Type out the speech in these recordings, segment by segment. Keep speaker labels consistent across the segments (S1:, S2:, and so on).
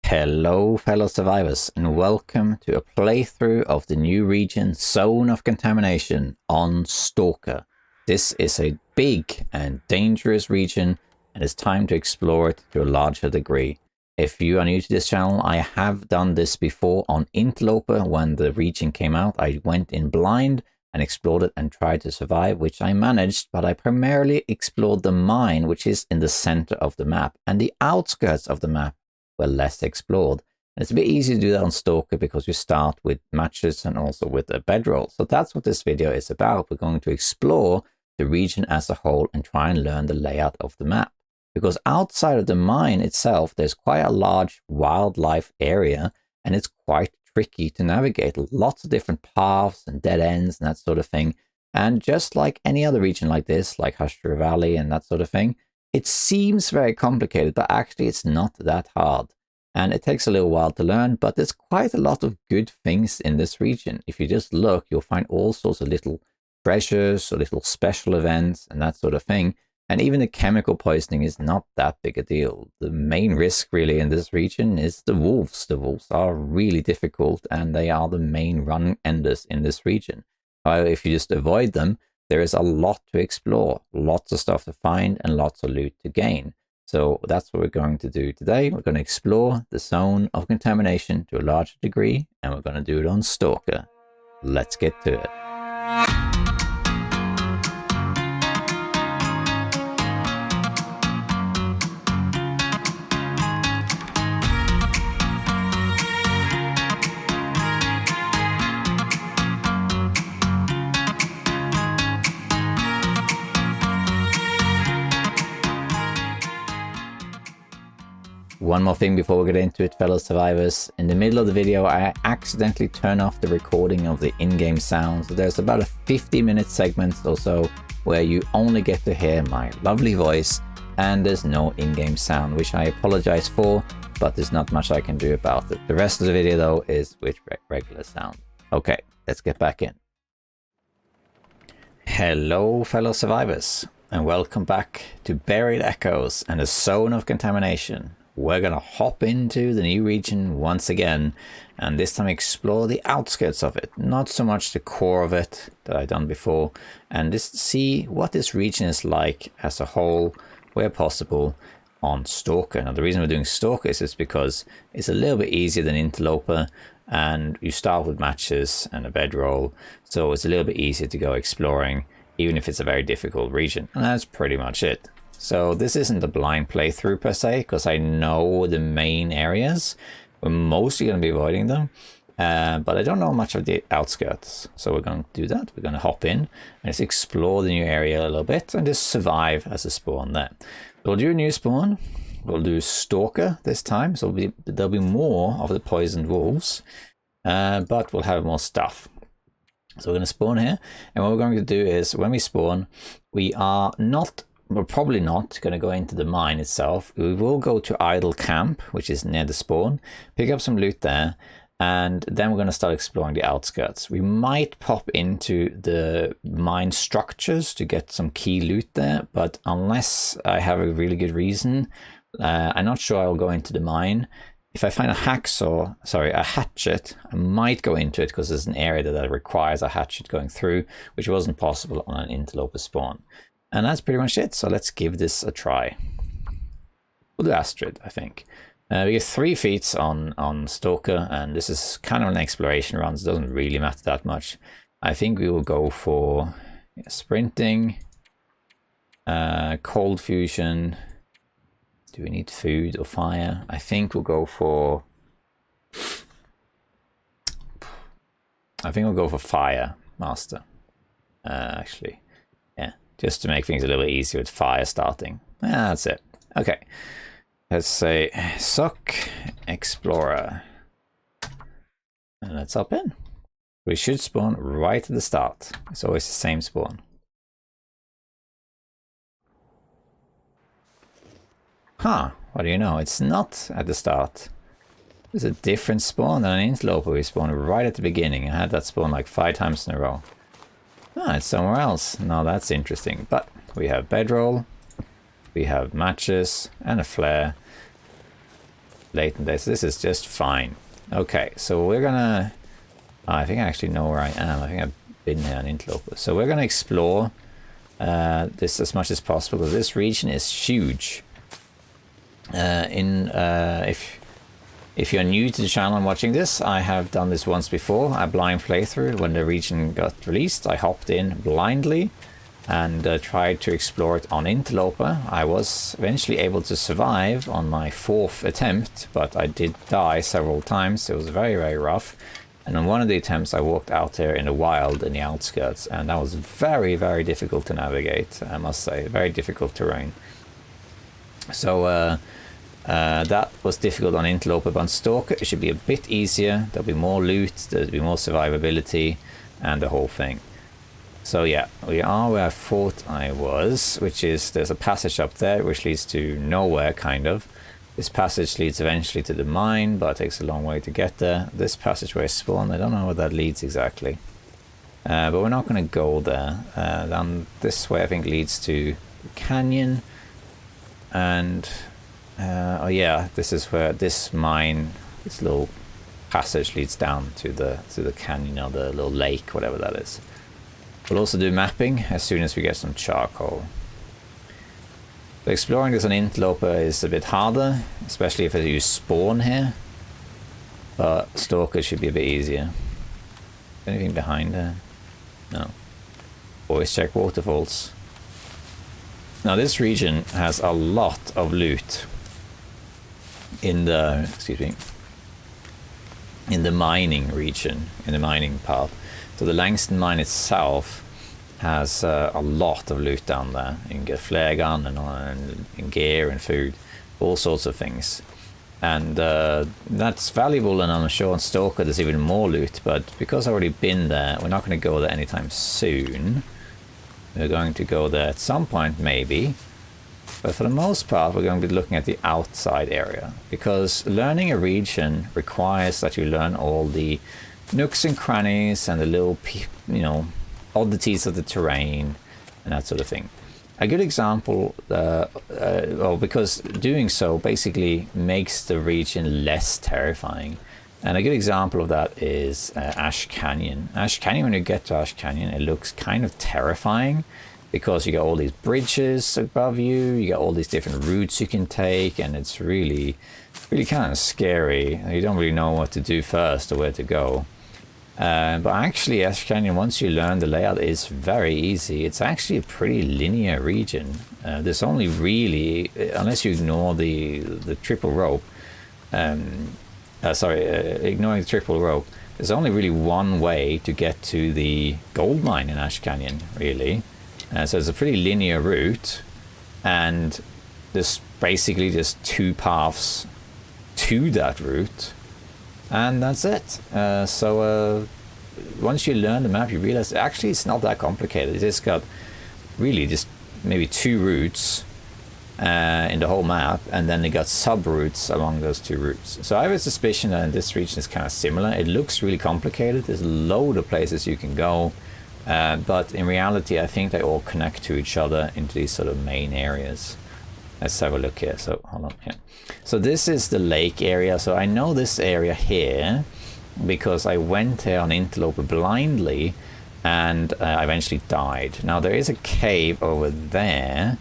S1: Hello fellow survivors and welcome to a playthrough of the new region Zone of Contamination on Stalker. This is a big and dangerous region and it's time to explore it to a larger degree. If you are new to this channel, I have done this before on Interloper. When the region came out, I went in blind and explored it and tried to survive, which I managed, but I primarily explored the mine, which is in the center of the map, and the outskirts of the map were less explored. And it's a bit easy to do that on Stalker because you start with matches and also with a bedroll. So that's what this video is about. We're going to explore the region as a whole and try and learn the layout of the map. Because outside of the mine itself, there's quite a large wildlife area and it's quite tricky to navigate. Lots of different paths and dead ends and that sort of thing. And just like any other region like this, like Husher Valley and that sort of thing, it seems very complicated, but actually it's not that hard. And it takes a little while to learn, but there's quite a lot of good things in this region. If you just look, you'll find all sorts of little treasures or little special events and that sort of thing. And even the chemical poisoning is not that big a deal. The main risk really in this region is the wolves. The wolves are really difficult and they are the main run enders in this region. However, if you just avoid them, there is a lot to explore, lots of stuff to find and lots of loot to gain. So that's what we're going to do today. We're going to explore the Zone of Contamination to a larger degree and we're going to do it on Stalker. Let's get to it. One more thing before we get into it, fellow survivors. In the middle of the video, I accidentally turn off the recording of the in-game sounds. So there's about a 50-minute segment or so where you only get to hear my lovely voice and there's no in-game sound, which I apologize for, but there's not much I can do about it. The rest of the video, though, is with regular sound. Okay, let's get back in. Hello, fellow survivors, and welcome back to Buried Echoes and the Zone of Contamination. We're going to hop into the new region once again, and this time explore the outskirts of it, not so much the core of it that I've done before, and just see what this region is like as a whole, where possible, on Stalker. Now the reason we're doing Stalker is because it's a little bit easier than Interloper, and you start with matches and a bedroll, so it's a little bit easier to go exploring, even if it's a very difficult region, and that's pretty much it. So this isn't a blind playthrough per se, because I know the main areas. We're mostly going to be avoiding them, but I don't know much of the outskirts. So we're going to do that. We're going to hop in and just explore the new area a little bit and just survive as a spawn there. We'll do a new spawn. We'll do Stalker this time, so there'll be more of the poisoned wolves, but we'll have more stuff. So we're going to spawn here, and what we're going to do is when we spawn, we're probably not going to go into the mine itself. We will go to Idle Camp, which is near the spawn, pick up some loot there, and then we're going to start exploring the outskirts. We might pop into the mine structures to get some key loot there, but unless I have a really good reason, I'm not sure I'll go into the mine. If I find a hatchet, I might go into it because there's an area that requires a hatchet going through, which wasn't possible on an Interloper spawn. And that's pretty much it, so let's give this a try. We'll do Astrid, I think. We get 3 feats on Stalker, and this is kind of an exploration run, so it doesn't really matter that much. I think we will go for sprinting, cold fusion. Do we need food or fire? I think we'll go for... fire master, actually. Just to make things a little bit easier with fire starting. That's it. Okay. Let's say Sock Explorer. And let's hop in. We should spawn right at the start. It's always the same spawn. Huh. What do you know? It's not at the start. It's a different spawn than an Interloper. We spawn right at the beginning. I had that spawn like 5 times in a row. Ah, it's somewhere else. Now that's interesting. But we have bedroll, we have matches and a flare. latent days. This is just fine. Okay, so we're gonna... I think I actually know where I am. I think I've been here on Interloper. So we're gonna explore this as much as possible, because this region is huge. If you're new to the channel and watching this, I have done this once before, a blind playthrough. When the region got released, I hopped in blindly and tried to explore it on Interloper. I was eventually able to survive on my 4th attempt, but I did die several times. It was very, very rough. And on one of the attempts, I walked out there in the wild, in the outskirts, and that was very, very difficult to navigate, I must say. Very difficult terrain. So that was difficult on Interloper, but on Stalker it should be a bit easier. There'll be more loot, there'll be more survivability, and the whole thing. So yeah, we are where I thought I was, which is, there's a passage up there which leads to nowhere, kind of. This passage leads eventually to the mine, but it takes a long way to get there. This passage where I spawned, I don't know where that leads exactly. But we're not going to go there. Down this way I think leads to the canyon. And, oh yeah, this is where this mine, this little passage leads down to the canyon, or the little lake, whatever that is. We'll also do mapping as soon as we get some charcoal. So exploring this on Interloper is a bit harder, especially if you spawn here. But Stalker should be a bit easier. Anything behind there? No. Always check waterfalls. Now this region has a lot of loot in the, excuse me, in the mining region, in the mining part. So the Langston mine itself has a lot of loot down there. You can get flare gun and gear and food, all sorts of things. And that's valuable, and I'm sure on Stalker there's even more loot, but because I've already been there, we're not going to go there anytime soon. We're going to go there at some point, maybe. But for the most part, we're going to be looking at the outside area, because learning a region requires that you learn all the nooks and crannies and the little, you know, oddities of the terrain and that sort of thing. A good example, well, because doing so basically makes the region less terrifying. And a good example of that is Ash Canyon. Ash Canyon, when you get to Ash Canyon, it looks kind of terrifying, because you got all these bridges above you, you got all these different routes you can take, and it's really, really kind of scary. You don't really know what to do first or where to go. But actually, Ash Canyon, once you learn the layout, is very easy. It's actually a pretty linear region. There's only really, unless you ignore the triple rope, ignoring the triple rope, there's only really one way to get to the gold mine in Ash Canyon, really. So it's a pretty linear route, and there's basically just 2 paths to that route. And that's it. So once you learn the map, you realize actually it's not that complicated. It just got really just maybe 2 routes in the whole map, and then they got sub-routes along those 2 routes. So I have a suspicion that in this region is kind of similar. It looks really complicated. There's a load of places you can go, but in reality I think they all connect to each other into these sort of main areas. Let's have a look here. So hold on here. So this is the lake area. So I know this area here because I went here on Interloper blindly, and I eventually died. Now there is a cave over there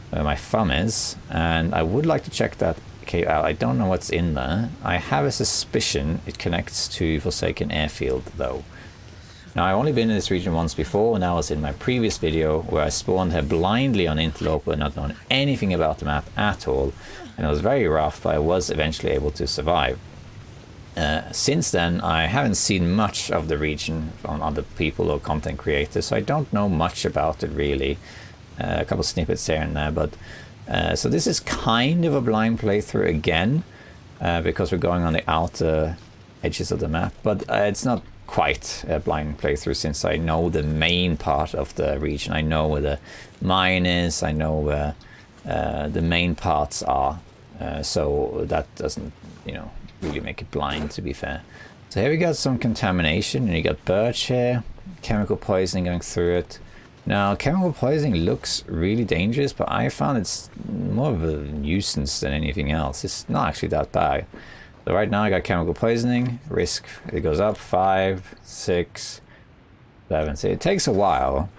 S1: where my thumb is, and I would like to check that cave out. I don't know what's in there. I have a suspicion it connects to Forsaken Airfield though. Now I've only been in this region once before, and that was in my previous video where I spawned here blindly on Interloper, not knowing anything about the map at all, and it was very rough, but I was eventually able to survive. Since then I haven't seen much of the region from other people or content creators, so I don't know much about it really. A couple snippets here and there, but so this is kind of a blind playthrough again, because we're going on the outer edges of the map, but it's not quite a blind playthrough, since I know the main part of the region. I know where the mine is, I know where the main parts are, so that doesn't, you know, really make it blind, to be fair. So here we got some contamination, and you got birch here, chemical poisoning going through it. Now, chemical poisoning looks really dangerous, but I found it's more of a nuisance than anything else. It's not actually that bad. So right now I got chemical poisoning, risk, it goes up 5, 6, 7. So it takes a while.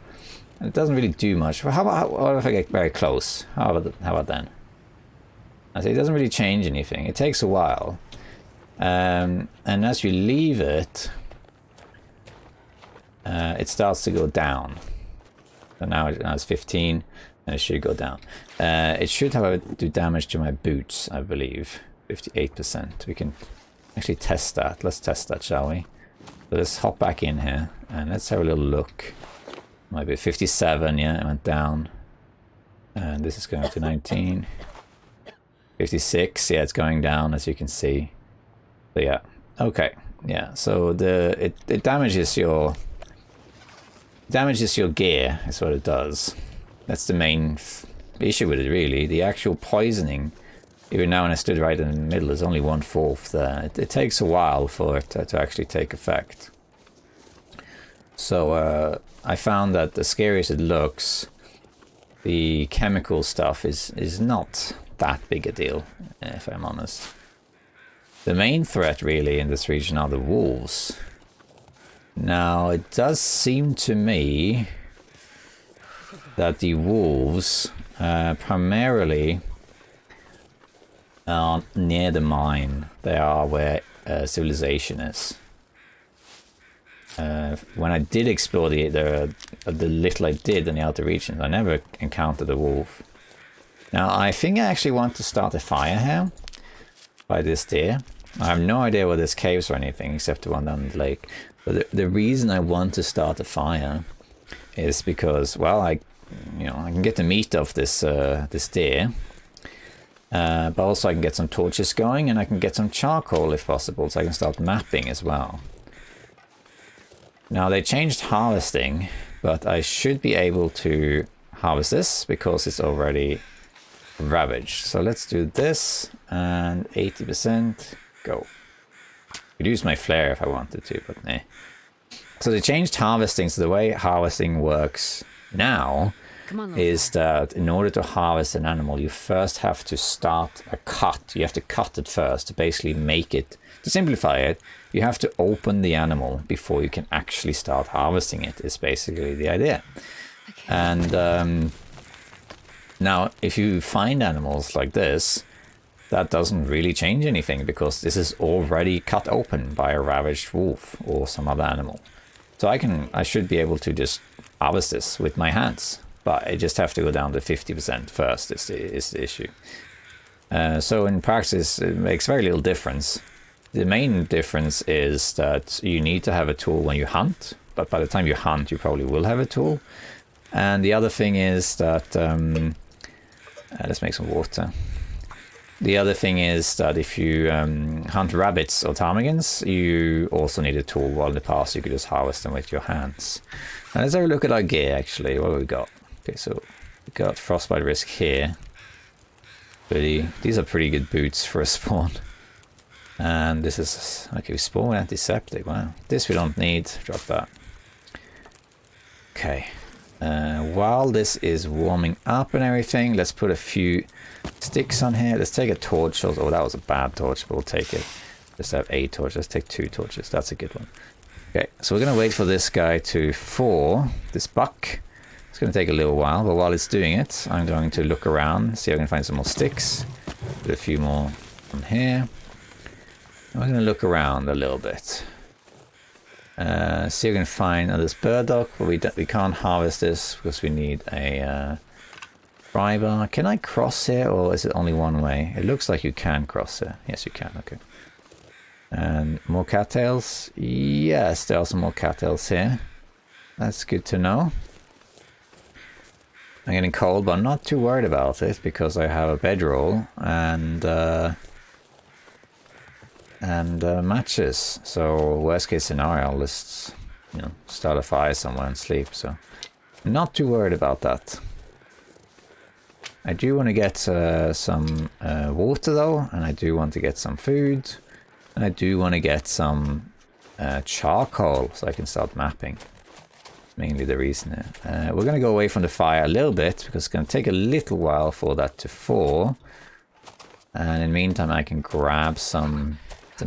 S1: It doesn't really do much. How about what if I get very close? How about then? I say it doesn't really change anything. It takes a while. And as you leave it, it starts to go down. So now it's 15, and it should go down. It should, however, do damage to my boots, I believe. 58%. We can actually test that. Let's test that, shall we? So let's hop back in here, and let's have a little look. Might be 57, yeah, it went down. And this is going up to 19. 56, yeah, it's going down, as you can see. So yeah, okay, yeah, so it damages your gear, is what it does. That's the main issue with it, really. The actual poisoning, even now when I stood right in the middle, is only 1/4 there. It takes a while for it to actually take effect. So I found that as scary as it looks, the chemical stuff is not that big a deal, if I'm honest. The main threat really in this region are the wolves. Now it does seem to me that the wolves primarily are near the mine. They are where civilization is. When I did explore the little I did in the outer regions, I never encountered a wolf. Now I think I actually want to start a fire here by this deer. I have no idea where there's caves or anything except the one down the lake. But the reason I want to start a fire is because, well, I can get the meat of this this deer, but also I can get some torches going, and I can get some charcoal if possible, so I can start mapping as well. Now they changed harvesting, but I should be able to harvest this because it's already ravaged. So let's do this, and 80%, go. Could use my flare if I wanted to, but nah. So they changed harvesting, so the way harvesting works now is that in order to harvest an animal, you first have to start a cut. You have to cut it first to basically make it, to simplify it, you have to open the animal before you can actually start harvesting it, is basically the idea. Okay. And now, if you find animals like this, that doesn't really change anything because this is already cut open by a ravaged wolf or some other animal. So I should be able to just harvest this with my hands, but I just have to go down to 50% first is the issue. So in practice, it makes very little difference. The main difference is that you need to have a tool when you hunt, but by the time you hunt, you probably will have a tool. And the other thing is that, let's make some water. The other thing is that if you hunt rabbits or ptarmigans, you also need a tool, while in the past you could just harvest them with your hands. Now let's have a look at our gear actually, what have we got? Okay, so we got frostbite risk here. These are pretty good boots for a spawn. And this is, okay, spawn antiseptic, wow. This we don't need, drop that. Okay, while this is warming up and everything, let's put a few sticks on here. Let's take a torch. Oh, that was a bad torch, but we'll take it. Just have a torch. Let's take 2 torches. That's a good one. Okay, so we're going to wait for this guy to fall, this buck. It's going to take a little while, but while it's doing it, I'm going to look around, see if I can find some more sticks. Put a few more on here. I'm going to look around a little bit. See if we can find this burdock, but we can't harvest this because we need a fry bar. Can I cross here, or is it only one way? It looks like you can cross here. Yes, you can. Okay. And more cattails. Yes, there are some more cattails here. That's good to know. I'm getting cold, but I'm not too worried about it because I have a bedroll and matches. So worst case scenario, I'll just start a fire somewhere and sleep. So I'm not too worried about that. I do want to get some water though, and I do want to get some food, and I do want to get some charcoal so I can start mapping. Mainly the reason. We're going to go away from the fire a little bit because it's going to take a little while for that to fall. And in the meantime, I can grab some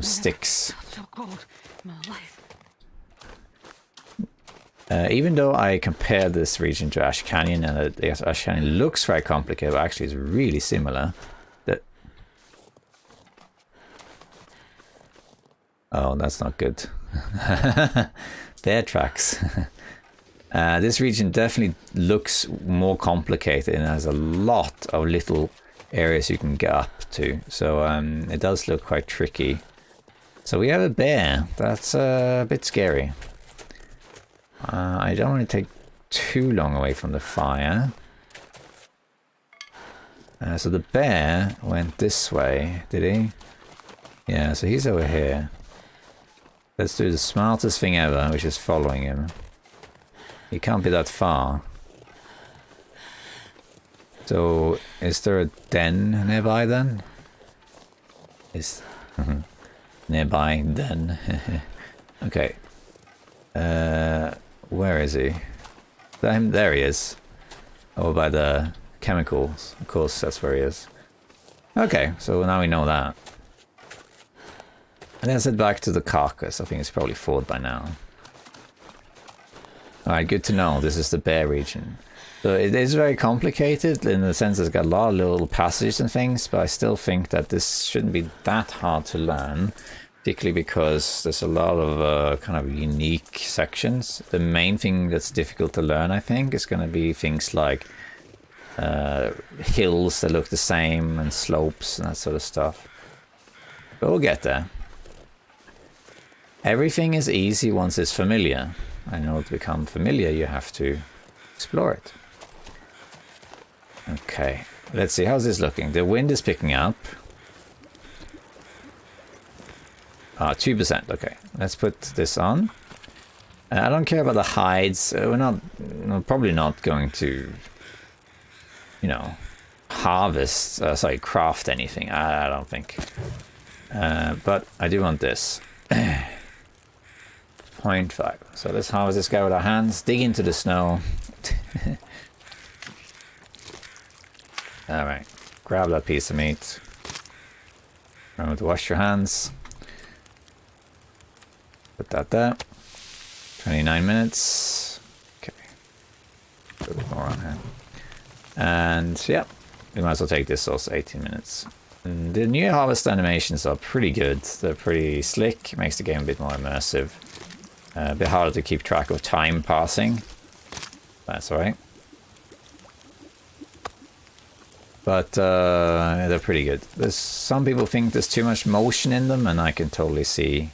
S1: sticks.
S2: So cold. My life.
S1: Even though I compared this region to Ash Canyon, and Ash Canyon looks very complicated, but actually it's really similar. Oh, that's not good. Bear tracks. This region definitely looks more complicated and has a lot of little areas you can get up to. So it does look quite tricky. So we have a bear. That's a bit scary. I don't want to take too long away from the fire. So the bear went this way, did he? Yeah, so he's over here. Let's do the smartest thing ever, which is following him. He can't be that far. So, is there a den nearby then? Is nearby den. Okay. Where is he? There he is. Over by the chemicals. Of course, that's where he is. Okay, so now we know that. And let's head back to the carcass. I think it's probably forward by now. Alright, good to know. This is the bear region. So it is very complicated in the sense it's got a lot of little passages and things, but I still think that this shouldn't be that hard to learn, particularly because there's a lot of kind of unique sections. The main thing that's difficult to learn, I think, is going to be things like hills that look the same and slopes and that sort of stuff. But we'll get there. Everything is easy once it's familiar. In order to become familiar, you have to explore it. Okay, let's see. How's this looking? The wind is picking up. 2%. Okay, let's put this on. I don't care about the hides. We're probably not going to, you know, craft anything. I don't think. But I do want this. 0.5. So let's harvest this guy with our hands. Dig into the snow. Alright. Grab that piece of meat. Remember to wash your hands. Put that there. 29 minutes. Okay. A bit more on here. And yeah, we might as well take this also 18 minutes. And the new harvest animations are pretty good. They're pretty slick. It makes the game a bit more immersive. A bit harder to keep track of time passing. That's alright. But they're pretty good. Some people think there's too much motion in them, and I can totally see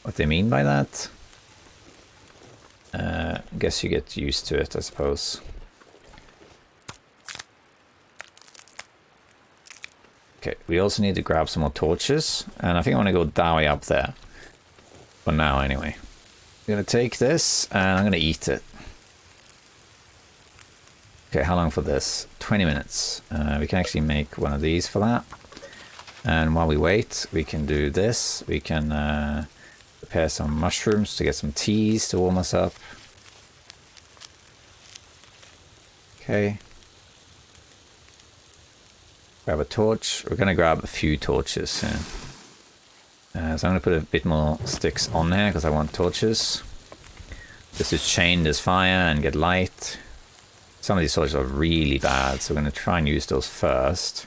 S1: what they mean by that. I guess you get used to it, I suppose. Okay, we also need to grab some more torches, and I think I want to go that way up there. For now, anyway. I'm going to take this, and I'm going to eat it. Okay, how long for this? 20 minutes. We can actually make one of these for that. And while we wait, we can do this. We can prepare some mushrooms to get some teas to warm us up. Okay. Grab a torch. We're going to grab a few torches. Yeah. So I'm going to put a bit more sticks on there because I want torches. Just to chain this fire and get light. Some of these torches are really bad, so we're going to try and use those first.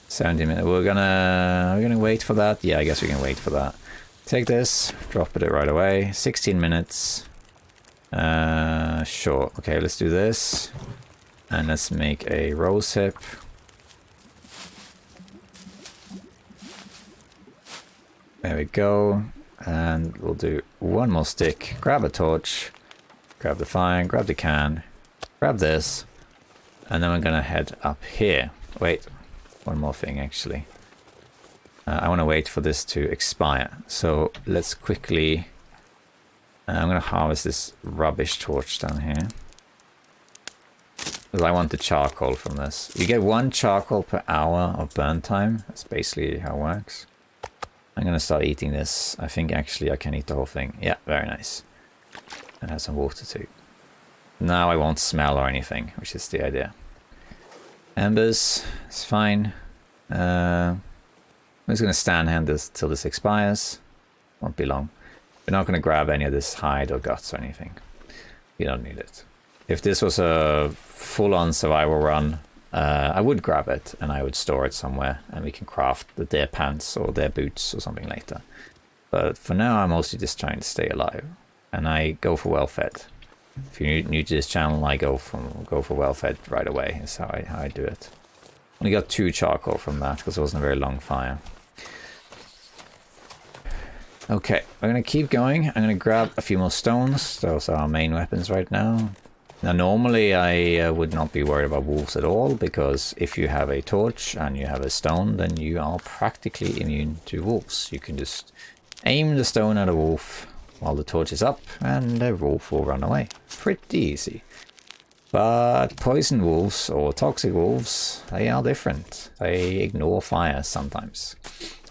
S1: $70 we're gonna wait for that. Yeah, I guess we can wait for that. Take this, drop it right away. 16 minutes. Sure. Okay, let's do this. And let's make a rose hip. There we go. And we'll do one more stick. Grab a torch. Grab the fire. Grab the can. Grab this. And then we're going to head up here. Wait. One more thing, actually. I want to wait for this to expire. So let's quickly... I'm going to harvest this rubbish torch down here. Because I want the charcoal from this. You get 1 charcoal per hour of burn time. That's basically how it works. I'm gonna start eating this. I think actually I can eat the whole thing. Yeah, very nice. And have some water too. Now I won't smell or anything, which is the idea. Embers, it's fine. I'm just gonna stand here till this expires. Won't be long. We're not gonna grab any of this hide or guts or anything. You don't need it. If this was a full-on survival run, I would grab it and I would store it somewhere and we can craft their pants or their boots or something later. But for now I'm mostly just trying to stay alive. And I go for well-fed. If you're new to this channel, I go for well-fed right away. Is how I do it. Only got 2 charcoal from that because it wasn't a very long fire. Okay, we're going to keep going. I'm going to grab a few more stones. Those are our main weapons right now. Now normally I would not be worried about wolves at all, because if you have a torch and you have a stone, then you are practically immune to wolves. You can just aim the stone at a wolf while the torch is up and the wolf will run away. Pretty easy. But poison wolves or toxic wolves, they are different. They ignore fire sometimes.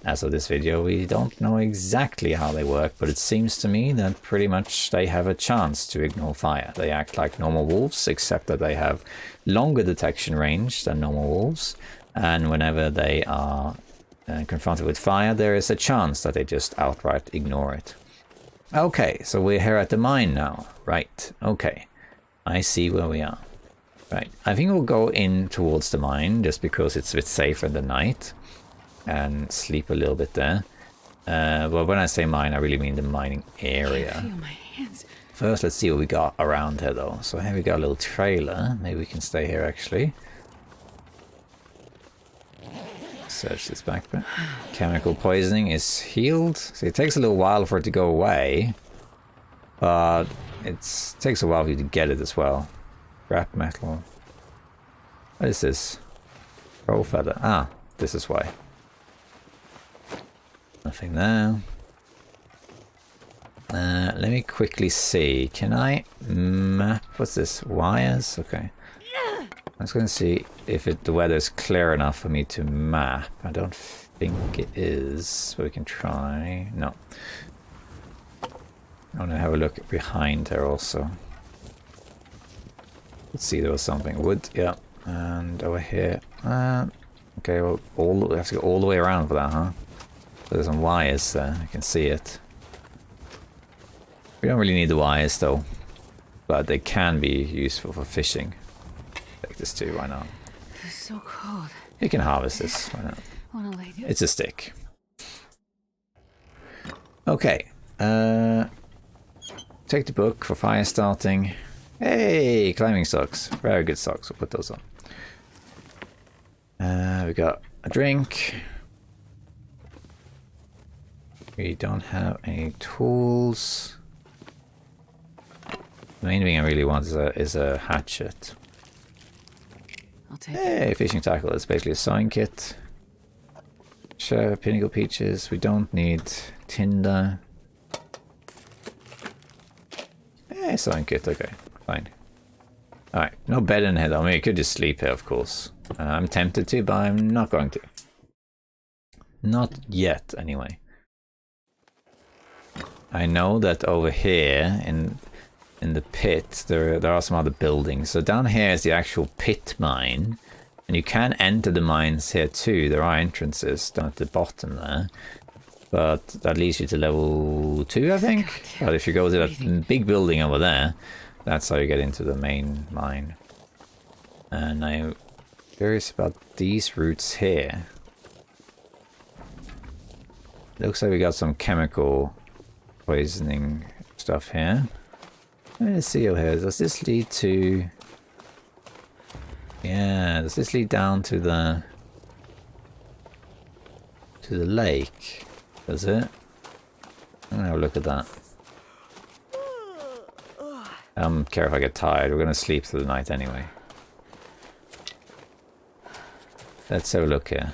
S1: As of this video, we don't know exactly how they work, but it seems to me that pretty much they have a chance to ignore fire. They act like normal wolves, except that they have longer detection range than normal wolves. And whenever they are confronted with fire, there is a chance that they just outright ignore it. Okay, so we're here at the mine now. Right, okay. I see where we are. Right, I think we'll go in towards the mine, just because it's a bit safer in the night. And sleep a little bit there. Well, when I say mine, I really mean the mining area.
S2: I feel my hands.
S1: First, let's see what we got around here, though. So here we got a little trailer. Maybe we can stay here, actually. Search this backpack. Chemical poisoning is healed. So it takes a little while for it to go away. But it takes a while for you to get it as well. Scrap metal. What is this? Roll feather. Ah, this is why. Nothing there. Let me quickly see. Can I map? What's this? Wires? Okay. I was going to see if the weather's clear enough for me to map. I don't think it is, but we can try. No. I want to have a look behind her also. Let's see, there was something. Wood, yeah. And over here. Okay, well, we have to go all the way around for that, huh? There's some wires there, I can see it. We don't really need the wires though, but they can be useful for fishing. Take this too, why not?
S2: It's so cold.
S1: You can harvest this, why not?
S2: Wanna lay down?
S1: It's a stick. Okay, take the book for fire starting. Hey, climbing socks, very good socks, we'll put those on. We got a drink. We don't have any tools. The main thing I really want is a hatchet.
S2: I'll take
S1: Hey, fishing tackle. It's basically a sewing kit. Sure, pinnacle peaches. We don't need tinder. Hey, sewing kit. Okay, fine. Alright, no bed in here though. I mean, you could just sleep here, of course. I'm tempted to, but I'm not going to. Not yet, anyway. I know that over here in the pit there are some other buildings. So down here is the actual pit mine, and you can enter the mines here too. There are entrances down at the bottom there, but that leads you to level 2, I think. But if you go to that big building over there, that's how you get into the main mine. And I'm curious about these routes here. Looks like we got some chemical poisoning stuff here. Let me see over here. Does this lead to... Yeah, does this lead down to the lake? Does it? I'm gonna have a look at that. I don't care if I get tired. We're gonna sleep through the night anyway. Let's have a look here.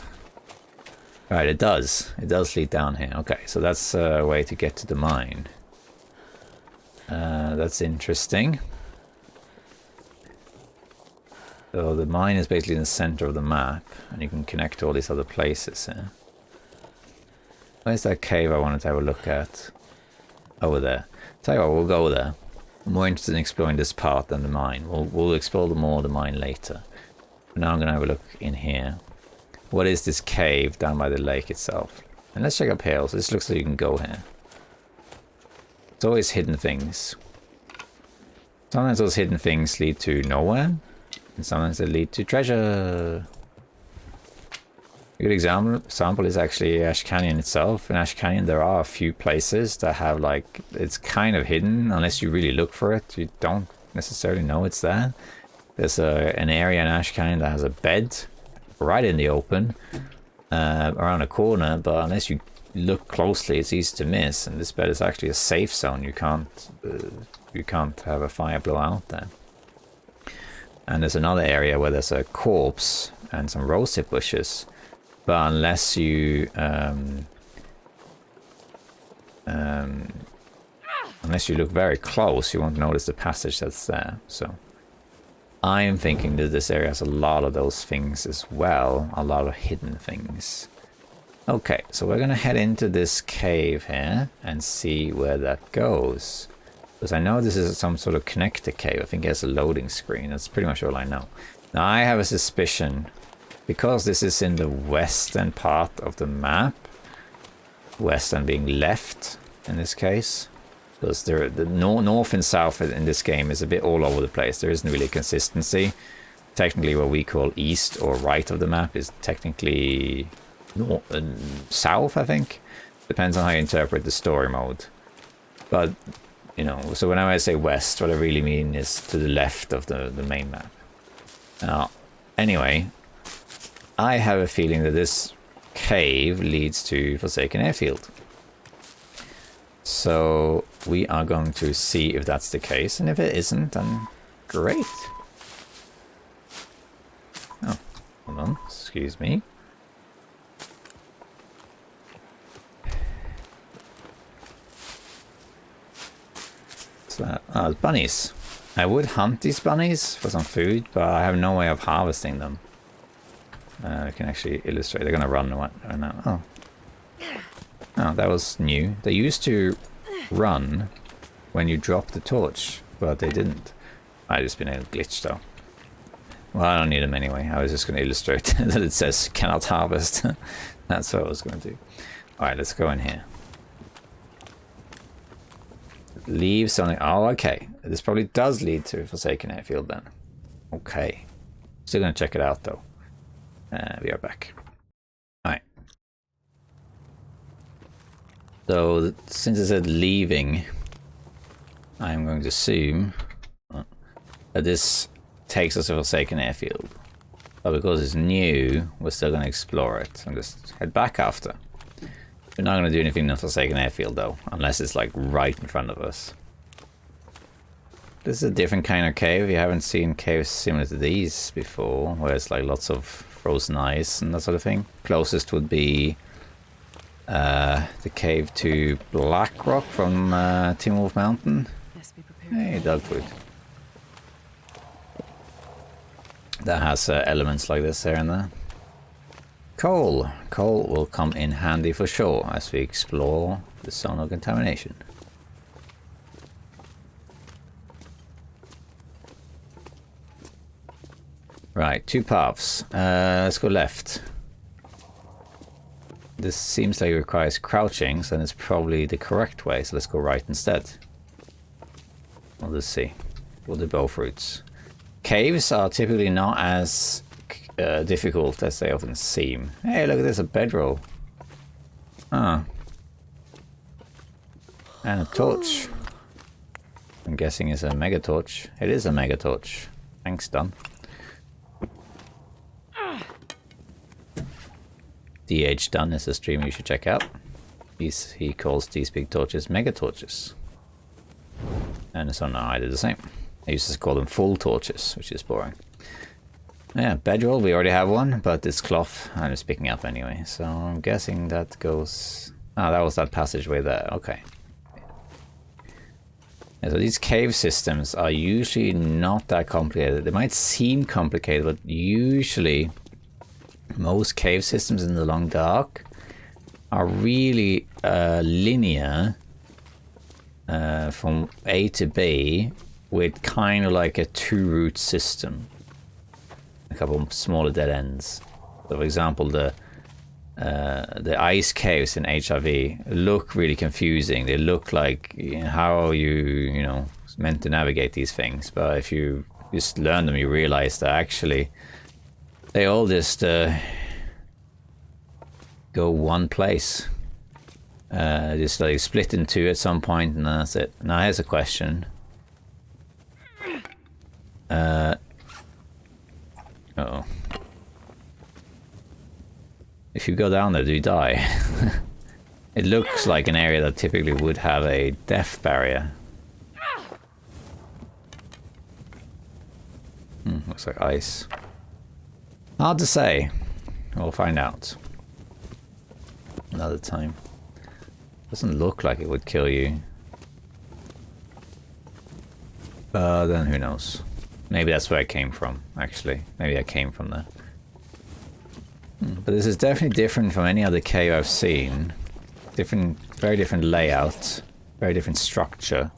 S1: Right, it does. It does lead down here. Okay, so that's a way to get to the mine. That's interesting. So the mine is basically in the center of the map, and you can connect to all these other places here. Where's that cave I wanted to have a look at? Over there. Tell you what, we'll go there. I'm more interested in exploring this part than the mine. We'll explore the mine later. But now I'm going to have a look in here. What is this cave down by the lake itself? And let's check up here. So this looks like you can go here. It's always hidden things. Sometimes those hidden things lead to nowhere. And sometimes they lead to treasure. A good example is actually Ash Canyon itself. In Ash Canyon there are a few places that have like, it's kind of hidden unless you really look for it. You don't necessarily know it's there. There's an area in Ash Canyon that has a bed right in the open around a corner, but unless you look closely it's easy to miss, and this bed is actually a safe zone. You can't have a fire blow out there. And there's another area where there's a corpse and some rosehip bushes. But unless you look very close, you won't notice the passage that's there. So I am thinking that this area has a lot of those things as well, a lot of hidden things. Okay, so we're gonna head into this cave here and see where that goes. Because I know this is some sort of connector cave. I think it has a loading screen. That's pretty much all I know. Now I have a suspicion, because this is in the western part of the map, western being left in this case, because the north and south in this game is a bit all over the place. There isn't really consistency. Technically what we call east or right of the map is technically north and south, I think. Depends on how you interpret the story mode. But, you know, so whenever I say west, what I really mean is to the left of the main map. Now, anyway, I have a feeling that this cave leads to Forsaken Airfield. So we are going to see if that's the case, and if it isn't, then great. Oh, hold on, excuse me. What's that? Oh, bunnies. I would hunt these bunnies for some food, but I have no way of harvesting them. I can actually illustrate. They're gonna run right now. Oh, that was new. They used to run when you dropped the torch, but they didn't. I just been a glitch though. Well, I don't need them anyway. I was just gonna illustrate that it says cannot harvest. That's what I was gonna do. All right, let's go in here. Leave something. Oh, okay. This probably does lead to Forsaken Airfield then. Okay. Still gonna check it out though. We are back. Alright. So, since it said leaving, I'm going to assume that this takes us to Forsaken Airfield. But because it's new, we're still going to explore it and just head back after. We're not going to do anything in Forsaken Airfield though, unless it's like right in front of us. This is a different kind of cave. You haven't seen caves similar to these before, where it's like lots of frozen ice and that sort of thing. Closest would be the cave to Blackrock from Tim Wolf Mountain. Hey, dog food. That has elements like this here and there. Coal. Coal will come in handy for sure as we explore the zone of contamination. Right, two paths. Let's go left. This seems like it requires crouching, so it's probably the correct way, so let's go right instead. Well, let's see. We'll do both routes. Caves are typically not as difficult as they often seem. Hey, look at this, a bedroll. Ah. And a torch. I'm guessing it's a mega torch. It is a mega torch. Thanks, Don. DH Dunn is a streamer you should check out. He calls these big torches mega torches. And so now I did the same. I used to call them full torches, which is boring. Yeah, bedroll, we already have one, but this cloth I'm just picking up anyway. So I'm guessing that goes... Ah, that was that passageway there, okay. Yeah, so these cave systems are usually not that complicated. They might seem complicated, but usually most cave systems in the Long Dark are really linear from A to B with kind of like a two-route system. A couple of smaller dead ends. So for example, the ice caves in HIV look really confusing. They look like, how are you know, meant to navigate these things? But if you just learn them, you realize that actually they all just go one place. Just like split in two at some point, and that's it. Now here's a question. Uh-oh. If you go down there, do you die? It looks like an area that typically would have a death barrier. Looks like ice. Hard to say. We'll find out. Another time. Doesn't look like it would kill you. Then who knows? Maybe that's where I came from, actually. Maybe I came from there. But this is definitely different from any other cave I've seen. Very different layout, very different structure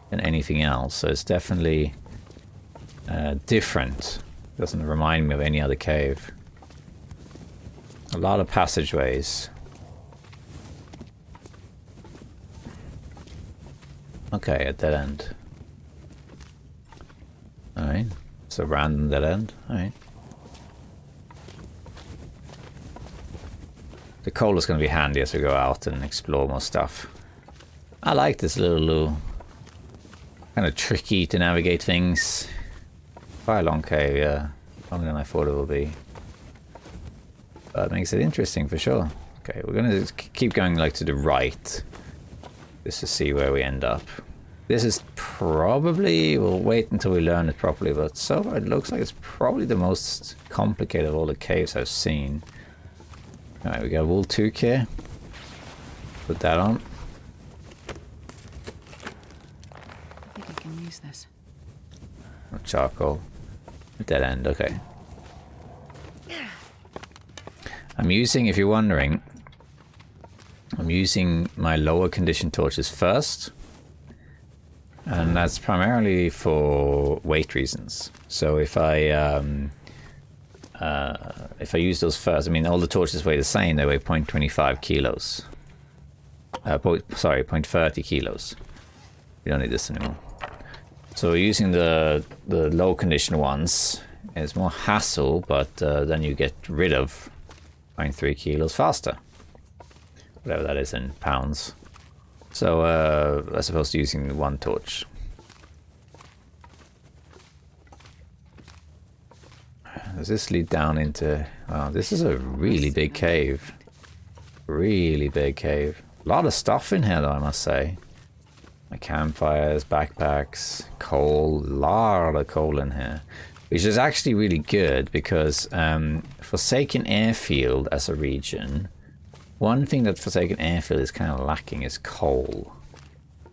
S1: than anything else. So it's definitely different. Doesn't remind me of any other cave. A lot of passageways. Okay, a dead end. Alright, it's a random dead end. Alright. The coal is going to be handy as we go out and explore more stuff. I like this little kind of tricky to navigate things. Quite a long cave, yeah. Longer than I thought it would be. But it makes it interesting for sure. Okay, we're going to keep going like to the right. Just to see where we end up. This is probably, we'll wait until we learn it properly, but so far it looks like it's probably the most complicated of all the caves I've seen. Alright, we got wool tooth here. Put that on.
S2: I think I can use this.
S1: Charcoal. Dead end, okay. I'm using, if you're wondering, I'm using my lower condition torches first. And that's primarily for weight reasons. So if I use those first, I mean, all the torches weigh the same. They weigh 0.25 kilos. Sorry, 0.30 kilos. We don't need this anymore. So using the low condition ones is more hassle, but then you get rid of 0.3 kilos faster. Whatever that is in pounds. So as opposed to using one torch. Does this lead down into... Wow, this is a really big cave. Really big cave. A lot of stuff in here though, I must say. My campfires, backpacks, coal, a lot of coal in here. Which is actually really good because Forsaken Airfield as a region, one thing that Forsaken Airfield is kind of lacking is coal.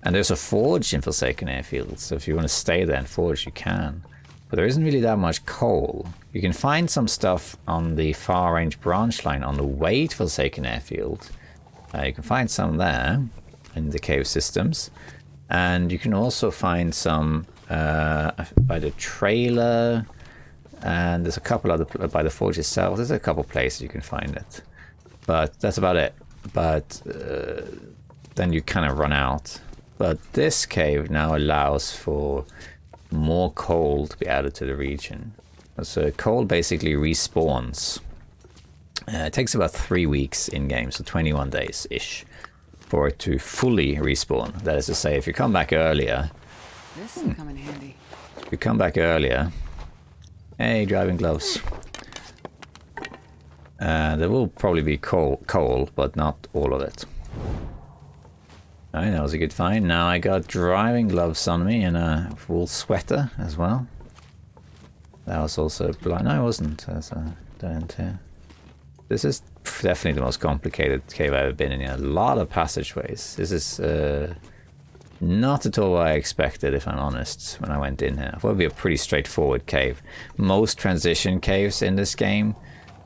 S1: And there's a forge in Forsaken Airfield, so if you want to stay there and forge, you can. But there isn't really that much coal. You can find some stuff on the far range branch line on the way to Forsaken Airfield. You can find some there in the cave systems. And you can also find some by the trailer. And there's a couple other by the forge itself. There's a couple places you can find it. But that's about it. But then you kind of run out. But this cave now allows for more coal to be added to the region. So coal basically respawns. It takes about 3 weeks in game, so 21 days-ish, for it to fully respawn. That is to say, if you come back earlier...
S2: This will come in handy.
S1: If you come back earlier... Hey, driving gloves. There will probably be coal, but not all of it. Alright, that was a good find. Now I got driving gloves on me and a wool sweater as well. That was also blind. No, it wasn't. There's a dent here. This is definitely the most complicated cave I've ever been in. A lot of passageways. This is not at all what I expected, if I'm honest, when I went in here. I thought it would be a pretty straightforward cave. Most transition caves in this game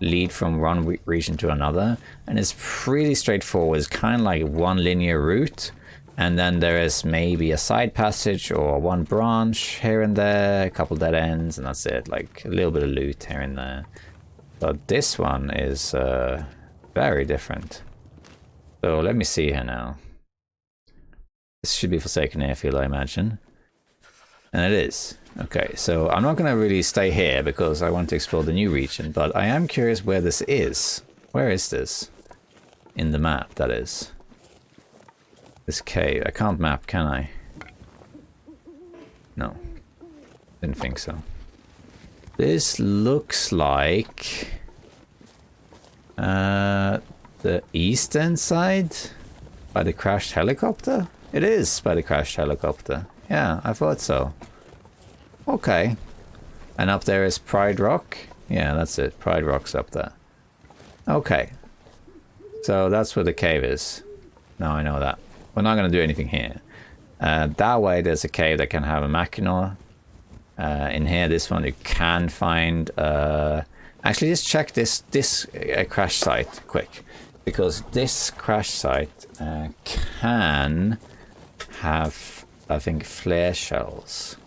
S1: lead from one region to another, and it's pretty straightforward. It's kind of like one linear route, and then there is maybe a side passage or one branch here and there, a couple dead ends, and that's it. Like a little bit of loot here and there. But this one is very different. So let me see here now. This should be Forsaken Airfield, I imagine. And it is. Okay, so I'm not going to really stay here because I want to explore the new region, but I am curious where this is. Where is this? In the map, that is. This cave. I can't map, can I? No. Didn't think so. This looks like... the eastern side? By the crashed helicopter? It is by the crashed helicopter. Yeah, I thought so. Okay. And up there is Pride Rock? Yeah, that's it. Pride Rock's up there. Okay. So that's where the cave is. Now I know that. We're not going to do anything here. That way there's a cave that can have a Machinor. In here, this one you can find... actually, just check this crash site quick. Because this crash site can have, I think, flare shells.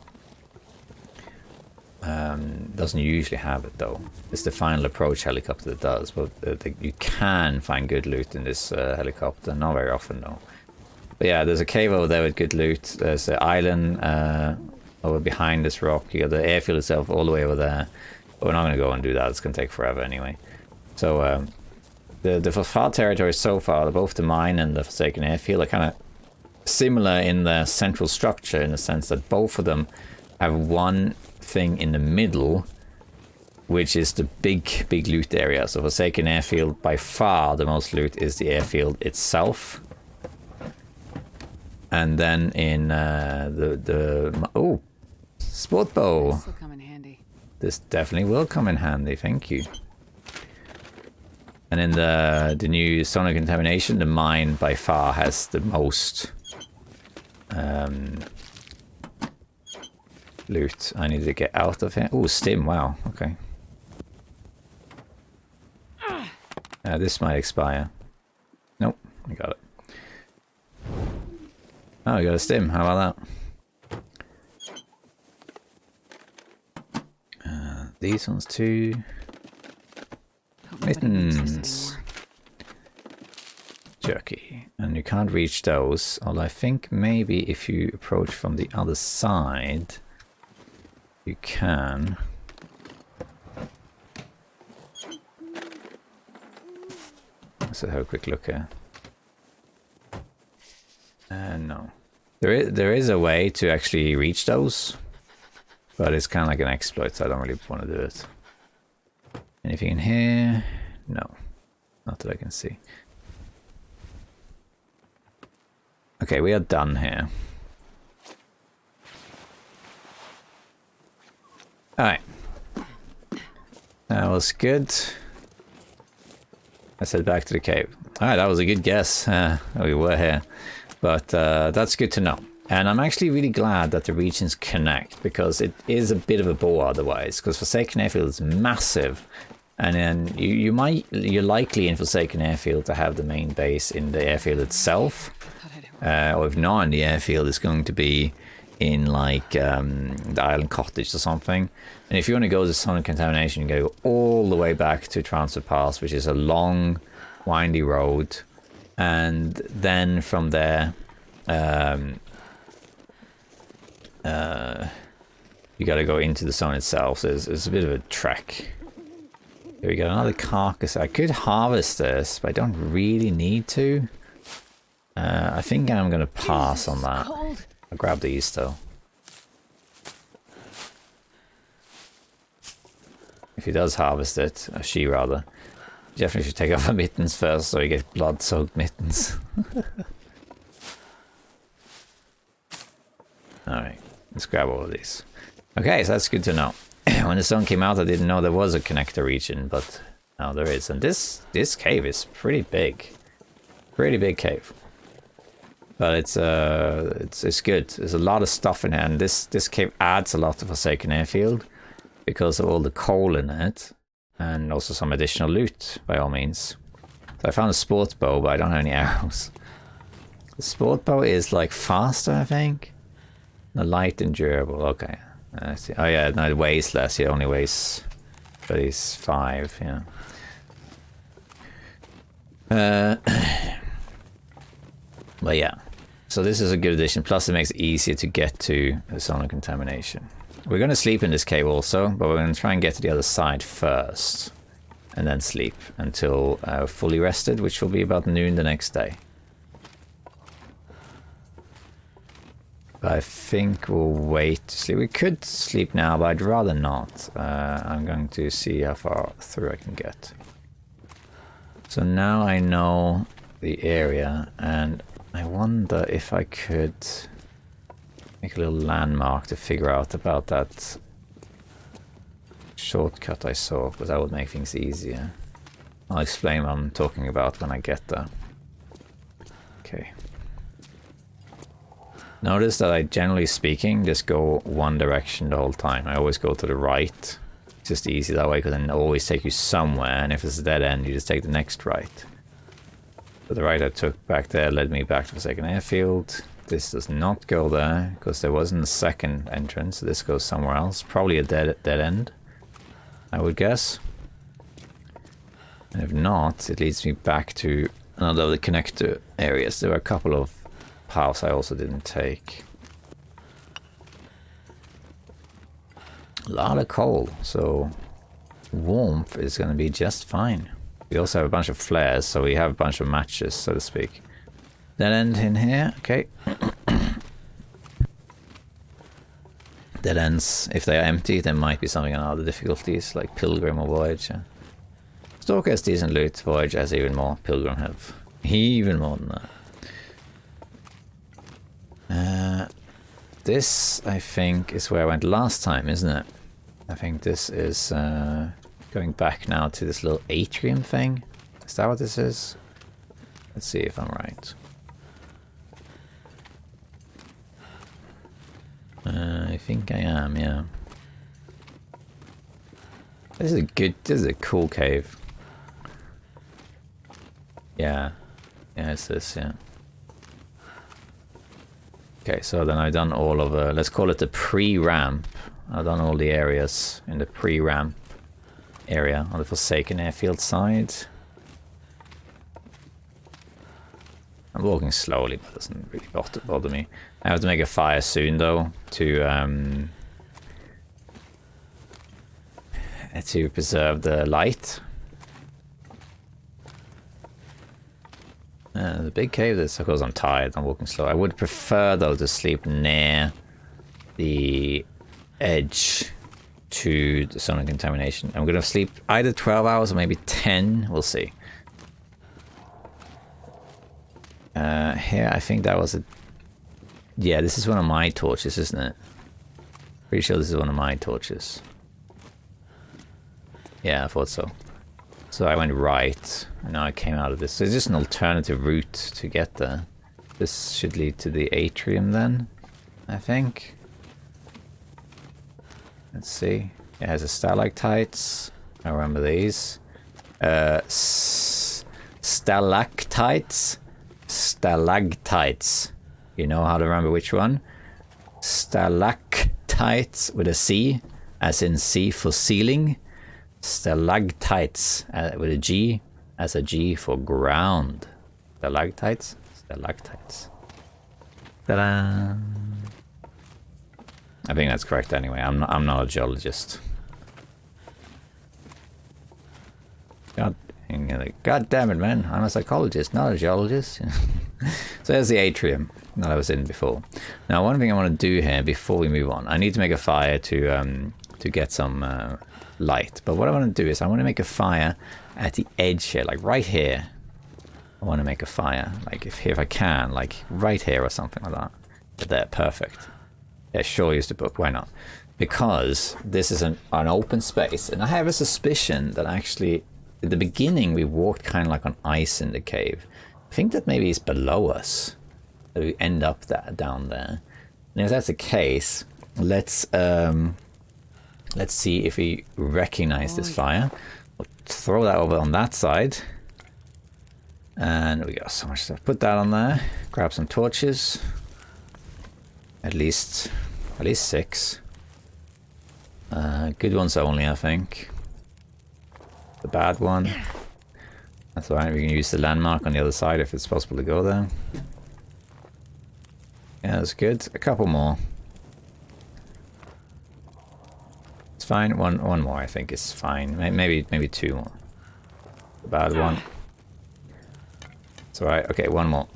S1: Doesn't usually have it though. It's the final approach helicopter that does, but you can find good loot in this helicopter. Not very often though. But yeah, there's a cave over there with good loot. There's an island over behind this rock. You got the airfield itself all the way over there. But we're not going to go and do that. It's going to take forever anyway. So the Footpath territory so far, both the mine and the Forsaken Airfield, are kind of similar in their central structure, in the sense that both of them have one thing in the middle, which is the big loot area. So Forsaken Airfield, by far the most loot is the airfield itself. And then in oh, sport bow.
S2: This will come in handy.
S1: This definitely will come in handy, thank you. And in the new Zone of Contamination, the mine by far has the most loot. I need to get out of here. Oh, stim, wow, okay. This might expire. Nope, I got it. Oh, I got a stim, how about that? These ones too. Mittens. Jerky. And you can't reach those. Although I think maybe if you approach from the other side, you can. Let's have a quick look here. No. There is a way to actually reach those, but it's kind of like an exploit, so I don't really want to do it. Anything in here? No. Not that I can see. Okay, we are done here. Alright. That was good. Let's head back to the cave. Alright, that was a good guess. We were here. But that's good to know. And I'm actually really glad that the regions connect, because it is a bit of a bore otherwise. Because Forsaken Airfield is massive. And then you're likely in Forsaken Airfield to have the main base in the airfield itself. Or if not in the airfield, it's going to be in like the island cottage or something. And if you want to go to Zone of Contamination, you go all the way back to Transfer Pass, which is a long, windy road. And then from there, you got to go into the zone itself. So it's a bit of a trek. Here we got another carcass. I could harvest this, but I don't really need to. I think I'm going to pass on that. I'll grab these though. If he does harvest it, or she rather, definitely should take off her mittens first so you get blood-soaked mittens. Alright, let's grab all of these. Okay, so that's good to know. When the zone came out, I didn't know there was a connector region, but now there is. And this cave is pretty big. Pretty big cave. But it's good. There's a lot of stuff in here, and this cave adds a lot to Forsaken Airfield because of all the coal in it. And also some additional loot, by all means. So I found a sport bow, but I don't have any arrows. The sport bow is like faster, I think. The light and durable, okay. I see. Oh yeah, no, it weighs less, it only weighs 35, yeah. But yeah, so this is a good addition, plus it makes it easier to get to the zone of contamination. We're going to sleep in this cave also, but we're going to try and get to the other side first, and then sleep until fully rested, which will be about noon the next day. But I think we'll wait to sleep. We could sleep now, but I'd rather not. I'm going to see how far through I can get. So now I know the area, and I wonder if I could make a little landmark to figure out about that shortcut I saw, because that would make things easier. I'll explain what I'm talking about when I get there. Okay. Notice that I, generally speaking, just go one direction the whole time. I always go to the right. It's just easy that way, because then it always take you somewhere, and if it's a dead end, you just take the next right. So the right I took back there led me back to the second airfield. This does not go there, because there wasn't a second entrance. So this goes somewhere else. Probably a dead end, I would guess. And if not, it leads me back to another of the connector areas. There were a couple of paths I also didn't take. A lot of coal, so warmth is going to be just fine. We also have a bunch of flares, so we have a bunch of matches, so to speak. Dead end in here, okay. Dead ends, if they are empty, there might be something on other difficulties, like Pilgrim or Voyage. Stalker has decent loot, Voyage has even more, Pilgrim have even more than that. This, I think, is where I went last time, isn't it? I think this is going back now to this little atrium thing. Is that what this is? Let's see if I'm right. I think I am, yeah. This is a cool cave. Yeah. Yeah, it's this, yeah. Okay, so then I've done all of let's call it the pre-ramp. I've done all the areas in the pre-ramp area on the Forsaken Airfield side. I'm walking slowly, but it doesn't really bother me. I have to make a fire soon, though, to preserve the light. The big cave is, of course, I'm tired, I'm walking slow. I would prefer, though, to sleep near the edge to the zone of contamination. I'm going to sleep either 12 hours or maybe 10, we'll see. Here, I think that was a... Yeah, this is one of my torches, isn't it? Pretty sure this is one of my torches. Yeah, I thought so. So I went right, and now I came out of this. So it's just an alternative route to get there. This should lead to the atrium then, I think. Let's see. It has a stalactites. I remember these. Stalactites. Stalactites. You know how to remember which one? Stalactites with a C, as in C for ceiling. Stalactites with a G, as a G for ground. Stalactites. Stalactites. Ta-da! I think that's correct anyway. I'm not a geologist. God damn it, man. I'm a psychologist, not a geologist. So there's the atrium that I was in before. Now, one thing I want to do here before we move on, I need to make a fire to get some light. But what I want to do is I want to make a fire at the edge here, like right here. I want to make a fire, like if I can, like right here or something like that. But there, perfect. Yeah, sure, use the book. Why not? Because this is an open space, and I have a suspicion that actually at the beginning we walked kind of like on ice in the cave. I think that maybe it's below us that we end up down there. And if that's the case, let's Let's see if we recognize this fire. We'll throw that over on that side. And we got so much stuff. Put that on there. Grab some torches. At least 6. Good ones only, I think. The bad one. That's alright, we can use the landmark on the other side if it's possible to go there. Yeah, that's good. A couple more. It's fine. One more, I think, is fine. Maybe 2 more. The bad one. It's alright. Okay, 1 more.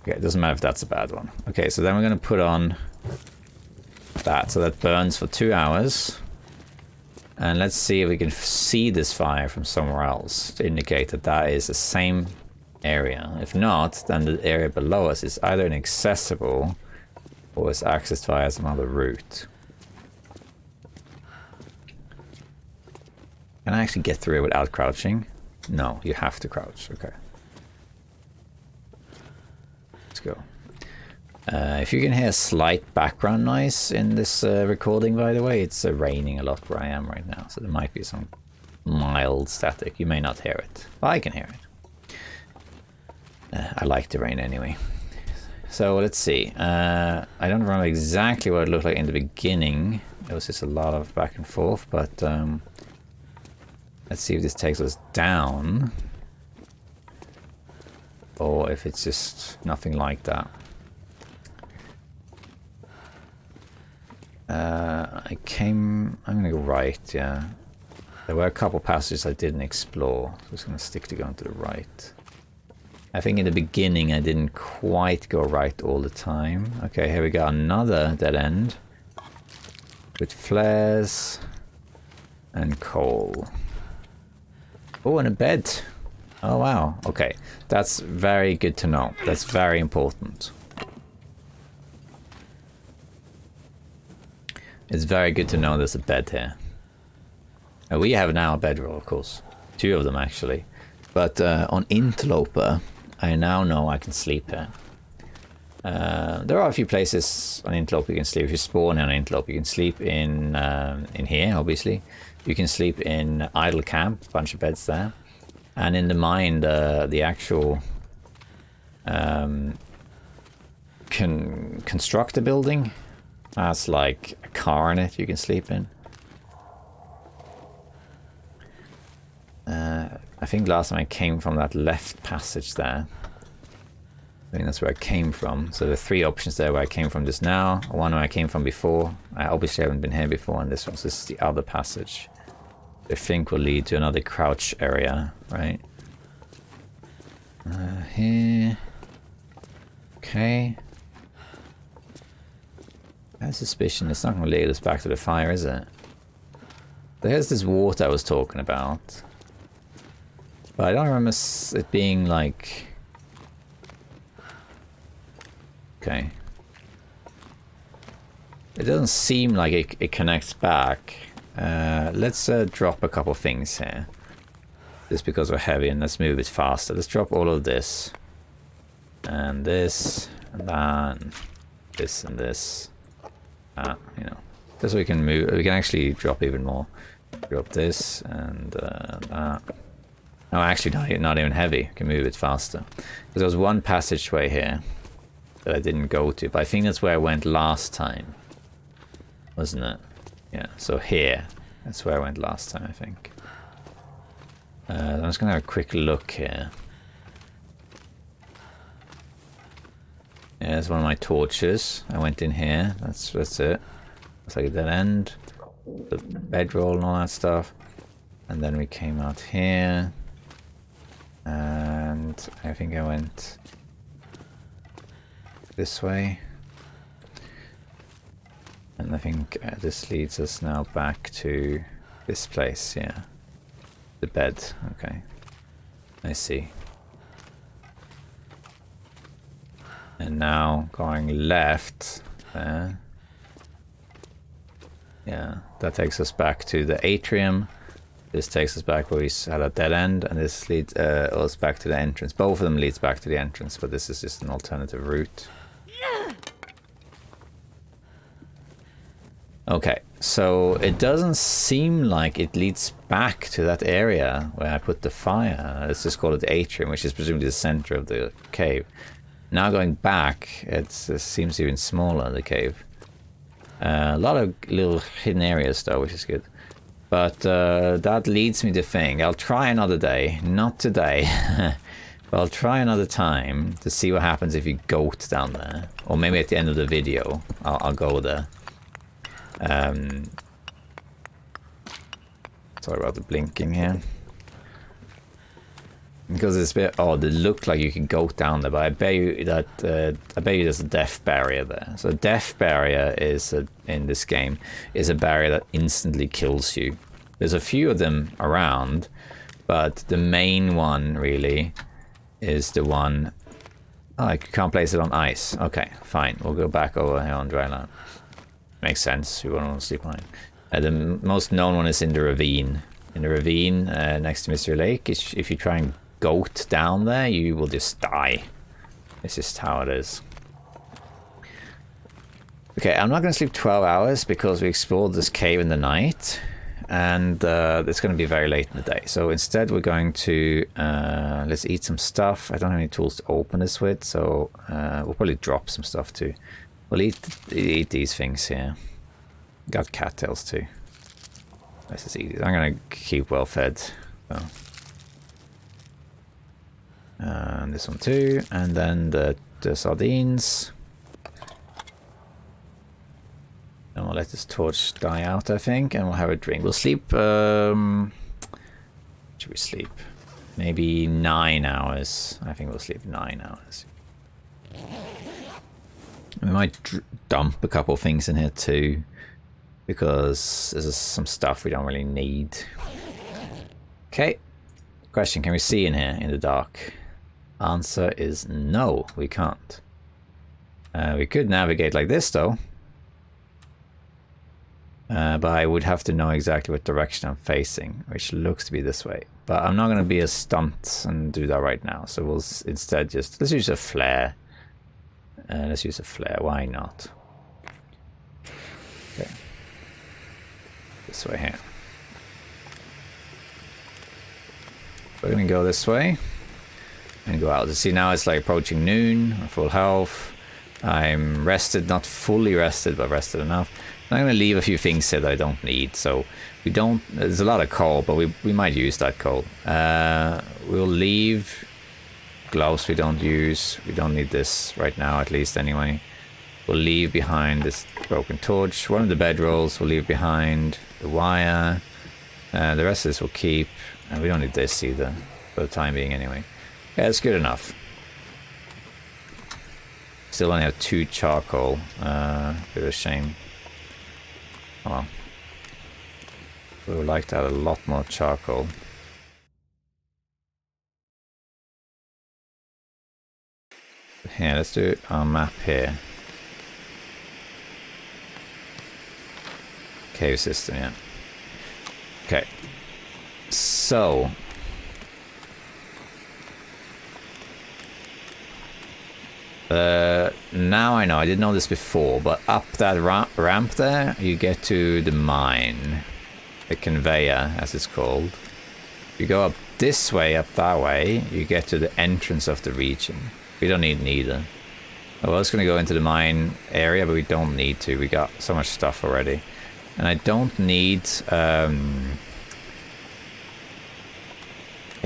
S1: Okay, it doesn't matter if that's a bad one. Okay, so then we're going to put on that. So that burns for 2 hours. And let's see if we can see this fire from somewhere else to indicate that that is the same area. If not, then the area below us is either inaccessible or is accessed via some other route. Can I actually get through it without crouching? No, you have to crouch. Okay. Let's go. If you can hear slight background noise in this recording, by the way, it's raining a lot where I am right now, so there might be some mild static. You may not hear it, but I can hear it. I like the rain anyway. So let's see. I don't remember exactly what it looked like in the beginning. It was just a lot of back and forth, but let's see if this takes us down or if it's just nothing like that. I'm gonna go right, yeah. There were a couple passages I didn't explore, so I'm just gonna stick to going to the right. I think in the beginning I didn't quite go right all the time. Okay, here we go, another dead end. With flares and coal. Oh, and a bed. Oh wow, okay. That's very good to know. That's very important. It's very good to know there's a bed here. We have now a bedroll, of course. 2 of them, actually. But on Interloper, I now know I can sleep here. There are a few places on Interloper you can sleep. If you spawn on Interloper, you can sleep in here, obviously. You can sleep in Idle Camp, a bunch of beds there. And in the mine, the actual construct a building. Has like a car in it you can sleep in. I think last time I came from that left passage there. I think that's where I came from. So there are 3 options there where I came from just now. One where I came from before. I obviously haven't been here before, and this one. So this is the other passage. I think will lead to another crouch area, right? Here. Okay. I have a suspicion it's not going to lead us back to the fire, is it? There's this water I was talking about. But I don't remember it being like... Okay. It doesn't seem like it connects back. Let's drop a couple things here. Just because we're heavy, and let's move it faster. Let's drop all of this. And this, and that, and this, and this. You know, just so we can move. We can actually drop even more. Drop this and that. No, actually, not even heavy. We can move it faster. Because there was one passageway here that I didn't go to, but I think that's where I went last time, wasn't it? Yeah. So here, that's where I went last time, I think. I'm just gonna have a quick look here. Yeah, there's one of my torches. I went in here. That's it. It's like a dead end. The bedroll and all that stuff. And then we came out here. And I think I went this way. And I think this leads us now back to this place, yeah. The bed, okay. I see. And now going left there. Yeah, that takes us back to the atrium. This takes us back where we had a dead end, and this leads us back to the entrance. Both of them leads back to the entrance, but this is just an alternative route. Okay, so it doesn't seem like it leads back to that area where I put the fire. Let's just call it the atrium, which is presumably the center of the cave. Now going back, it seems even smaller, the cave. A lot of little hidden areas though, which is good. But that leads me to think, I'll try another day. Not today. But I'll try another time to see what happens if you goat down there. Or maybe at the end of the video, I'll go there. Sorry about the blinking here. Because it's a bit odd, it looked like you could go down there, but I bet you that there's a death barrier there. So a death barrier is in this game is a barrier that instantly kills you. There's a few of them around, but the main one really is the one. Oh, I can't place it on ice. Okay, fine. We'll go back over here on dry land. Makes sense. We won't want to sleep on it. The most known one is in the ravine. In the ravine next to Mystery Lake, if you try and goat down there, you will just die. It's just how it is. Okay, I'm not going to sleep 12 hours because we explored this cave in the night, and it's going to be very late in the day. So instead we're going to let's eat some stuff. I don't have any tools to open this with, so we'll probably drop some stuff too. We'll eat these things here. Got cattails too. Let's just eat these. I'm going to keep well fed. So. And this one too, and then the sardines. And we'll let this torch die out, I think, and we'll have a drink. We'll sleep, should we sleep? Maybe 9 hours. I think we'll sleep 9 hours. We might dump a couple things in here too, because there's some stuff we don't really need. Okay. Question, can we see in here in the dark? Answer is no, we can't. We could navigate like this though. But I would have to know exactly what direction I'm facing, which looks to be this way. But I'm not going to be a stunt and do that right now. So we'll instead just, let's use a flare. Let's use a flare, why not? Okay. This way here. We're going to go this way. And go out. See, now it's like approaching noon, full health. I'm rested, not fully rested, but rested enough. I'm going to leave a few things here that I don't need. So we don't, there's a lot of coal, but we might use that coal. We'll leave gloves we don't use. We don't need this right now, at least anyway. We'll leave behind this broken torch. One of the bedrolls we'll leave behind. The wire. The rest of this we'll keep. And we don't need this either, for the time being anyway. Yeah, it's good enough. Still only have 2 charcoal. Bit of a shame. Oh well. We would like to have a lot more charcoal. Here, let's do our map here. Cave system, yeah. Okay. So. Now I know, I didn't know this before, but up that ramp there, you get to the mine. The conveyor, as it's called. If you go up this way, up that way, you get to the entrance of the region. We don't need neither. I was going to go into the mine area, but we don't need to. We got so much stuff already. And I don't need... I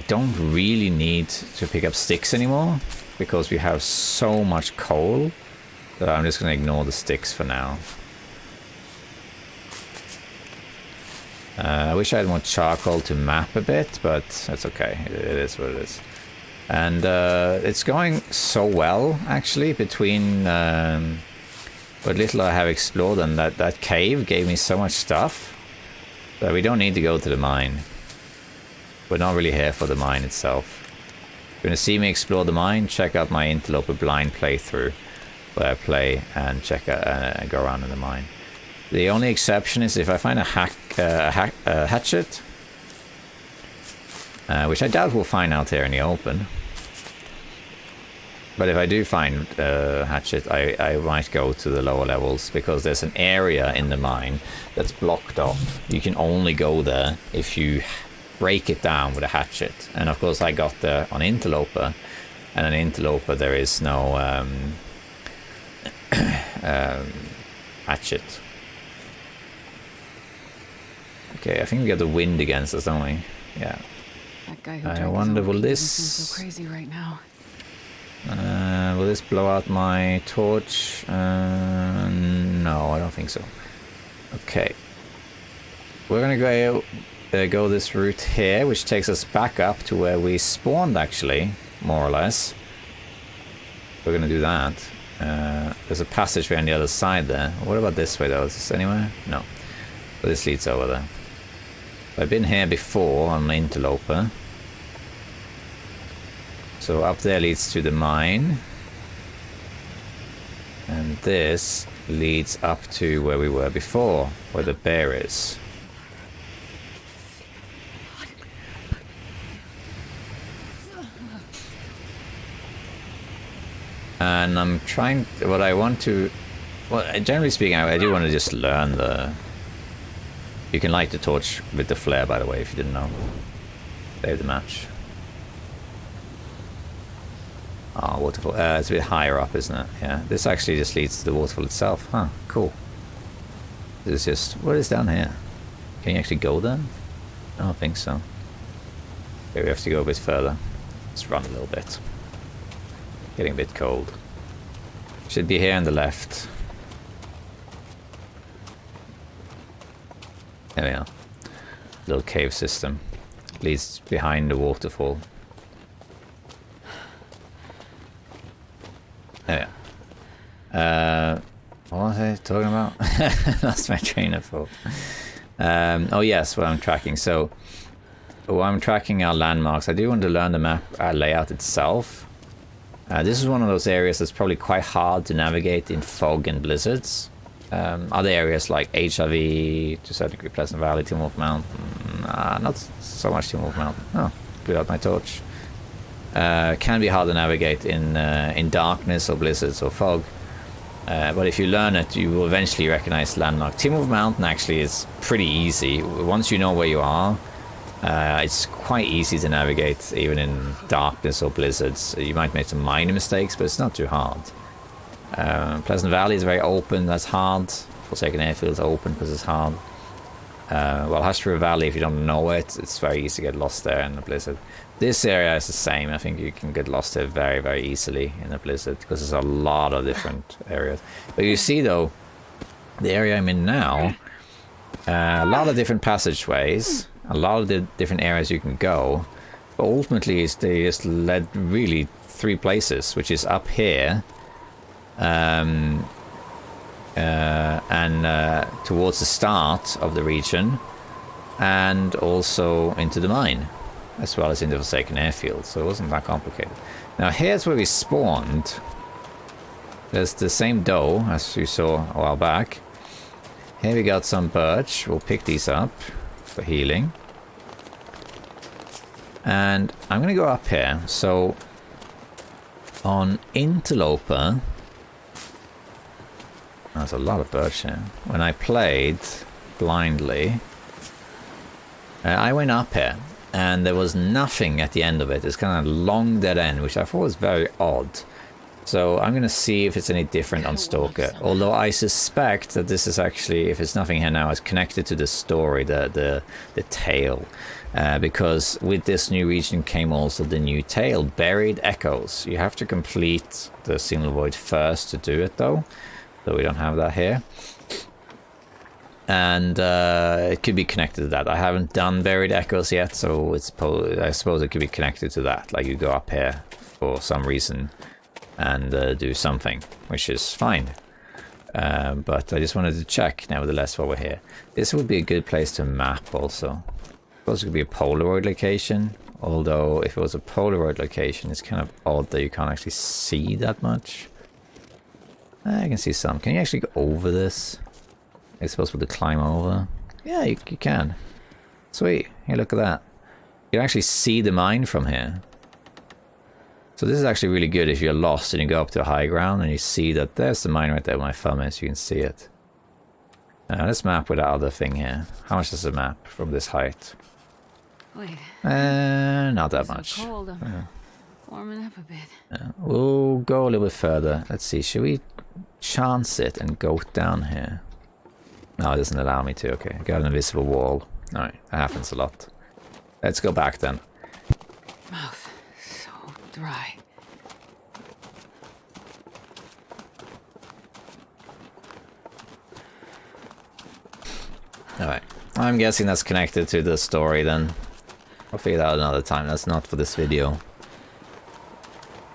S1: don't really need to pick up sticks anymore, because we have so much coal that I'm just going to ignore the sticks for now. I wish I had more charcoal to map a bit, but that's okay. It is what it is. And it's going so well, actually, between what little I have explored, and that cave gave me so much stuff that we don't need to go to the mine. We're not really here for the mine itself. If you want to see me explore the mine, check out my Interloper blind playthrough, where I play and check out, go around in the mine. The only exception is if I find a hatchet, which I doubt we'll find out here in the open. But if I do find Hatchet, I might go to the lower levels, because there's an area in the mine that's blocked off. You can only go there if you break it down with a hatchet. And of course I got there on Interloper, and on Interloper there is no hatchet. Okay, I think we got the wind against us, don't we? Yeah.
S2: That guy who
S1: I wonder, will this...
S2: so crazy right now.
S1: Will this blow out my torch? No, I don't think so. Okay. We're gonna go this route here, which takes us back up to where we spawned, actually, more or less. We're gonna do that. There's a passageway on the other side there. What about this way, though? Is this anywhere? No. But this leads over there. I've been here before on Interloper. So up there leads to the mine. And this leads up to where we were before, where the bear is. And I'm trying, what I want to, well, generally speaking, I do want to just learn the, you can light the torch with the flare, by the way, if you didn't know. Save the match. Ah, waterfall, it's a bit higher up, isn't it? Yeah, this actually just leads to the waterfall itself. Huh, cool. This is just, what is down here? Can you actually go there? I don't think so. Okay, we have to go a bit further. Let's run a little bit. Getting a bit cold. Should be here on the left. There we are. Little cave system. Leads behind the waterfall. There we are. What was I talking about? That's my train of thought. Oh yes, what I'm tracking. So, while I'm tracking our landmarks, I do want to learn the map layout itself. This is one of those areas that's probably quite hard to navigate in fog and blizzards. Other areas like HRV, to a certain degree Pleasant Valley, Timber Wolf Mountain, not so much Timber Wolf Mountain. Oh, blew out my torch. Can be hard to navigate in darkness or blizzards or fog. But if you learn it, you will eventually recognize landmark. Timber Wolf Mountain actually is pretty easy. Once you know where you are, it's quite easy to navigate even in darkness or blizzards. You might make some minor mistakes, but it's not too hard. Pleasant Valley is very open, that's hard. Forsaken Airfield is open because it's hard. Well, Hushriver Valley, if you don't know it, it's very easy to get lost there in the blizzard. This area is the same. I think you can get lost there very, very easily in the blizzard because there's a lot of different areas. But you see, though, the area I'm in now, a lot of different passageways, a lot of the different areas you can go. But ultimately, they just led really 3 places, which is up here, and towards the start of the region, and also into the mine, as well as into the Forsaken Airfield, so it wasn't that complicated. Now here's where we spawned. There's the same doe as you saw a while back. Here we got some birch. We'll pick these up for healing. And I'm going to go up here. So on Interloper, there's a lot of birch here. When I played blindly, I went up here and there was nothing at the end of it. It's kind of a long dead end, which I thought was very odd. So I'm going to see if it's any different on Stalker. Although I suspect that this is actually, if it's nothing here now, it's connected to the story, the tale. Because with this new region came also the new tale, Buried Echoes. You have to complete the Signal Void first to do it, though. So we don't have that here. And it could be connected to that. I haven't done Buried Echoes yet, so it's I suppose it could be connected to that. Like you go up here for some reason and do something, which is fine. But I just wanted to check, nevertheless, while we're here. This would be a good place to map also. I suppose it could be a Polaroid location, although if it was a Polaroid location, it's kind of odd that you can't actually see that much. I can see some. Can you actually go over this? Are you supposed to climb over? Yeah, you can. Sweet. Hey, look at that. You can actually see the mine from here. So this is actually really good if you're lost and you go up to a high ground and you see that there's the mine right there where my thumb is. You can see it. Let's map with the other thing here. How much does it map from this height?
S2: Wait.
S1: Not that much.
S2: So cold. I'm warming up a bit.
S1: We'll go a little bit further. Let's see. Should we chance it and go down here? No, it doesn't allow me to. Okay, got an invisible wall. Alright, that happens a lot. Let's go back then.
S2: Mouth so dry.
S1: Alright, I'm guessing that's connected to the story then. I'll figure that out another time. That's not for this video.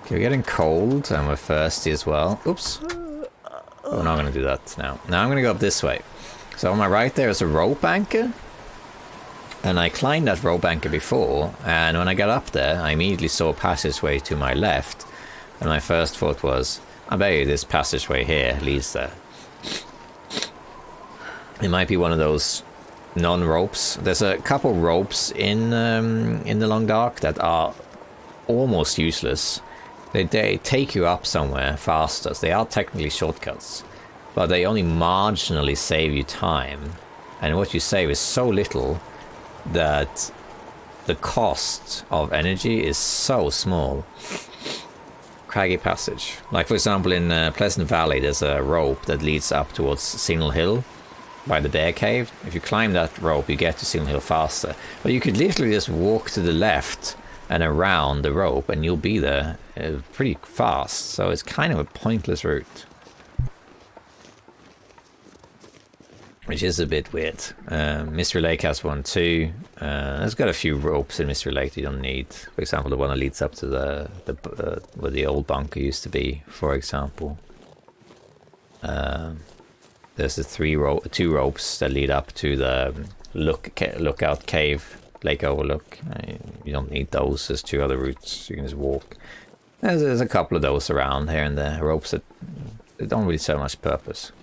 S1: Okay, we're getting cold and we're thirsty as well. Oops. Oh, we're not going to do that now. Now I'm going to go up this way. So on my right there is a rope anchor. And I climbed that rope anchor before, and when I got up there, I immediately saw a passageway to my left. And my first thought was, I bet you this passageway here leads there. It might be one of those non-ropes. There's a couple ropes in the Long Dark that are almost useless. They take you up somewhere faster. So they are technically shortcuts, but they only marginally save you time. And what you save is so little that the cost of energy is so small. Craggy passage. Like for example in Pleasant Valley there's a rope that leads up towards Signal Hill by the Bear Cave. If you climb that rope you get to Signal Hill faster. But you could literally just walk to the left and around the rope and you'll be there pretty fast. So it's kind of a pointless route. Which is a bit weird. Mystery Lake has one too. There's got a few ropes in Mystery Lake you don't need. For example, the one that leads up to the where the old bunker used to be, for example. There's the two ropes that lead up to the lookout cave, Lake Overlook. You don't need those. There's two other routes you can just walk. There's a couple of those around here and there. Ropes that don't really serve much purpose.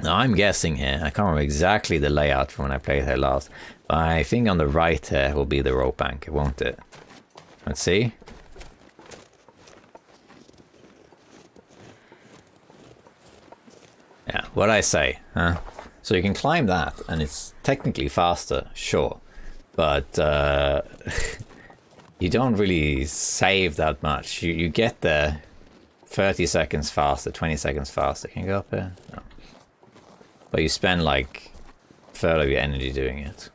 S1: Now I'm guessing here, I can't remember exactly the layout from when I played here last, but I think on the right here will be the rope anchor, won't it? Let's see. Yeah, what I say, huh? So you can climb that, and it's technically faster, sure, but you don't really save that much. You get there 30 seconds faster, 20 seconds faster. Can you go up here? No. But you spend like a third of your energy doing it.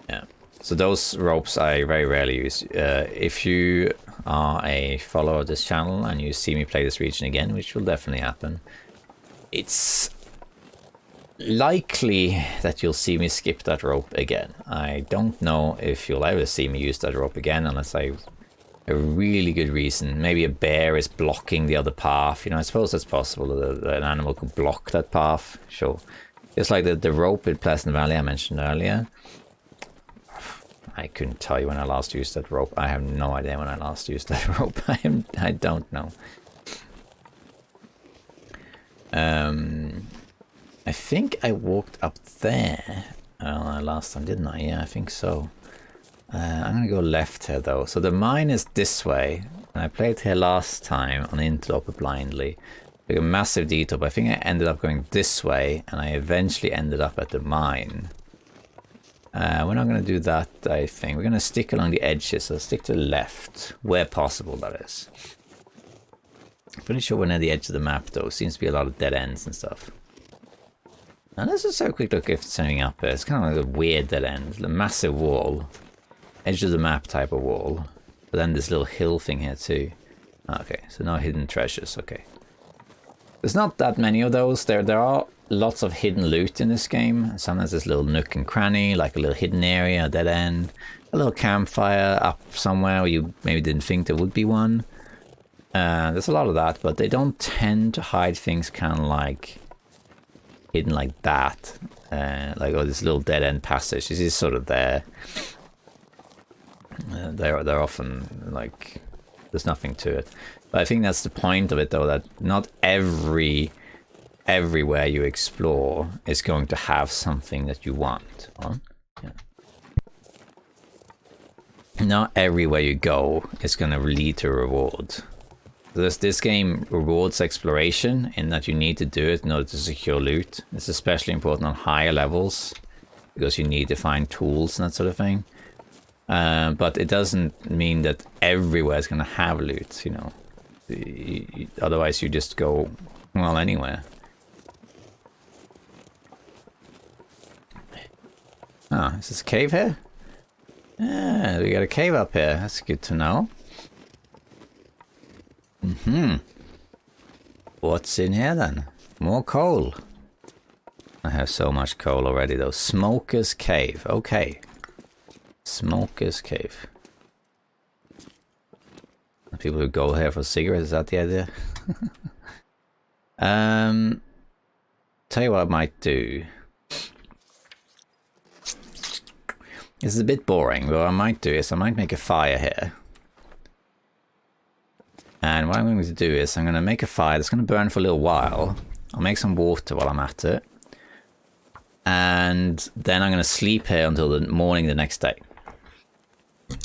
S1: Yeah. So those ropes I very rarely use. If you are a follower of this channel and you see me play this region again, which will definitely happen, it's likely that you'll see me skip that rope again. I don't know if you'll ever see me use that rope again unless I a really good reason. Maybe a bear is blocking the other path. You know, I suppose that's possible that an animal could block that path. Sure. Just like the rope in Pleasant Valley I mentioned earlier. I couldn't tell you when I last used that rope. I have no idea when I last used that rope. I don't know. I think I walked up there last time, didn't I? Yeah, I think so. I'm gonna go left here though. So the mine is this way. And I played here last time on Interloper blindly. Like a massive detour, but I think I ended up going this way and I eventually ended up at the mine. We're not gonna do that, I think. We're gonna stick along the edges, so stick to the left, where possible that is. Pretty sure we're near the edge of the map though. Seems to be a lot of dead ends and stuff. And let's just have a quick look if there's anything up there. It's kind of like a weird dead end. A massive wall. Edge of the map type of wall. But then this little hill thing here too. Okay, so no hidden treasures, okay. There's not that many of those. There are lots of hidden loot in this game. Sometimes there's a little nook and cranny, like a little hidden area, a dead end. A little campfire up somewhere where you maybe didn't think there would be one. There's a lot of that, but they don't tend to hide things kind of like hidden like that. Like, oh, this little dead end passage. This is sort of there. They're often like there's nothing to it, but I think that's the point of it though, that not everywhere you explore is going to have something that you want. Huh? Yeah. not everywhere you go is going to lead to a reward. This game rewards exploration in that you need to do it in order to secure loot. It's especially important on higher levels because you need to find tools and that sort of thing. But it doesn't mean that everywhere is going to have loot, you know. Otherwise you just go, well, anywhere. Ah, is this a cave here? Yeah, we got a cave up here. That's good to know. What's in here then? More coal. I have so much coal already though. Smoker's Cave. Okay. Smoker's Cave. The people who go here for cigarettes, is that the idea? Tell you what I might do. This is a bit boring, but what I might do is I might make a fire here. And what I'm going to do is I'm going to make a fire that's going to burn for a little while. I'll make some water while I'm at it. And then I'm going to sleep here until the morning the next day.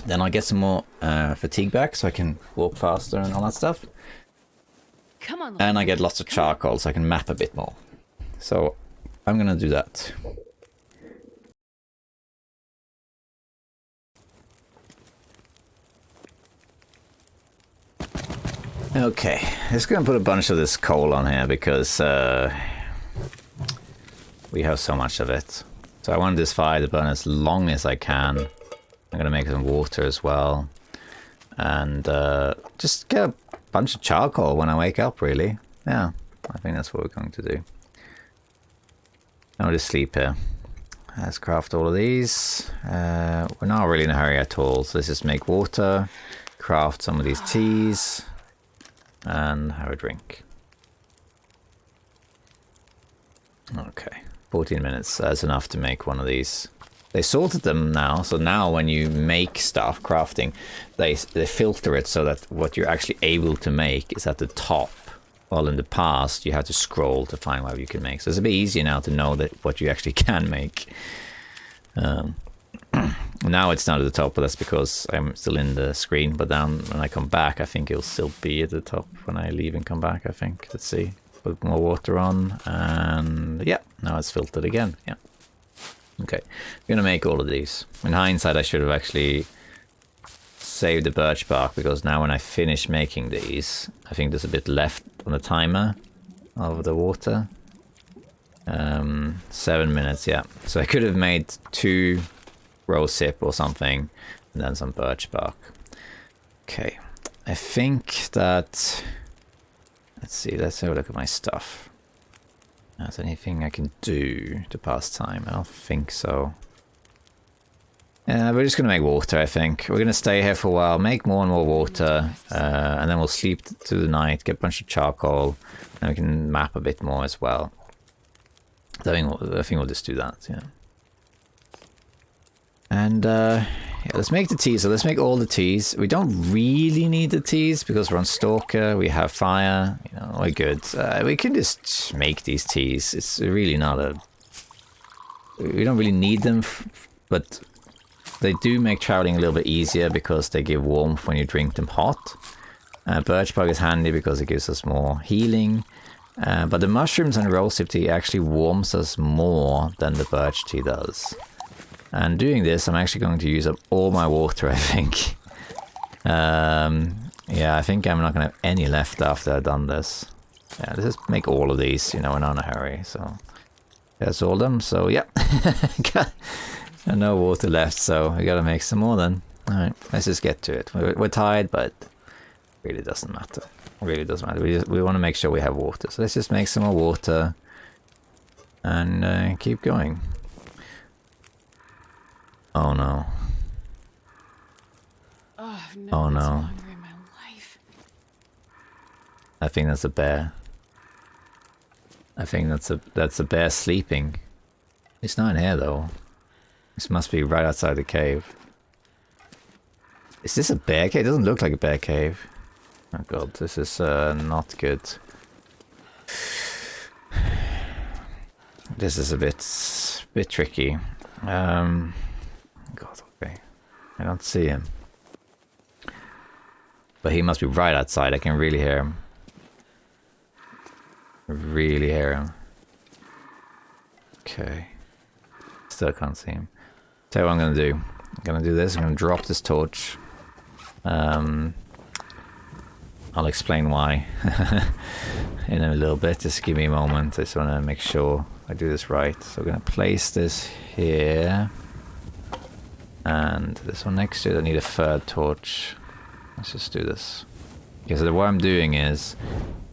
S1: Then I'll get some more fatigue back so I can walk faster and all that stuff.
S2: Come on,
S1: and I get lots of charcoal so I can map a bit more. So I'm going to do that. Okay, just gonna put a bunch of this coal on here because we have so much of it. So I want this fire to burn as long as I can. I'm gonna make some water as well. And just get a bunch of charcoal when I wake up, really. Yeah, I think that's what we're going to do. I'll just sleep here. Let's craft all of these. We're not really in a hurry at all, so let's just make water, craft some of these teas, and have a drink. Okay, 14 minutes, that's enough to make one of these. They sorted them now, so now when you make stuff, crafting, they filter it so that what you're actually able to make is at the top. While in the past, you had to scroll to find what you can make. So it's a bit easier now to know that what you actually can make. Now it's not at the top, but that's because I'm still in the screen. But then when I come back, I think it'll still be at the top when I leave and come back, I think. Let's see. Put more water on. And yeah, now it's filtered again. Yeah. Okay. I'm going to make all of these. In hindsight, I should have actually saved the birch bark, because now when I finish making these, I think there's a bit left on the timer of the water. 7 minutes, yeah. So I could have made 2 rosehip or something, and then some birch bark. Okay, I think that, let's see, let's have a look at my stuff. Is there anything I can do to pass time? I don't think so. Yeah, we're just going to make water, I think. We're going to stay here for a while, make more and more water, and then we'll sleep through the night, get a bunch of charcoal, and we can map a bit more as well. I think we'll just do that, yeah. And yeah, let's make the teas. So let's make all the teas. We don't really need the teas because we're on Stalker, we have fire, you know, we're good. We can just make these teas. It's really not a... We don't really need them, but they do make traveling a little bit easier because they give warmth when you drink them hot. Birch bark is handy because it gives us more healing. But the mushrooms and rosehip tea actually warms us more than the birch tea does. And doing this, I'm actually going to use up all my water, I think. Yeah, I think I'm not going to have any left after I've done this. Yeah, let's just make all of these, you know, we're not in a hurry, so... That's all of them, so yeah. Got no water left, so we gotta make some more then. Alright, let's just get to it. We're tired, but it really doesn't matter. It really doesn't matter. We want to make sure we have water. So let's just make some more water and keep going. Oh no.
S2: Oh, I've never
S1: Oh
S2: been so
S1: no.
S2: hungry in my life.
S1: I think that's a bear. I think that's a bear sleeping. It's not in here though. This must be right outside the cave. Is this a bear cave? It doesn't look like a bear cave. Oh god, this is not good. This is a bit tricky. God, okay. I don't see him. But he must be right outside. I can really hear him. Really hear him. Okay. Still can't see him. Tell you what I'm gonna do. I'm gonna do this. I'm gonna drop this torch. I'll explain why in a little bit. Just give me a moment. I just want to make sure I do this right. So I'm going to place this here. And this one next to it. I need a third torch. Let's just do this. Okay, so what I'm doing is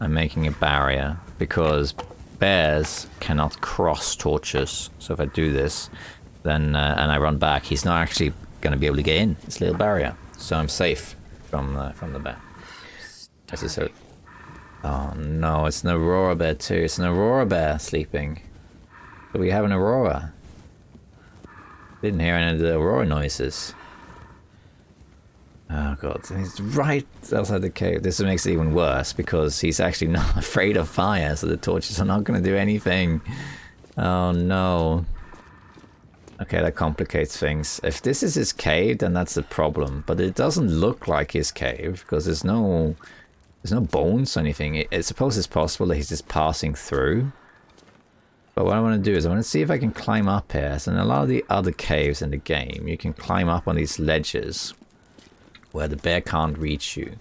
S1: I'm making a barrier because bears cannot cross torches. So if I do this, then and I run back, he's not actually going to be able to get in this little barrier. So I'm safe from the bear. This is so. Oh no, it's an Aurora bear too. It's an Aurora bear sleeping. But we have an Aurora. Didn't hear any of the Aurora noises. Oh god, he's right outside the cave. This makes it even worse because he's actually not afraid of fire, so the torches are not going to do anything. Oh no. Okay, that complicates things. If this is his cave, then that's a problem. But it doesn't look like his cave because there's no bones or anything. I suppose it's possible that he's just passing through. But what I want to do is I want to see if I can climb up here. So in a lot of the other caves in the game, you can climb up on these ledges where the bear can't reach you.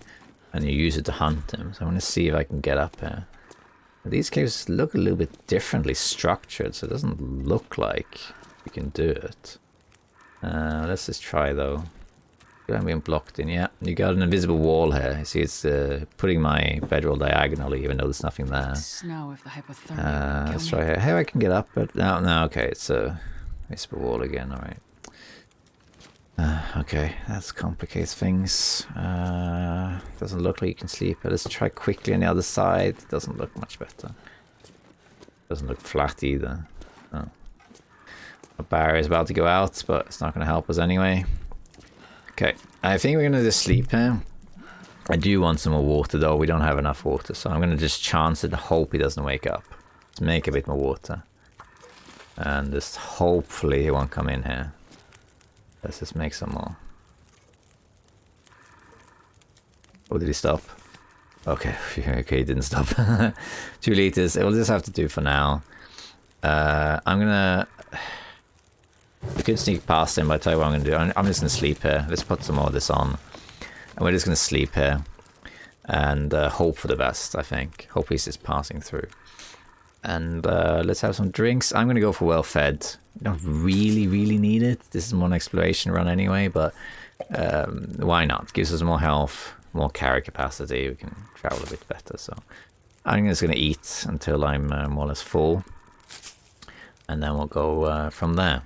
S1: And you use it to hunt him. So I want to see if I can get up here. These caves look a little bit differently structured, so it doesn't look like you can do it. Let's just try though. I'm being blocked in. Yeah, you got an invisible wall here. You see, it's putting my bedroll diagonally, even though there's nothing there.
S2: Snow if the hypothermia.
S1: Let's try here. How I can get up, but no. Okay, it's a invisible wall again. All right. Okay, that complicates things. Doesn't look like you can sleep. Let's try quickly on the other side. Doesn't look much better. Doesn't look flat either. Oh. A barrier is about to go out, but it's not going to help us anyway. Okay, I think we're going to just sleep here. I do want some more water though. We don't have enough water, so I'm going to just chance it and hope he doesn't wake up. Let's make a bit more water. And just hopefully he won't come in here. Let's just make some more. Oh, did he stop? Okay, okay, he didn't stop. 2 liters, it will just have to do for now. I'm gonna... We could sneak past him, but I'll tell you what I'm gonna do. I'm just gonna sleep here. Let's put some more of this on. And we're just gonna sleep here. And hope for the best, I think. Hope he's just passing through. And let's have some drinks. I'm gonna go for well fed. You don't really need it. This is more an exploration run anyway, but why not? Gives us more health, more carry capacity. We can travel a bit better. So I'm just gonna eat until I'm more or less full, and then we'll go from there.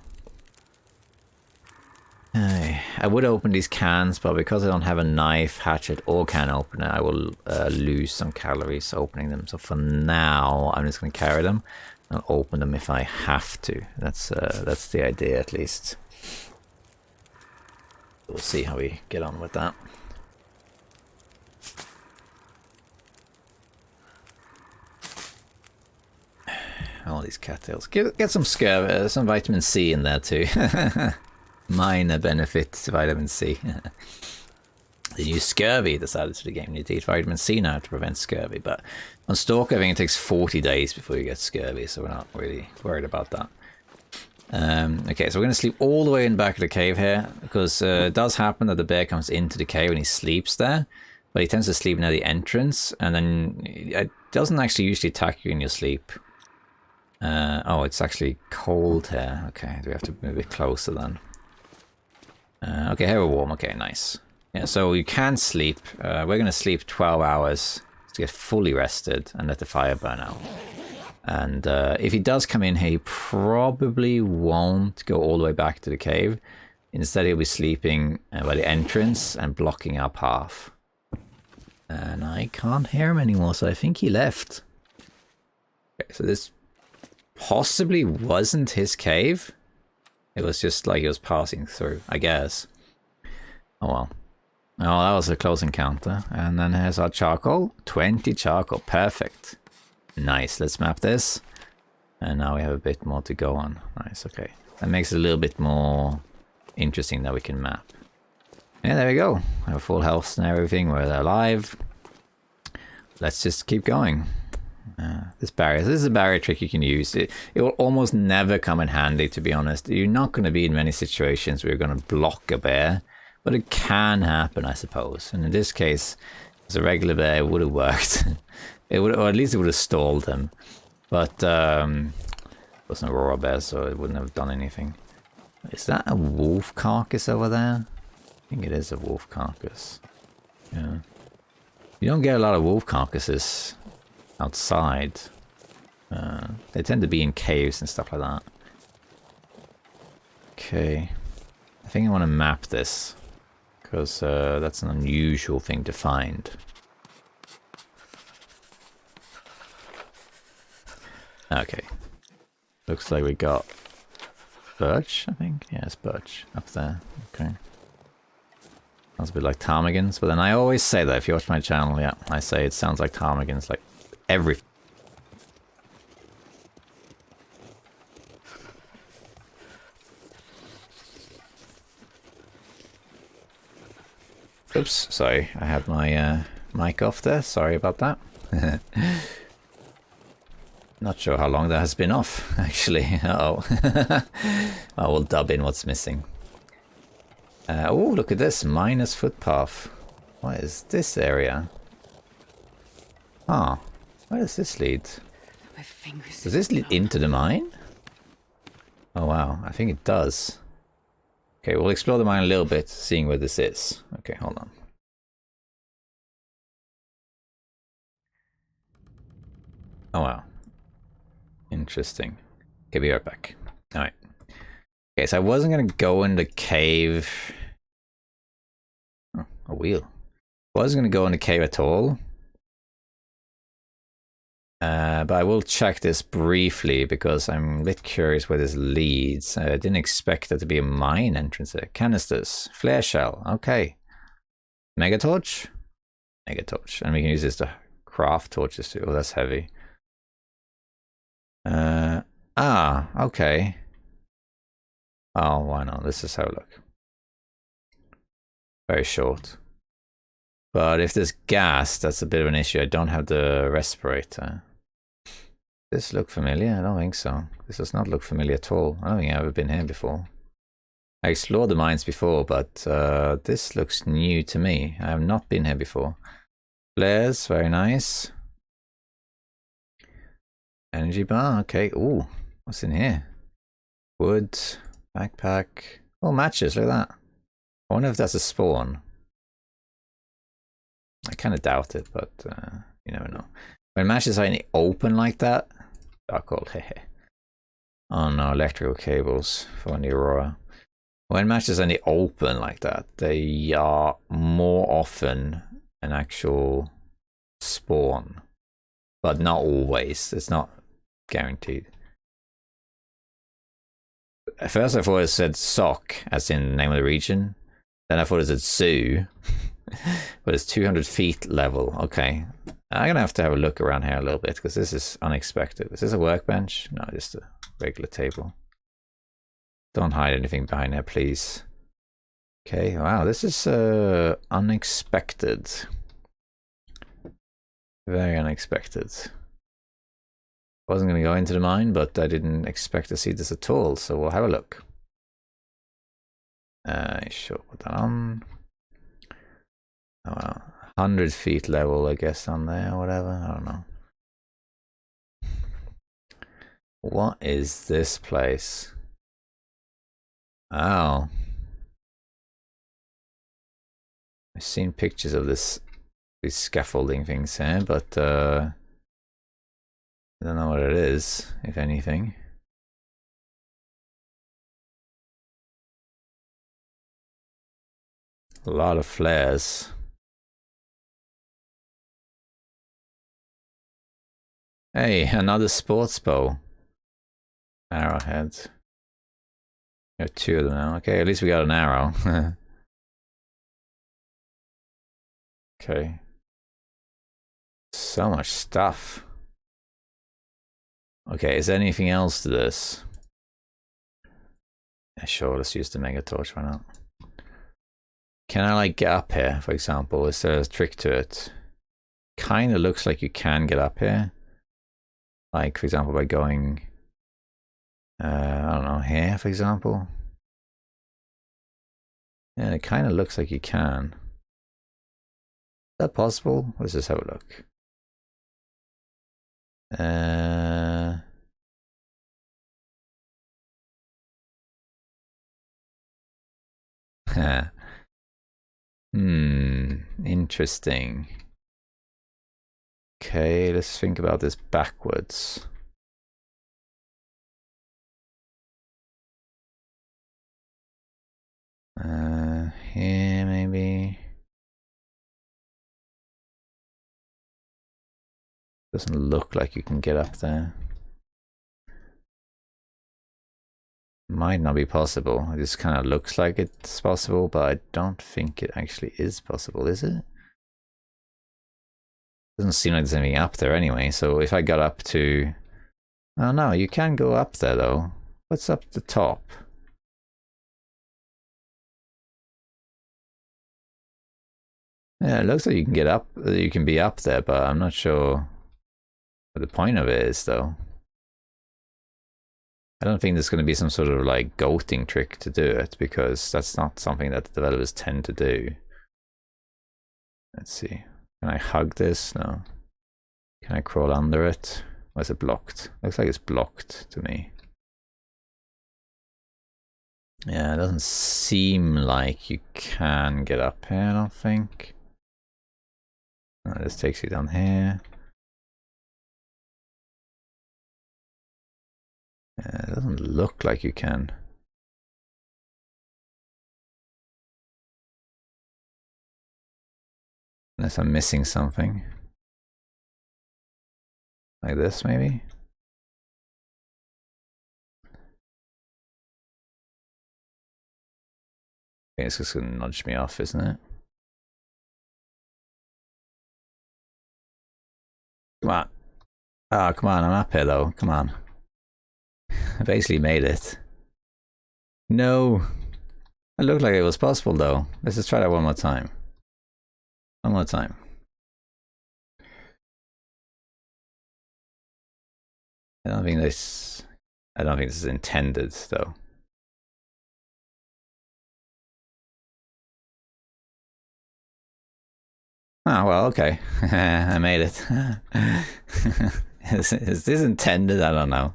S1: I would open these cans, but because I don't have a knife, hatchet, or can opener, I will lose some calories opening them. So for now, I'm just going to carry them and open them if I have to. That's the idea, at least. We'll see how we get on with that. All these cattails. Get some scurvy, some vitamin C in there too. Minor benefits to vitamin C. The new scurvy decided to the game. You need to eat vitamin C now to prevent scurvy. But on Stalker, I think it takes 40 days before you get scurvy, so we're not really worried about that. Okay, so we're going to sleep all the way in the back of the cave here, because it does happen that the bear comes into the cave and he sleeps there, but he tends to sleep near the entrance, and then it doesn't actually usually attack you in your sleep. Oh, it's actually cold here. Okay, do we have to move it closer then? Okay, here we're warm. Okay, nice. Yeah, so you can sleep. We're going to sleep 12 hours to get fully rested and let the fire burn out. And if he does come in here, he probably won't go all the way back to the cave. Instead, he'll be sleeping by the entrance and blocking our path. And I can't hear him anymore, so I think he left. Okay, so this possibly wasn't his cave. It was just like he was passing through, I guess. Oh well. Oh, that was a close encounter. And then here's our charcoal. 20 charcoal. Perfect. Nice. Let's map this. And now we have a bit more to go on. Nice. Okay. That makes it a little bit more interesting that we can map. Yeah, there we go. I have full health and everything. We're alive. Let's just keep going. This is a barrier trick you can use. It will almost never come in handy, to be honest. You're not going to be in many situations where you're going to block a bear, but it can happen, I suppose. And in this case, as a regular bear, it would have worked. It would, or at least it would have stalled them. But it wasn't a raw bear, so it wouldn't have done anything. Is that a wolf carcass over there? I think it is a wolf carcass. Yeah. You don't get a lot of wolf carcasses outside. They tend to be in caves and stuff like that. Okay. I think I want to map this, because that's an unusual thing to find. Okay. Looks like we got birch, I think. Yeah, it's birch up there. Okay. Sounds a bit like ptarmigans, but then I always say that if you watch my channel, yeah, I say it sounds like ptarmigans, like every. Oops, sorry, I had my mic off there, sorry about that. Not sure how long that has been off, actually. Uh-oh. I will dub in what's missing. Oh, look at this, minus footpath. What is this area? Ah, where does this lead?
S2: My fingers.
S1: Does this lead into the mine? Oh wow, I think it does. Okay, we'll explore the mine a little bit, seeing where this is. Okay, hold on. Oh wow. Interesting. Okay, be right back. Alright. Okay, so I wasn't going to go in the cave. Oh, a wheel. I wasn't going to go in the cave at all. But I will check this briefly because I'm a bit curious where this leads. I didn't expect there to be a mine entrance there. Canisters. Flare shell. Okay. Mega torch? Mega torch. And we can use this to craft torches too. Oh, that's heavy. Okay. Oh, why not? Let's just have a look. Very short. But if there's gas, that's a bit of an issue. I don't have the respirator. Does this look familiar? I don't think so. This does not look familiar at all. I don't think I've ever been here before. I explored the mines before, but this looks new to me. I have not been here before. Flares, very nice. Energy bar, okay. Ooh, what's in here? Wood, backpack. Oh, matches, look at that. I wonder if that's a spawn. I kind of doubt it, but you never know. When matches are in the open like that, dark-cold, hehe. Oh no, electrical cables for the Aurora. When matches are in the open like that, they are more often an actual spawn. But not always. It's not guaranteed. At first I thought it said sock, as in the name of the region. Then I thought it said zoo. But it's 200 feet level. Okay. I'm going to have a look around here a little bit, because this is unexpected. Is this a workbench? No, just a regular table. Don't hide anything behind there, please. Okay, wow, this is unexpected. Very unexpected. Wasn't going to go into the mine, but I didn't expect to see this at all, so we'll have a look. Sure, put that on. Oh, wow. 100 feet level, I guess, on there or whatever. I don't know. What is this place? Oh. I've seen pictures of these scaffolding things here, but I don't know what it is, if anything. A lot of flares. Hey, another sports bow. Arrowhead. We have two of them now. Okay, at least we got an arrow. Okay. So much stuff. Okay, is there anything else to this? Yeah, sure, let's use the mega torch, why not? Can I like get up here, for example? Is there a trick to it? Kind of looks like you can get up here. Like, for example, by going, I don't know, here, for example. Yeah, it kind of looks like you can. Is that possible? Let's just have a look. Interesting. Okay, let's think about this backwards. Here maybe. Doesn't look like you can get up there. Might not be possible. It just kind of looks like it's possible, but I don't think it actually is possible, is it? Doesn't seem like there's anything up there anyway, so if I got up to... Oh no, you can go up there though. What's up the top? Yeah, it looks like you can get up, you can be up there, but I'm not sure what the point of it is though. I don't think there's going to be some sort of like goating trick to do it, because that's not something that the developers tend to do. Let's see. Can I hug this? No. Can I crawl under it? Or is it blocked? Looks like it's blocked to me. Yeah, it doesn't seem like you can get up here, I don't think. Oh, this takes you down here. Yeah, it doesn't look like you can. Unless I'm missing something. Like this, maybe? Okay, it's just gonna nudge me off, isn't it? Come on. Oh, come on, I'm up here though. Come on. I basically made it. No. It looked like it was possible though. Let's just try that one more time. One more time. I don't think this is intended though. Oh well, okay. I made it. Is this intended? I don't know.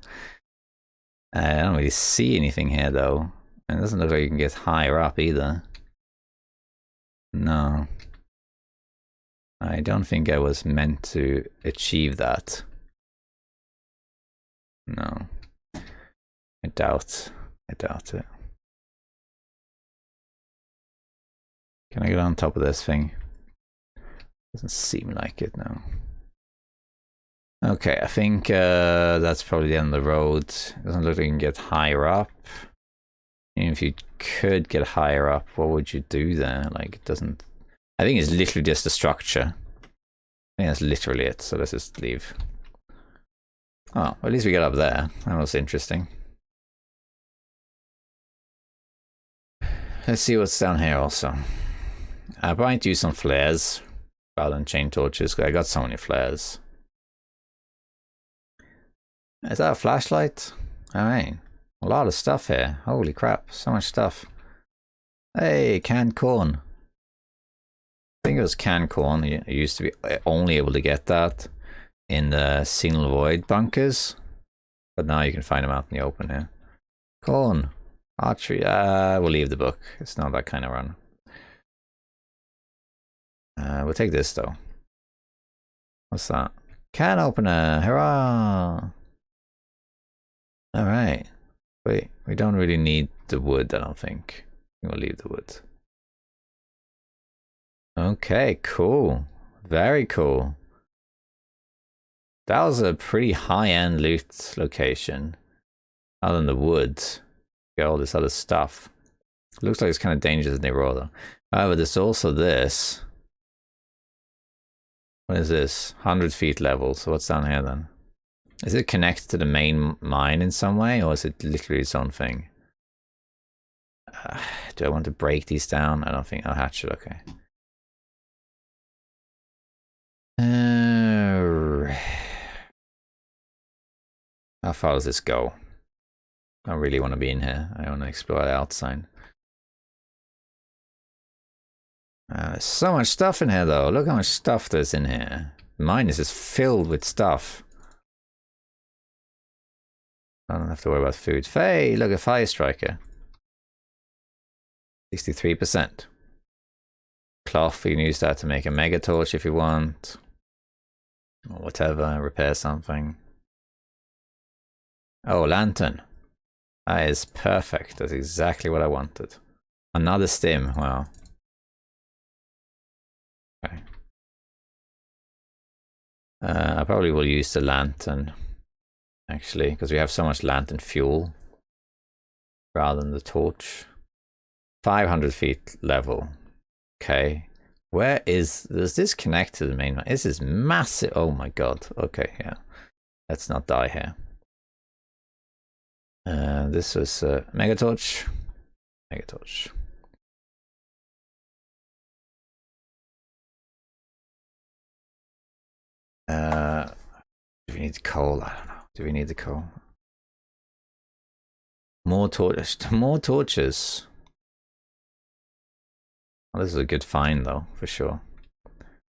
S1: I don't really see anything here though. And it doesn't look like you can get higher up either. No. I don't think I was meant to achieve that. No. I doubt it. Can I get on top of this thing? Doesn't seem like it, no. Okay, I think that's probably the end of the road. Doesn't look like you can get higher up. Even if you could get higher up, what would you do there? Like, it doesn't... I think it's literally just a structure. I think that's literally it, so let's just leave. Oh, well, at least we got up there. That was interesting. Let's see what's down here also. I might use some flares rather than chain torches, because I got so many flares. Is that a flashlight? Alright. A lot of stuff here. Holy crap, so much stuff. Hey, canned corn. I think it was canned corn. You used to be only able to get that in the single void bunkers. But now you can find them out in the open here. Corn. Archery. We'll leave the book. It's not that kind of run. We'll take this though. What's that? Can opener. Hurrah! Alright. Wait, we don't really need the wood, I don't think. We'll leave the wood. Okay, cool. Very cool. That was a pretty high-end loot location. Other than the woods. Got all this other stuff. Looks like it's kind of dangerous in the raw though. However, there's also this. What is this? 100 feet level, so what's down here then? Is it connected to the main mine in some way, or is it literally its own thing? Do I want to break these down? I don't think. Oh, Hatchet, okay. How far does this go? I don't really want to be in here. I want to explore the outside. There's so much stuff in here, though. Look how much stuff there's in here. Mine is just filled with stuff. I don't have to worry about food. Hey, look at Fire Striker. 63%. Cloth, you can use that to make a mega torch if you want. Or whatever, repair something. Oh, lantern. That is perfect. That's exactly what I wanted. Another stim, wow. Okay. I probably will use the lantern, actually, because we have so much lantern fuel rather than the torch. 500 feet level. Okay. Where is... Does this connect to the main one? This is massive. Oh my god. Okay, yeah. Let's not die here. This was Mega Torch. Mega Torch. Do we need coal? I don't know. Do we need the coal? More torches. More torches. Well, this is a good find, though, for sure.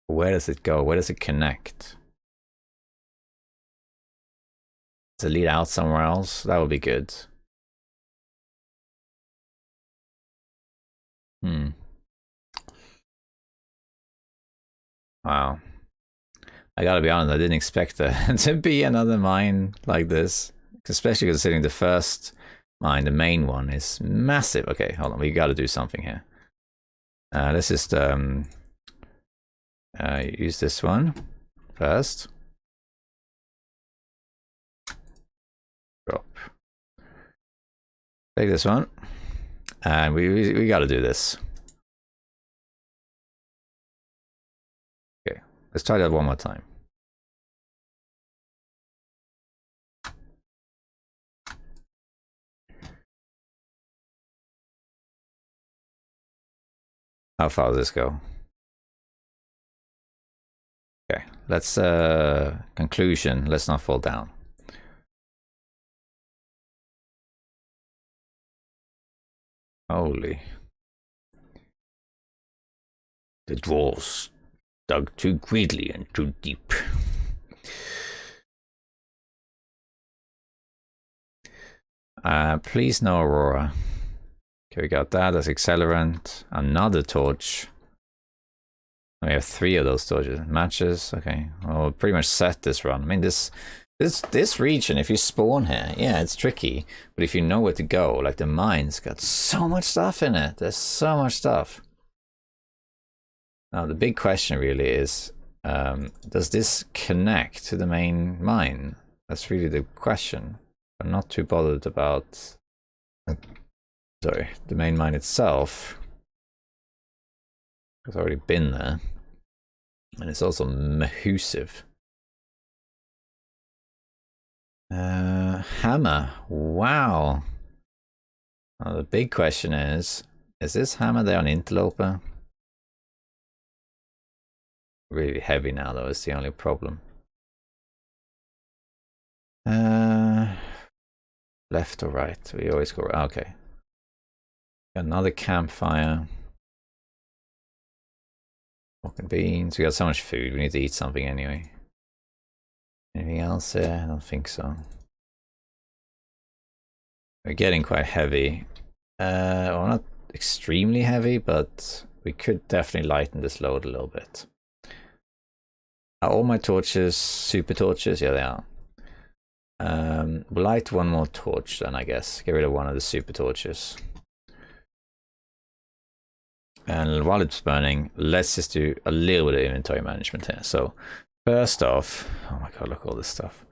S1: Where does it go? Where does it connect? Does it lead out somewhere else? That would be good. Wow. I gotta be honest, I didn't expect there to be another mine like this. Especially considering the first mine, the main one, is massive. Okay, hold on, we gotta do something here. Let's just use this one first. Drop. Take this one. And we gotta do this. Okay, let's try that one more time. How far does this go? Okay, let's conclusion, let's not fall down. Holy. The dwarves dug too greedily and too deep. Please no Aurora. Okay, we got that as accelerant. Another torch. We have 3 of those torches. Matches. Okay. Well, we'll pretty much set this run. I mean, this region, if you spawn here, yeah, it's tricky. But if you know where to go, like the mine's got so much stuff in it. There's so much stuff. Now, the big question really is, does this connect to the main mine? That's really the question. I'm not too bothered about... Sorry, the main mine itself. It's already been there. And it's also massive. Hammer. Wow. Now the big question is this hammer there on Interloper? Really heavy now though, is the only problem. Left or right? We always go right. Okay. Another campfire. Fucking beans. We got so much food. We need to eat something anyway. Anything else there? I don't think so. We're getting quite heavy. Well, not extremely heavy, but we could definitely lighten this load a little bit. Are all my torches super torches? Yeah, they are. We'll light one more torch then, I guess. Get rid of one of the super torches. And while it's burning, let's just do a little bit of inventory management here. So first off, oh my god, look at all this stuff.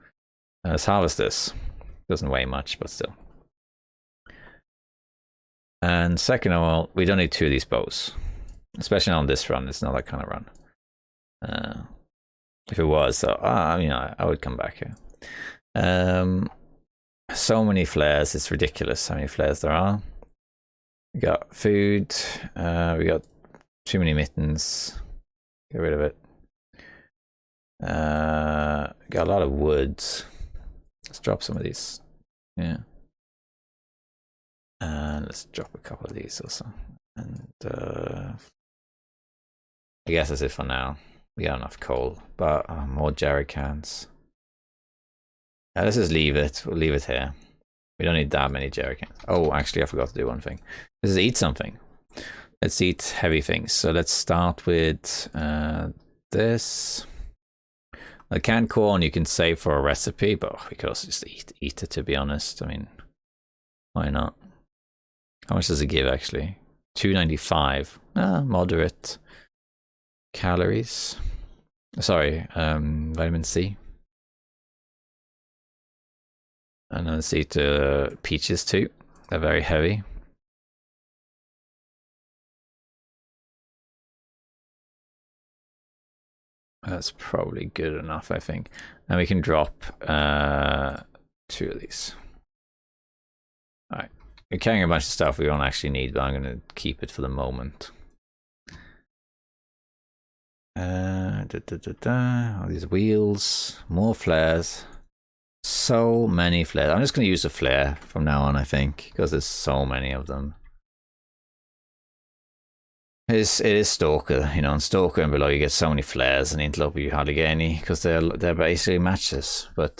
S1: Let's harvest this. Doesn't weigh much, but still. And second of all, we don't need 2 of these bows. Especially on this run, it's not that kind of run. If it was, so you know, I would come back here. So many flares, it's ridiculous how many flares there are. We got food. We got too many mittens. Get rid of it. Got a lot of woods. Let's drop some of these. Yeah. And let's drop a couple of these also. And I guess that's it for now. We got enough coal, but more jerry cans. Let's just leave it. We'll leave it here. We don't need that many jerry cans. Oh, actually, I forgot to do one thing. Let's just eat something. Let's eat heavy things. So let's start with this. The canned corn you can save for a recipe, but we could also just eat it, to be honest. I mean, why not? How much does it give, actually? 295. Moderate calories. Sorry, vitamin C. And let's eat peaches too. They're very heavy. That's probably good enough, I think. And we can drop 2 of these. Alright. We're carrying a bunch of stuff we don't actually need, but I'm going to keep it for the moment. All these wheels. More flares. So many flares. I'm just going to use a flare from now on, I think, because there's so many of them. It is Stalker, you know, on Stalker and below you get so many flares, and Interloper you hardly get any because they're basically matches. But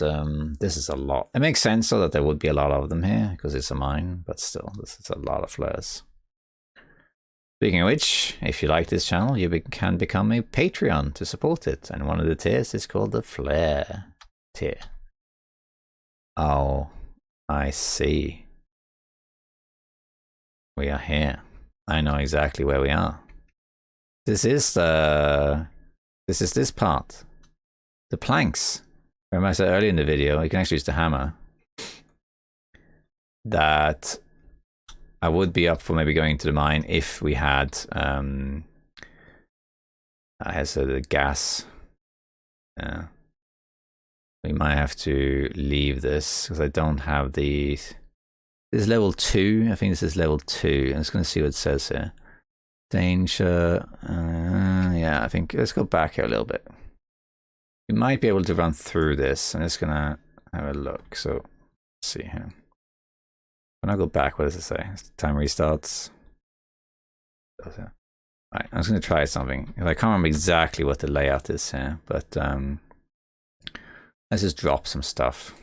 S1: this is a lot. It makes sense so that there would be a lot of them here because it's a mine, but still, this is a lot of flares. Speaking of which, if you like this channel, you can become a Patreon to support it, and one of the tiers is called the Flare tier. Oh, I see. We are here. I know exactly where we are. This is this part. The planks. Remember I said earlier in the video, you can actually use the hammer. That I would be up for maybe going to the mine if we had the gas. We might have to leave this because I don't have these. This is level 2. I think this is level 2. I'm just going to see what it says here. Danger. Yeah, I think let's go back here a little bit. We might be able to run through this. I'm just going to have a look. So let's see here. When I go back, what does it say? Time restarts. Alright, I'm just going to try something. I can't remember exactly what the layout is here, but let's just drop some stuff.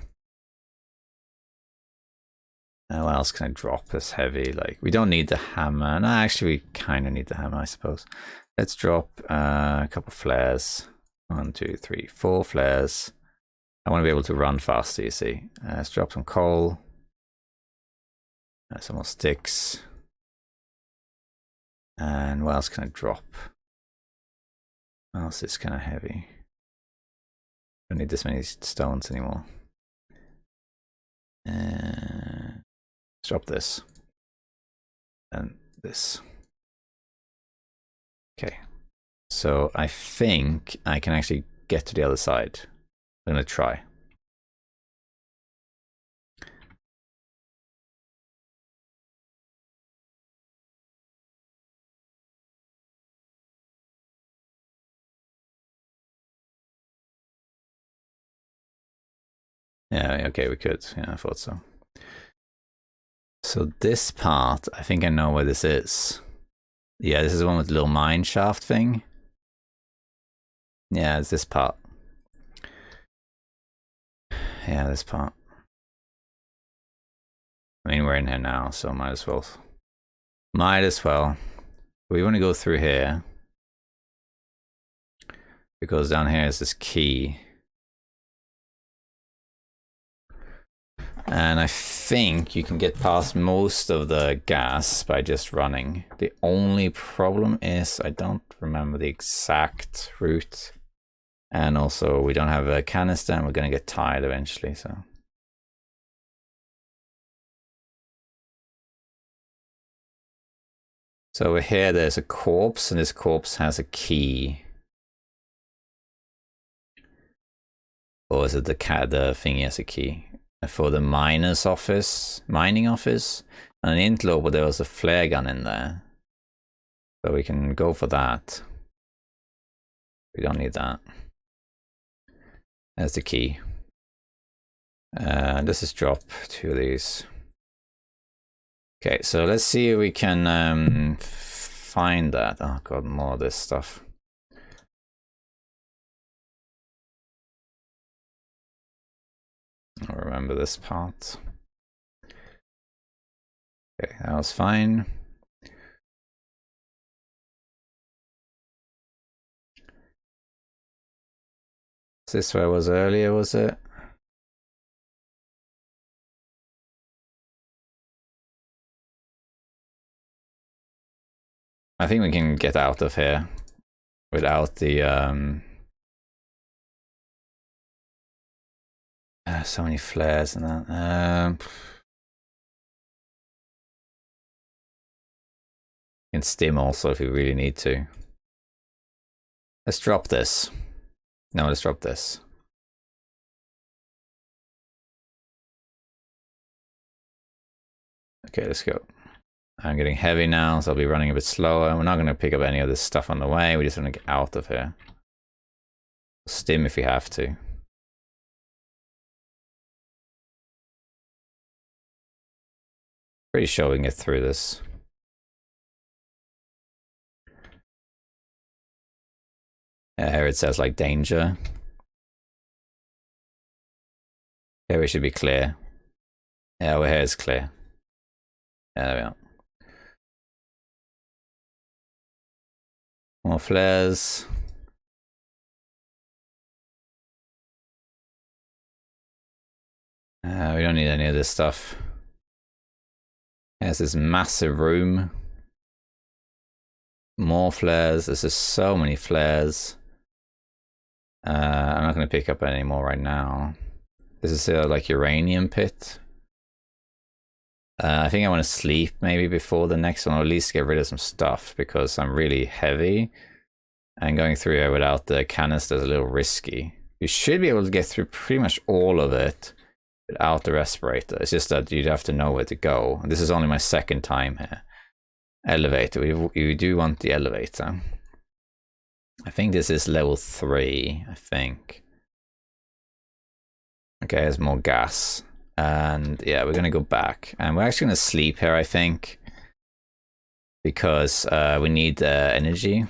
S1: What else can I drop that's heavy? Like, we don't need the hammer. No, actually, we kind of need the hammer, I suppose. Let's drop a couple flares. 1, 2, 3, 4 flares. I want to be able to run faster, you see. Let's drop some coal. Some more sticks. And what else can I drop? What else is kind of heavy? Don't need this many stones anymore. Let's drop this. And this. Okay. So I think I can actually get to the other side. I'm going to try. Yeah, okay, we could. Yeah, I thought so. So this part, I think I know where this is. Yeah, this is the one with the little mine shaft thing. Yeah, it's this part. Yeah, this part. I mean, we're in here now, so might as well. Might as well. We want to go through here. Because down here is this key. And I think you can get past most of the gas by just running. The only problem is I don't remember the exact route. And also we don't have a canister and we're going to get tired eventually. So over here there's a corpse and this corpse has a key. Or is it the thingy has a key? For the mining office, And an Interloper, there was a flare gun in there. So we can go for that. We don't need that. There's the key. This is drop 2 of these. Okay, so let's see if we can find that. Oh god, more of this stuff. I'll remember this part. Okay, that was fine. Is this where I was earlier, was it? I think we can get out of here without the so many flares and that. Can stim also if we really need to. Let's drop this. No, let's drop this. Okay, let's go. I'm getting heavy now, so I'll be running a bit slower. We're not going to pick up any of this stuff on the way. We just want to get out of here. Stim if we have to. Pretty sure we can get through this. Here it says like danger. Here we should be clear. Yeah, over here is clear. Yeah, there we are. More flares. We don't need any of this stuff. There's this massive room. More flares. There's just so many flares. I'm not going to pick up any more right now. This is like uranium pit. I think I want to sleep maybe before the next one, or at least get rid of some stuff because I'm really heavy. And going through here without the canister is a little risky. You should be able to get through pretty much all of it without the respirator. It's just that you'd have to know where to go. This is only my second time here. Elevator. We do want the elevator. I think this is level 3, I think. Okay, there's more gas. And yeah, we're going to go back. And we're actually going to sleep here, I think. Because we need energy.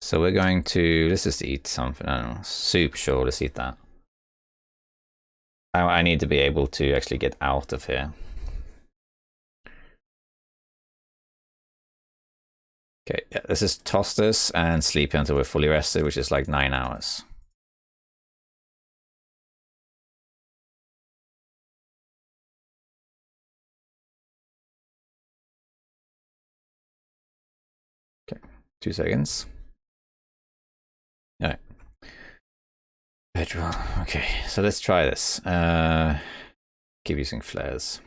S1: So we're going to... Let's just eat something. I don't know. Soup, sure. Let's eat that. I need to be able to actually get out of here. Okay, yeah, let's just toss this and sleep until we're fully rested, which is like 9 hours. Okay, 2 seconds. All right. Petrol. Okay, so let's try this. Keep using flares.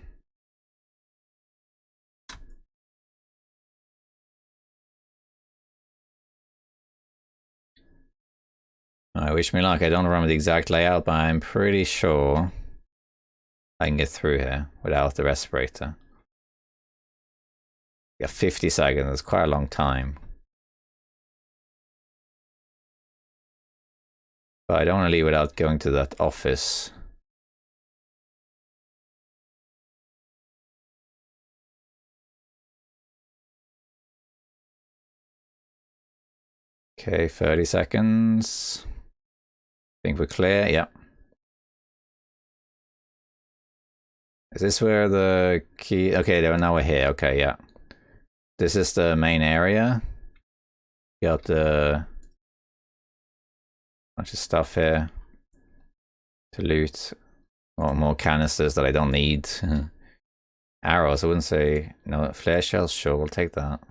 S1: I wish me luck. I don't remember the exact layout, but I'm pretty sure I can get through here without the respirator. We got 50 seconds. That's quite a long time. But I don't want to leave without going to that office. Okay, 30 seconds. Think we're clear? Yeah. Is this where the key... Okay, now we're here. Okay, yeah. This is the main area. Got the... bunch of stuff here to loot. Or more canisters that I don't need. Arrows, I wouldn't say... No, flare shells, sure, we'll take that.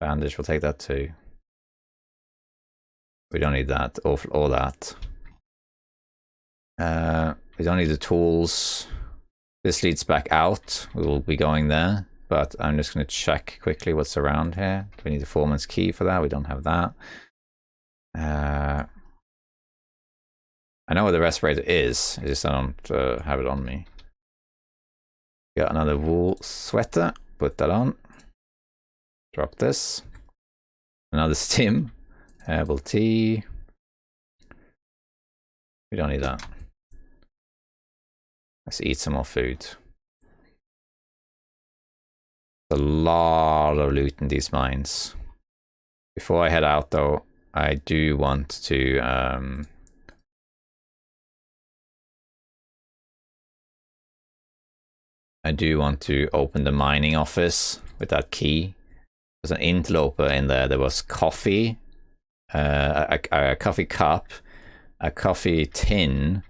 S1: Bandage, we'll take that too. We don't need that, or that. We don't need the tools. This leads back out. We will be going there, but I'm just going to check quickly what's around here. Do we need a foreman's key for that? We don't have that. I know where the respirator is. I just don't have it on me. Got another wool sweater. Put that on. Drop this. Another stim. Herbal tea. We don't need that. Let's eat some more food. A lot of loot in these mines. Before I head out though, I do want to open the mining office with that key. There's an interloper in there. There was coffee, a coffee cup, a coffee tin,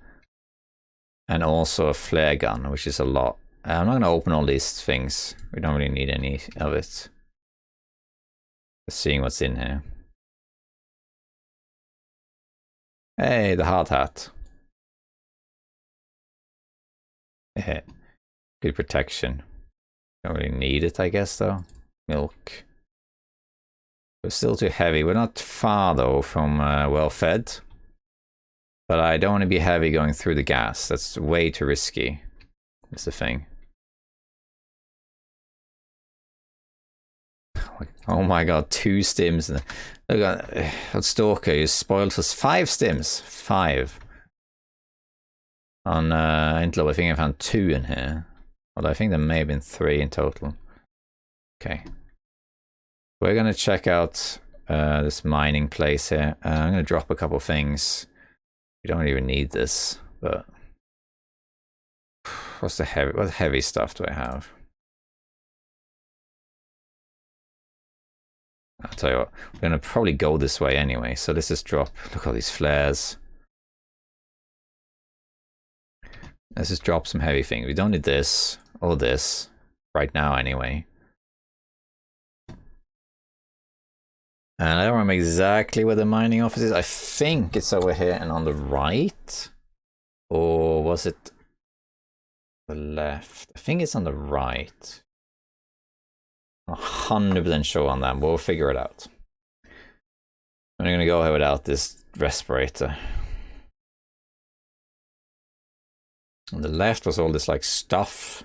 S1: and also a flare gun, which is a lot. I'm not going to open all these things. We don't really need any of it. Just seeing what's in here. Hey, the hard hat. Yeah. Good protection. Don't really need it, I guess, though. Milk. We're still too heavy. We're not far, though, from well fed. But I don't want to be heavy going through the gas. That's way too risky. That's the thing. Oh my god, 2 stims. Look at that Stalker, you spoiled for 5 stims. 5. On Interloper, I think I found 2 in here. Although I think there may have been 3 in total. Okay. We're going to check out this mining place here. I'm going to drop a couple things. We don't even need this, but... What heavy stuff do I have? I'll tell you what, we're going to probably go this way anyway, so let's just drop, look at all these flares. Let's just drop some heavy things. We don't need this, or this, right now anyway. And I don't remember exactly where the mining office is. I think it's over here and on the right. Or was it the left? I think it's on the right. I'm 100% sure on that, but we'll figure it out. I'm going to go ahead without this respirator. On the left was all this like stuff.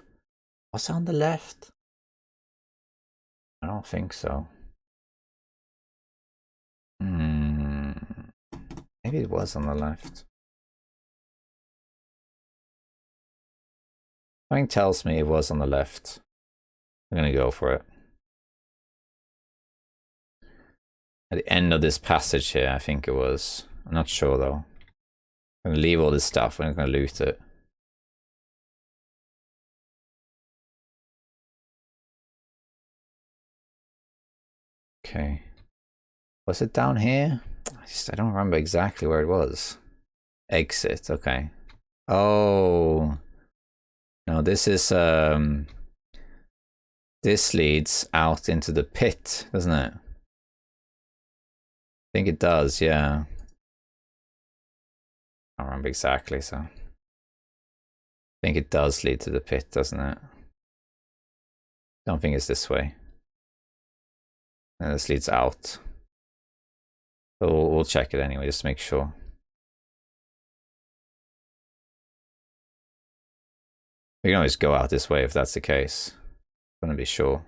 S1: What's on the left? I don't think so. Maybe it was on the left. Something tells me it was on the left. I'm going to go for it. At the end of this passage here, I think it was. I'm not sure though. I'm going to leave all this stuff and I'm going to loot it. Okay. Was it down here? I don't remember exactly where it was. Exit, okay. Oh. No, this is this leads out into the pit, doesn't it? I think it does, yeah. I don't remember exactly, so. I think it does lead to the pit, doesn't it? Don't think it's this way. And this leads out. So we'll check it anyway, just to make sure. We can always go out this way if that's the case. I'm gonna be sure.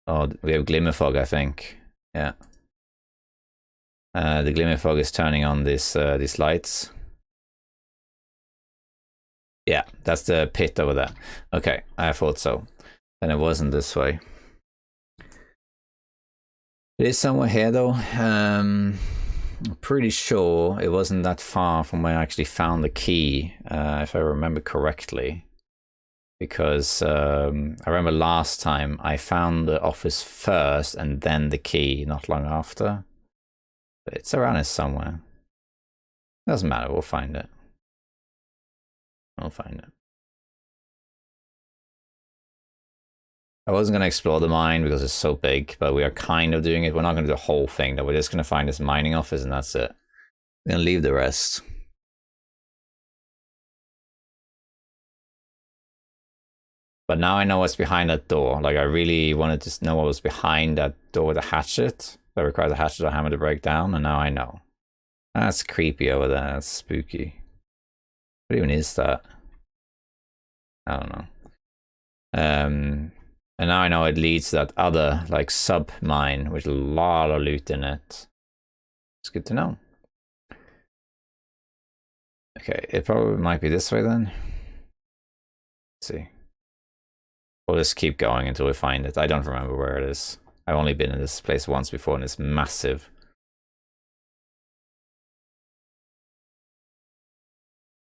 S1: Oh, we have glimmer fog, I think. Yeah. The glimmer fog is turning on these lights. Yeah, that's the pit over there. Okay, I thought so. And it wasn't this way. It is somewhere here though. I'm pretty sure it wasn't that far from where I actually found the key, if I remember correctly. Because I remember last time I found the office first and then the key not long after. But it's around here somewhere. Doesn't matter, we'll find it. We'll find it. I wasn't going to explore the mine because it's so big, but we are kind of doing it. We're not going to do the whole thing, though. We're just going to find this mining office and that's it. We're going to leave the rest. But now I know what's behind that door. Like, I really wanted to know what was behind that door with the hatchet. That requires a hatchet or hammer to break down, and now I know. That's creepy over there. That's spooky. What even is that? I don't know. And now I know it leads to that other, like, sub-mine with a lot of loot in it. It's good to know. Okay, it probably might be this way then. Let's see. We'll just keep going until we find it. I don't remember where it is. I've only been in this place once before and it's massive.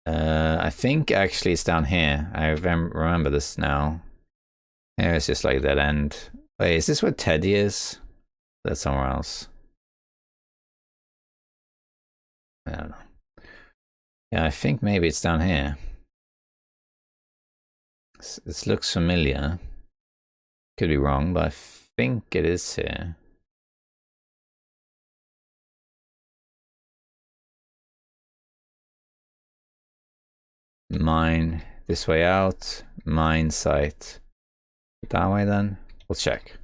S1: I think actually it's down here. I remember this now. Here it's just like that end. Wait, is this where Teddy is? That's somewhere else. I don't know. Yeah, I think maybe it's down here. This looks familiar. Could be wrong, but I think it is here. Mine this way out. Mine site. That way then? We'll check.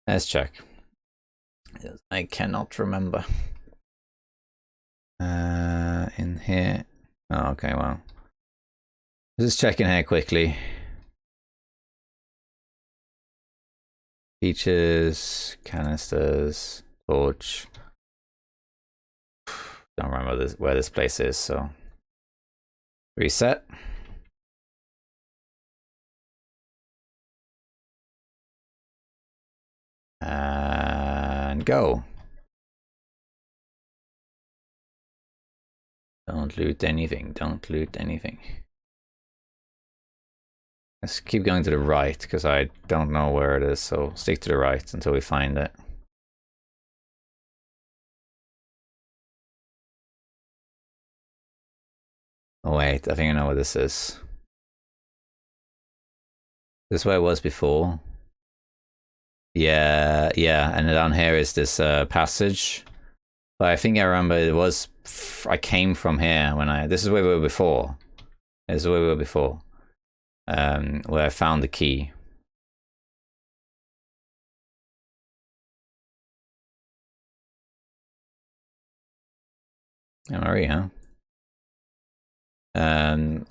S1: Let's check. I cannot remember. In here. Oh, okay, well. Just checking here quickly. Peaches, canisters, torch. Don't remember where this place is, so. Reset. And go. Don't loot anything. Don't loot anything. Let's keep going to the right, because I don't know where it is, so stick to the right until we find it. Oh wait, I think I know what this is. This is where it was before. Yeah, and down here is this passage. But I think I remember it was... I came from here when I... This is where we were before. This is where we were before. Where I found the key. Marie, huh? And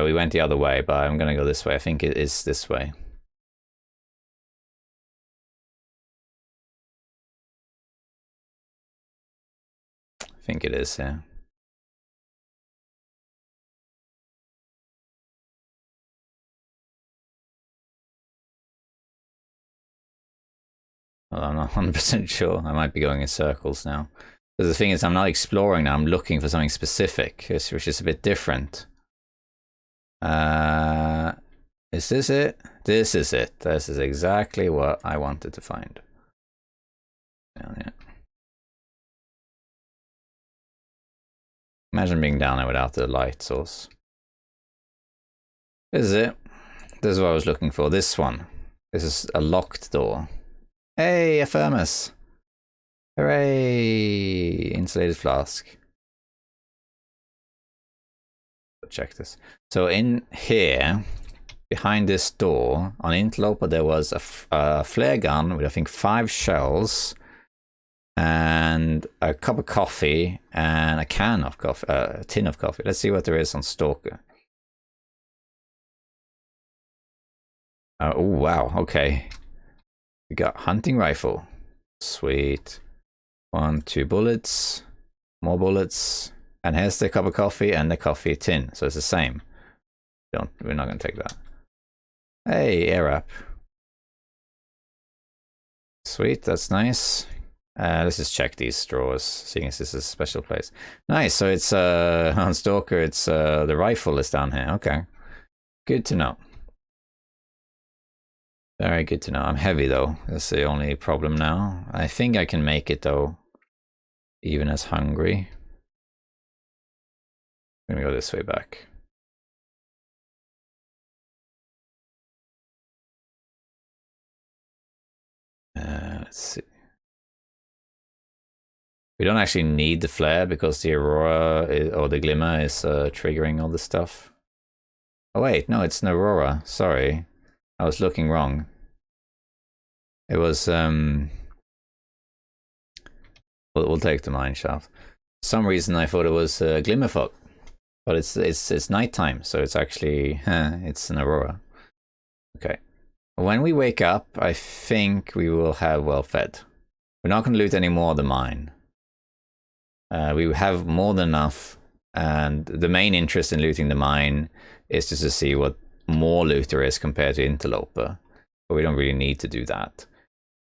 S1: we went the other way, but I'm gonna go this way. I think it is this way. I think it is, yeah. Well, I'm not 100% sure. I might be going in circles now. But the thing is, I'm not exploring now. I'm looking for something specific, which is a bit different. Is this it? This is it. This is exactly what I wanted to find. Yeah. Imagine being down there without the light source. This is it. This is what I was looking for. This one. This is a locked door. Hey, a thermos. Hooray! Insulated flask. Check this. So in here, behind this door, on Interloper, there was a flare gun with, I think, 5 shells, and a cup of coffee, and a can of coffee, a tin of coffee. Let's see what there is on Stalker. Oh, wow, okay. We got hunting rifle. Sweet. 1, 2 bullets. More bullets. And here's the cup of coffee and the coffee tin. So it's the same. We're not going to take that. Hey, air wrap. Sweet, that's nice. Let's just check these drawers, seeing as this is a special place. Nice, so it's on Stalker, it's the rifle is down here. Okay. Good to know. Very good to know. I'm heavy though. That's the only problem now. I think I can make it though, even as hungry. I'm gonna go this way back. Let's see. We don't actually need the flare because the aurora or the glimmer is triggering all this stuff. Oh wait, no, it's an aurora. Sorry. I was looking wrong. It was we'll take the mine shaft. For some reason I thought it was glimmer fog, but it's nighttime, so it's actually it's an aurora. Okay, when we wake up, I think we will have well fed. We're not going to loot any more of the mine. We have more than enough, and the main interest in looting the mine is just to see what more loot there is compared to Interloper, but we don't really need to do that.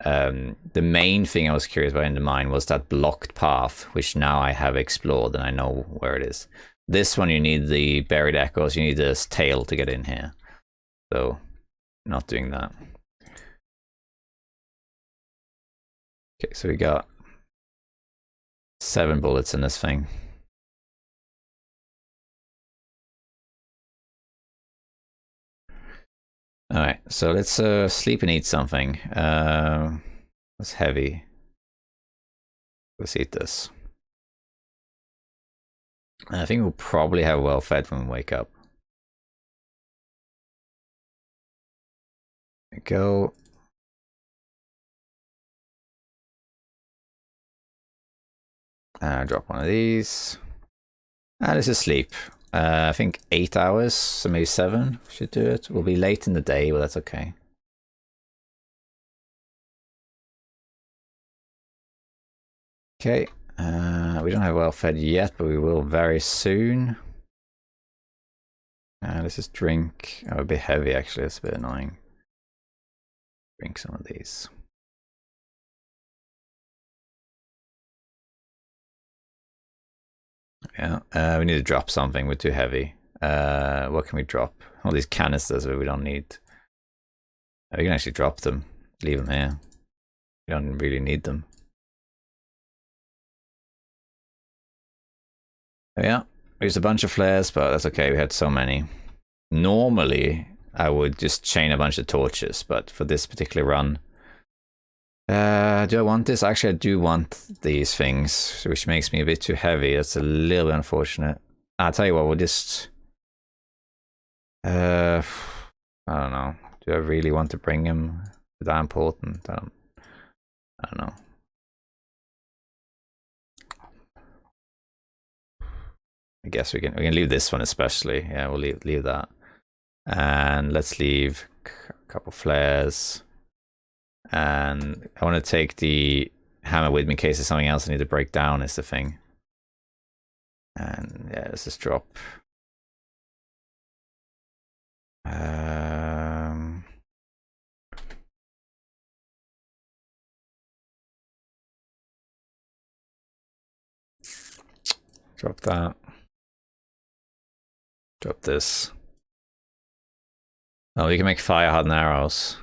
S1: The main thing I was curious about in the mine was that blocked path, which now I have explored and I know where it is. This one you need the buried echoes, you need this tail to get in here. So, not doing that. Okay, so we got 7 bullets in this thing. Alright, so let's sleep and eat something. That's heavy. Let's eat this. I think we'll probably have well fed when we wake up. There we go. Drop one of these. This is sleep. I think 8 hours, so maybe 7 should do it. We'll be late in the day, but that's okay. Okay, we don't have well fed yet, but we will very soon. Let's just drink. Oh, a bit heavy actually, it's a bit annoying. Drink some of these. Yeah, we need to drop something. We're too heavy. What can we drop? All these canisters that we don't need. We can actually drop them. Leave them here. We don't really need them. Yeah, we used a bunch of flares, but that's okay. We had so many. Normally, I would just chain a bunch of torches, but for this particular run, do I want this? Actually, I do want these things, which makes me a bit too heavy. That's a little bit unfortunate. I'll tell you what, we'll just... I don't know. Do I really want to bring him? Is that important? I don't know. I guess we can leave this one especially. Yeah, we'll leave that. And let's leave a couple flares. And I want to take the hammer with me in case there's something else I need to break down is the thing. And yeah, let's just drop. Drop that. Drop this. Oh, we can make fire hardened arrows.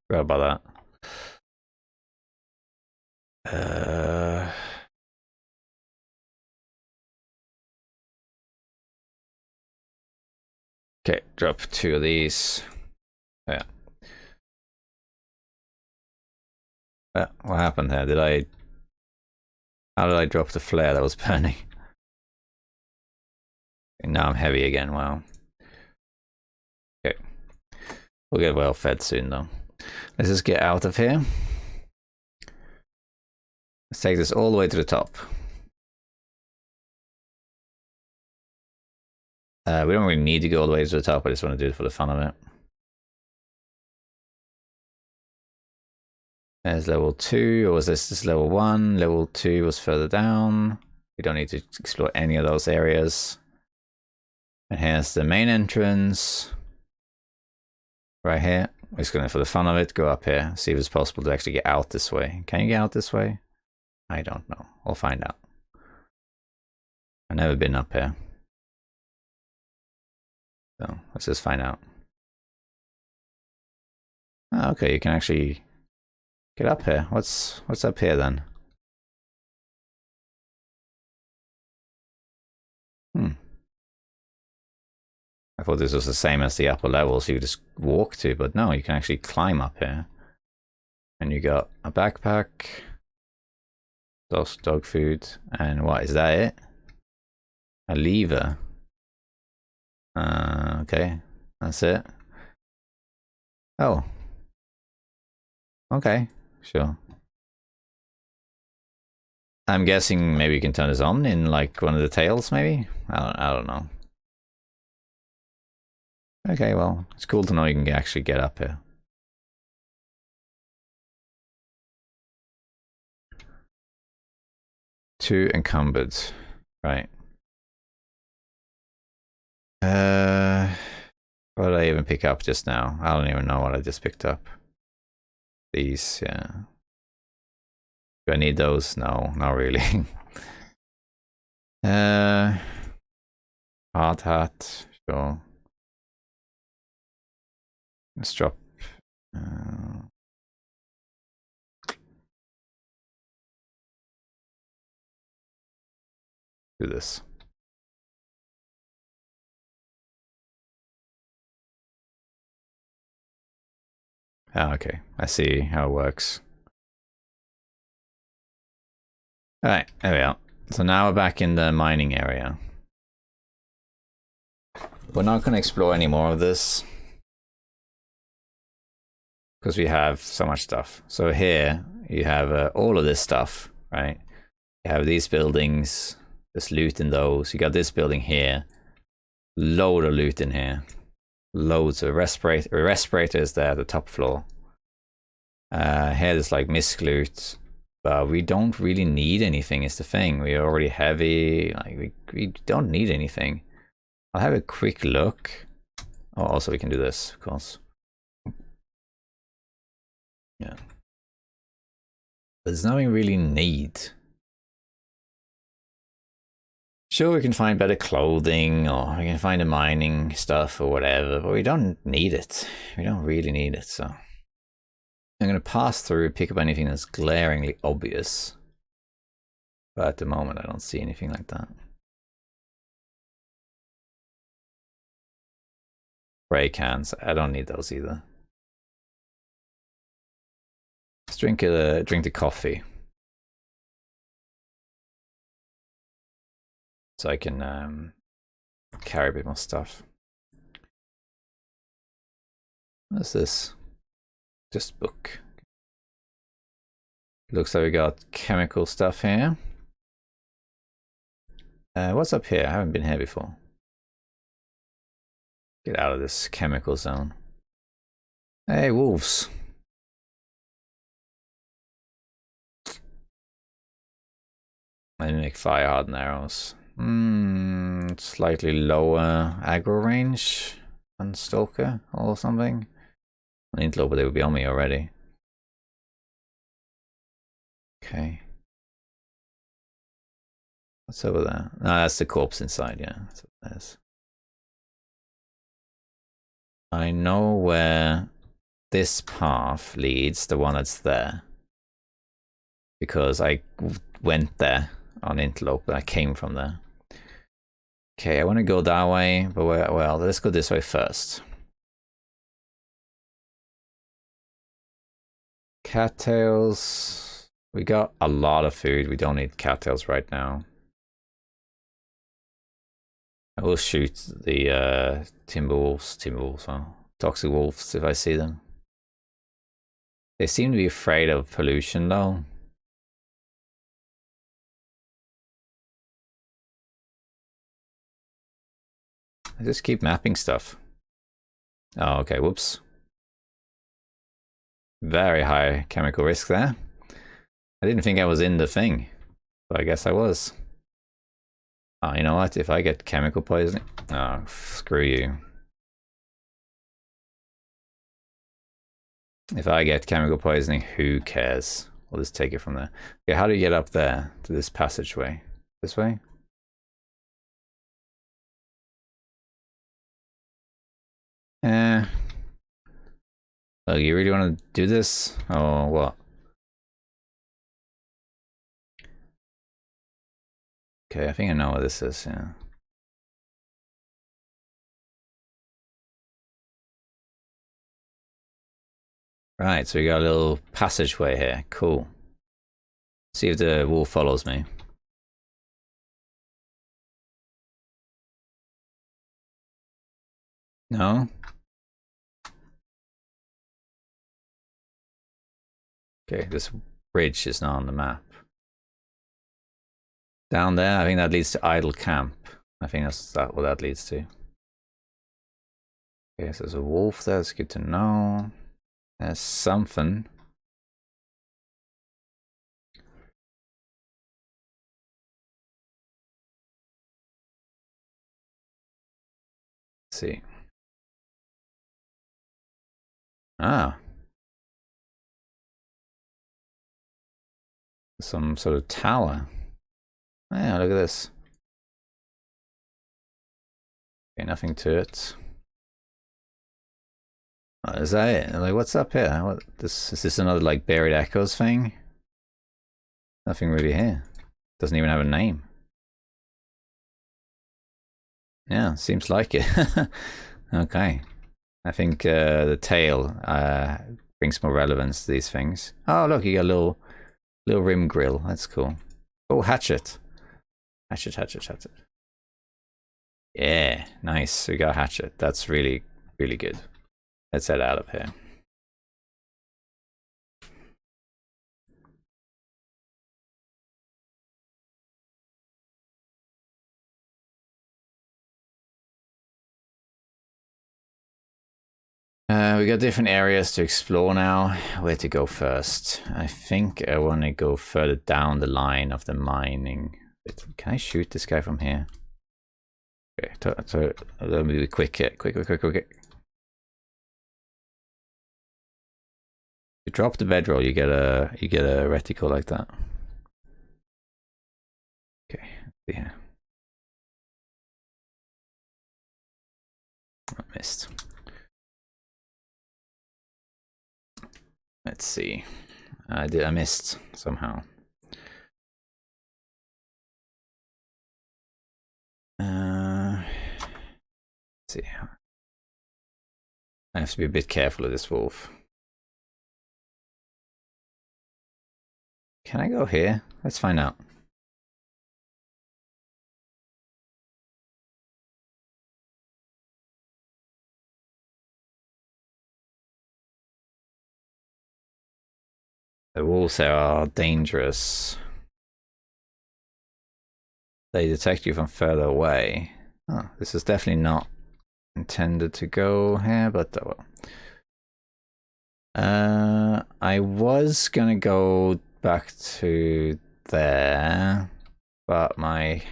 S1: Forgot about that. Okay, drop 2 of these. Yeah. What happened here? How did I drop the flare that was burning? And now I'm heavy again, wow. Okay. We'll get well fed soon though. Let's just get out of here. Let's take this all the way to the top. We don't really need to go all the way to the top, I just want to do it for the fun of it. There's level 2, or was this level 1? Level 2 was further down. We don't need to explore any of those areas. And here's the main entrance. Right here. We're just gonna, for the fun of it, go up here. See if it's possible to actually get out this way. Can you get out this way? I don't know. We'll find out. I've never been up here. So let's just find out. Oh, okay, you can actually get up here. What's up here then? I thought this was the same as the upper level, so you just walk to, but no, you can actually climb up here. And you got a backpack, dog food, and what, is that it? A lever. Okay, that's it. Oh. Okay, sure. I'm guessing maybe you can turn this on in like one of the tails, maybe? I don't know. Okay, well, it's cool to know you can actually get up here. too encumbered. Right. What did I even pick up just now? I don't even know what I just picked up. These, yeah. Do I need those? No, not really. Hard hat, sure. Let's drop. Do this. Ah, okay. I see how it works. Alright, there we are. So now we're back in the mining area. We're not going to explore any more of this, because we have so much stuff. So here you have all of this stuff, right? You have these buildings, there's loot in those. You got this building here, load of loot in here, loads of respirators there at the top floor. Here there's like misc loot, but we don't really need anything is the thing. We're already heavy, like we don't need anything. I'll have a quick look. Oh, also we can do this, of course. Yeah. There's nothing really need. Sure, we can find better clothing, or we can find the mining stuff or whatever, but we don't need it. We don't really need it, so. I'm going to pass through, pick up anything that's glaringly obvious. But at the moment, I don't see anything like that. Spray cans, I don't need those either. Let's drink the coffee. So I can carry a bit more stuff. What's this? Just book. Looks like we got chemical stuff here. What's up here? I haven't been here before. Get out of this chemical zone. Hey, wolves. I make fire hardened arrows. Slightly lower aggro range than Stalker or something. On Interloper, they would be on me already. Okay. What's over there? No, that's the corpse inside, yeah. That's what that is. I know where this path leads, the one that's there. Because I went there on Interloper, I came from there. Okay, I want to go that way, but well, let's go this way first. Cattails. We got a lot of food. We don't need cattails right now. I will shoot the timberwolves, well, toxic wolves if I see them. They seem to be afraid of pollution though. I just keep mapping stuff. Oh, okay, whoops. Very high chemical risk there. I didn't think I was in the thing, but I guess I was. Oh, you know what? If I get chemical poisoning... Oh, screw you. If I get chemical poisoning, who cares? We'll just take it from there. Okay, how do you get up there to this passageway? This way? Oh, you really want to do this? Oh, what? Okay, I think I know what this is, yeah. Right, so we got a little passageway here. Cool. See if the wolf follows me. No? Okay, this bridge is not on the map. Down there, I think that leads to Idle Camp. I think that's what that leads to. Okay, so there's a wolf there, that's good to know. There's something. Let's see. Ah. Some sort of tower. Oh, yeah, look at this. Okay, nothing to it. Oh, is that it? Like, what's up here? What this is this another like buried echoes thing? Nothing really here. Doesn't even have a name. Yeah, seems like it. Okay. I think the tail brings more relevance to these things. Oh, look, you got a little rim grill. That's cool. Oh, hatchet. Hatchet. Yeah, nice. We got hatchet. That's really, really good. Let's head out of here. We got different areas to explore now. Where to go first? I think I want to go further down the line of the mining. Can I shoot this guy from here? Okay, so let me be quick here. Quick. You drop the bedroll, you get a reticle like that. Okay, yeah. I missed. Let's see. I missed somehow. Let's see. I have to be a bit careful of this wolf. Can I go here? Let's find out. The wolves there are dangerous. They detect you from further away. Oh, this is definitely not intended to go here, but oh well. I was gonna go back to there, but my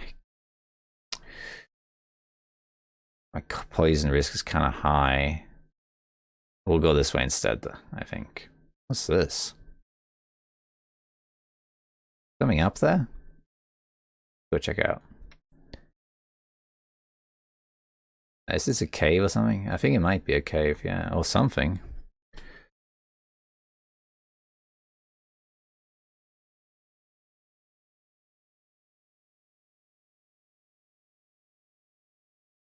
S1: poison risk is kind of high. We'll go this way instead, I think. What's this? Coming up there? Go check out. Is this a cave or something? I think it might be a cave, yeah, or something.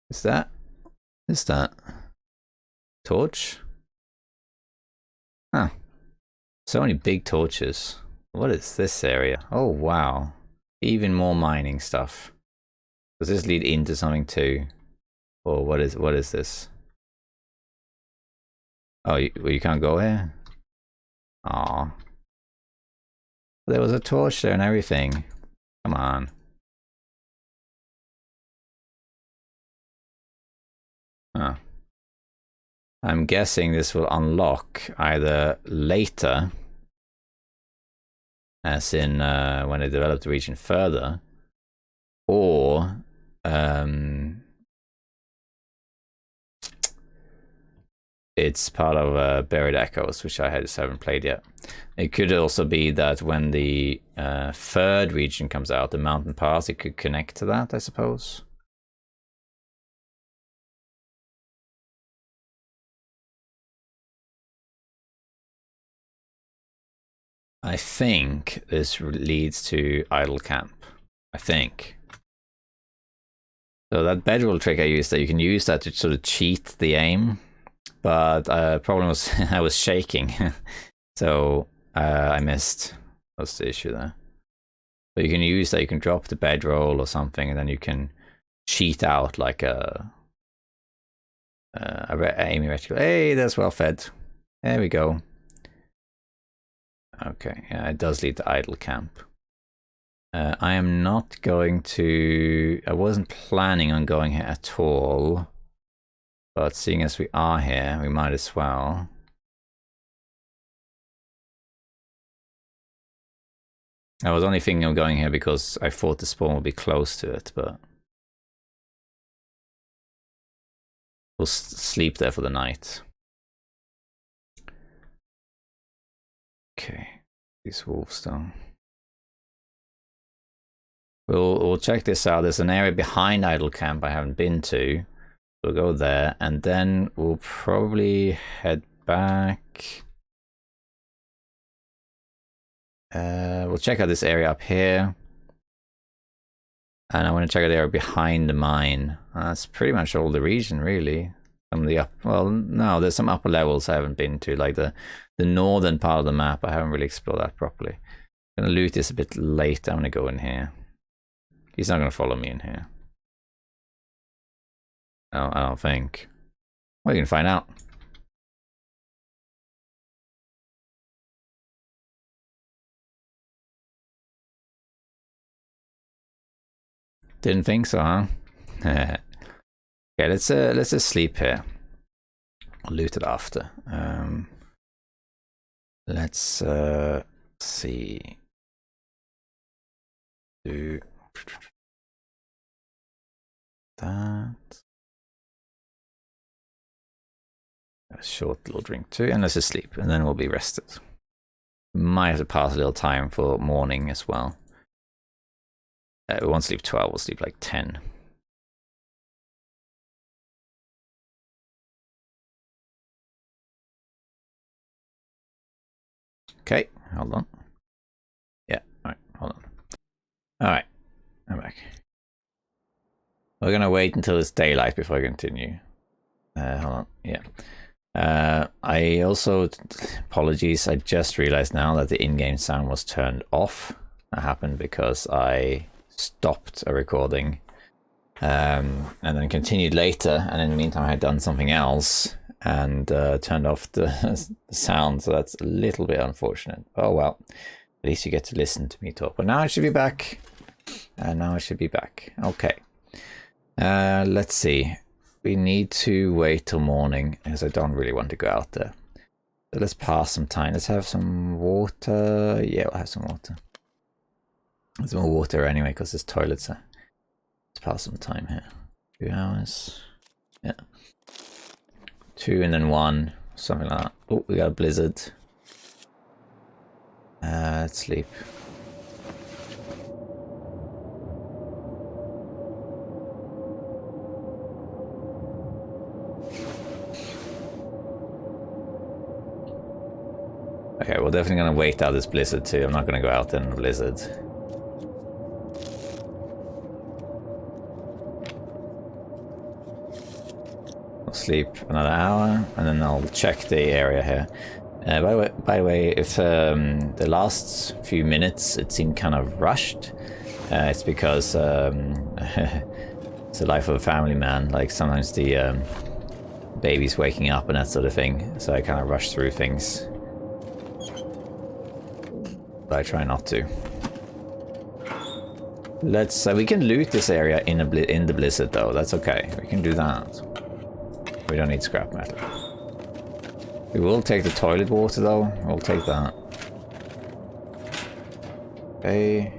S1: Is that torch? Huh. So many big torches. What is this area? Oh wow. Even more mining stuff. Does this lead into something too? Or what is this? Oh, you can't go here? Aw. There was a torch there and everything. Come on. Huh. I'm guessing this will unlock either later, as in when they develop the region further, or it's part of Buried Echoes, which I just haven't played yet. It could also be that when the third region comes out, the Mountain Pass, it could connect to that, I suppose. I think this leads to Idle Camp. I think. So that bedroll trick I used, that you can use that to sort of cheat the aim, but problem was I was shaking, so I missed. What's the issue there? But you can use that. You can drop the bedroll or something, and then you can cheat out like a aiming reticle. Hey, that's well fed. There we go. Okay, yeah, it does lead to Idle Camp. I am not going to... I wasn't planning on going here at all. But seeing as we are here, we might as well. I was only thinking of going here because I thought the spawn would be close to it, but... We'll sleep there for the night. Okay, these wolves though. We'll check this out. There's an area behind Idle Camp I haven't been to. We'll go there, and then we'll probably head back. We'll check out this area up here. And I want to check out the area behind the mine. That's pretty much all the region, really. Some of the well, no, there's some upper levels I haven't been to, like the northern part of the map. I haven't really explored that properly. I'm gonna loot this a bit later. I'm gonna go in here. He's not gonna follow me in here. No, I don't think. Well, you can find out. Didn't think so, huh? Okay, let's just sleep here. I'll loot it after. Let's see. Do that. A short little drink too, and let's just sleep, and then we'll be rested. Might have to pass a little time for morning as well. We won't sleep 12, we'll sleep like 10. Okay, hold on. Yeah, alright, hold on. Alright, I'm back. We're gonna wait until it's daylight before I continue. Hold on, yeah. I also, apologies, I just realized now that the in-game sound was turned off. That happened because I stopped a recording and then continued later, and in the meantime I had done something else and turned off the sound, so that's a little bit unfortunate. Oh well, at least you get to listen to me talk. But now I should be back, and now I should be back. Okay, let's see. We need to wait till morning because I don't really want to go out there. So let's pass some time. Let's have some water. Yeah, we'll have some water. There's more water anyway because there's toilets there. Let's pass some time here. 2 hours. Yeah. 2 and then 1. Something like that. Oh, we got a blizzard. Let's sleep. Okay, we're definitely going to wait out this blizzard too. I'm not going to go out in the blizzard. I'll sleep another hour, and then I'll check the area here. By the way, if the last few minutes it seemed kind of rushed, it's because it's the life of a family man. Like sometimes the baby's waking up and that sort of thing, so I kind of rush through things. But I try not to. Let's. We can loot this area in the blizzard, though. That's okay. We can do that. We don't need scrap metal. We will take the toilet water, though. We'll take that. Okay.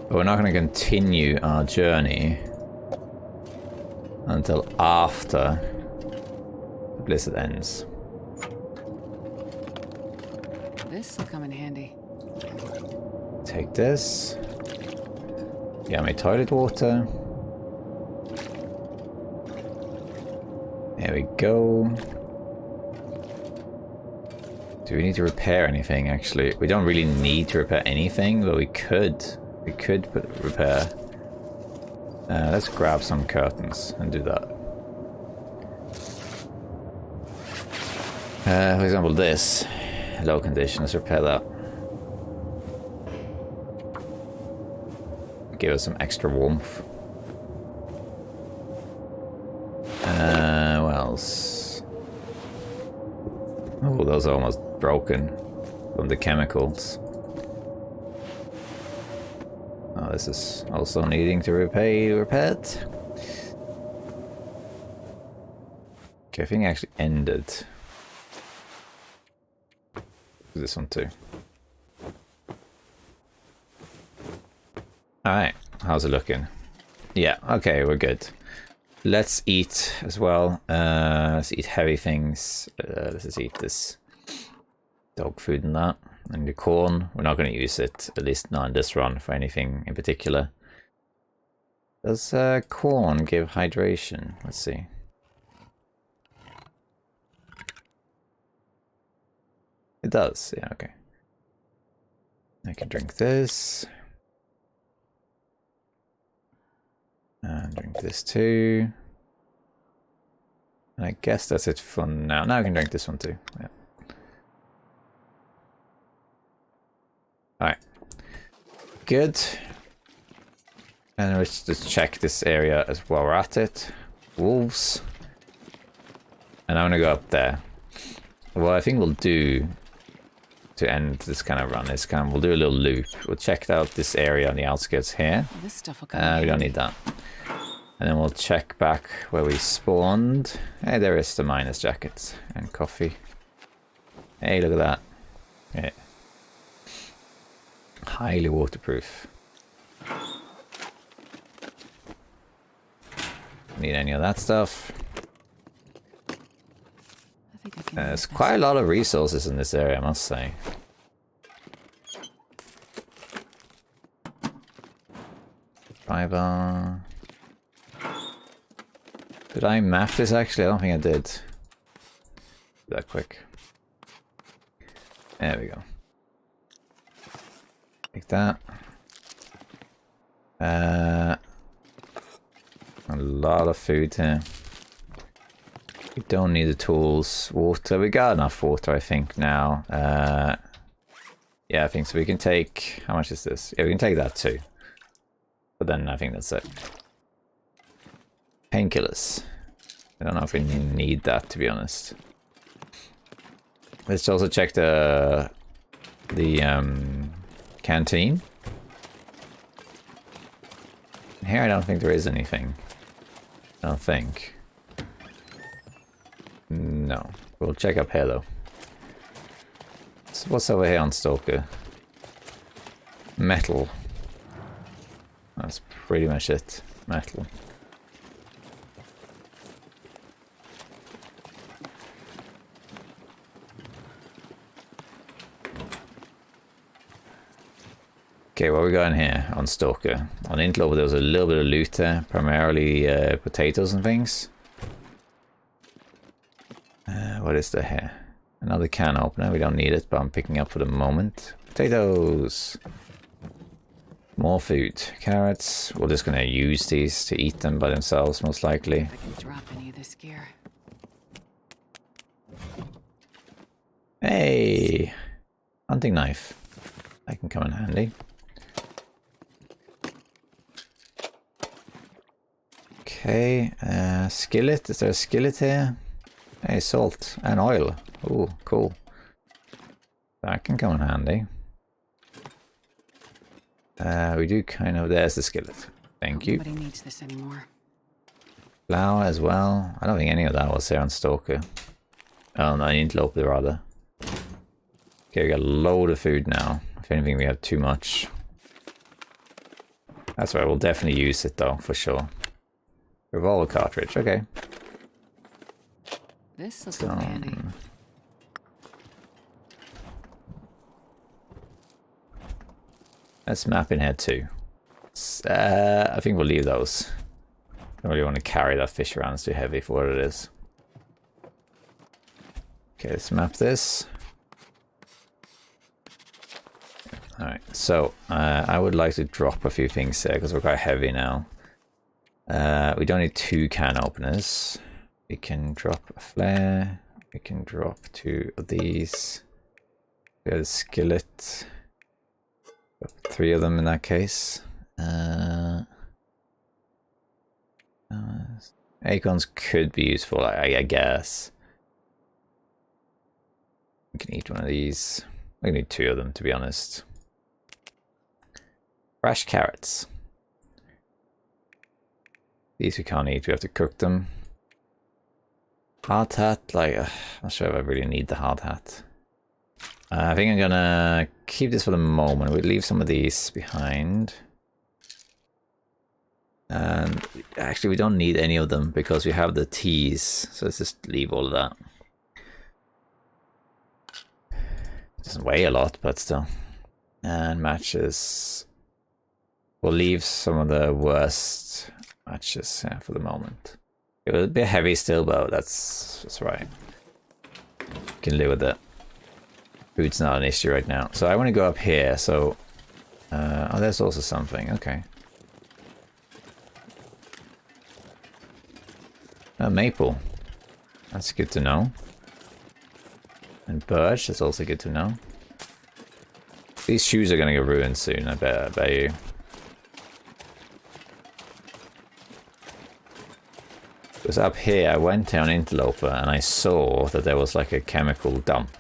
S1: But we're not going to continue our journey until after the blizzard ends.
S2: This will come in handy.
S1: Take this. Get my toilet water. There we go. Do we need to repair anything, actually? We don't really need to repair anything, but we could. We could repair. Let's grab some curtains and do that. For example, this. Low condition, let's repair that. Give us some extra warmth. What else? Oh, those are almost broken from the chemicals. Oh, this is also needing to be repaired. Okay, I think it actually ended. This one too. Alright, how's it looking? Yeah, okay, we're good. Let's eat as well. Let's eat heavy things. Let's just eat this dog food and that. And the corn, we're not going to use it, at least not in this run, for anything in particular. Does corn give hydration? Let's see. It does, yeah, okay. I can drink this. And drink this too. And I guess that's it for now. Now I can drink this one too. Yeah. Alright. Good. And let's just check this area as while we're at it. Wolves. And I'm gonna go up there. What I think we'll do to end this kind of run is we'll do a little loop. We'll check out this area on the outskirts here.
S2: This stuff will come
S1: We don't need that. And then we'll check back where we spawned. Hey, there is the miner's jacket and coffee. Hey, look at that. Yeah. Highly waterproof. Need any of that stuff.
S2: I think I can
S1: There's quite a lot of resources in this area, I must say. Fiber. Did I map this actually? I don't think I did. That quick. There we go. Like that. A lot of food here. We don't need the tools. Water. We got enough water, I think, now. Yeah, I think so. We can take... How much is this? Yeah, we can take that too. But then I think that's it. Painkillers. I don't know if we need that, to be honest. Let's also check the canteen. Here I don't think there is anything. I don't think. No. We'll check up here though. So what's over here on Stalker? Metal. That's pretty much it. Metal. Okay, what we got in here on Stalker? On Interloper there was a little bit of loot there, primarily potatoes and things. What is there here? Another can opener, we don't need it, but I'm picking up for the moment. Potatoes! More food. Carrots. We're just gonna use these to eat them by themselves, most likely.
S2: I can drop any of this gear.
S1: Hey! Hunting knife. That can come in handy. Okay, skillet. Is there a skillet here? Hey, salt and oil. Ooh, cool. That can come in handy. We do kind of... There's the skillet. Thank you.
S2: Nobody needs this anymore.
S1: Flour as well. I don't think any of that was there on Stalker. Oh, no, Interloper rather. Okay, we got a load of food now. If anything, we have too much. That's right, we'll definitely use it though, for sure. Revolver cartridge, okay.
S2: This will come handy.
S1: Let's map in here too. I think we'll leave those. I don't really want to carry that fish around, it's too heavy for what it is. Okay, let's map this. Alright, so I would like to drop a few things here because we're quite heavy now. We don't need 2 can openers. We can drop a flare. We can drop 2 of these. We have a skillet. 3 of them in that case. Acorns could be useful, I guess. We can eat one of these. We need 2 of them, to be honest. Fresh carrots. These we can't eat, we have to cook them. Hard hat, like, I'm not sure if I really need the hard hat. I think I'm gonna keep this for the moment. We'll leave some of these behind. And actually we don't need any of them because we have the T's, so let's just leave all of that. It doesn't weigh a lot, but still. And matches. We'll leave some of the worst matches for the moment. It will be heavy still, but that's right. You can live with it. Food's not an issue right now. So I want to go up here, so... oh, there's also something, okay. Maple. That's good to know. And birch, that's also good to know. These shoes are gonna get ruined soon, I bet you. Because up here, I went down Interloper and I saw that there was like a chemical dump.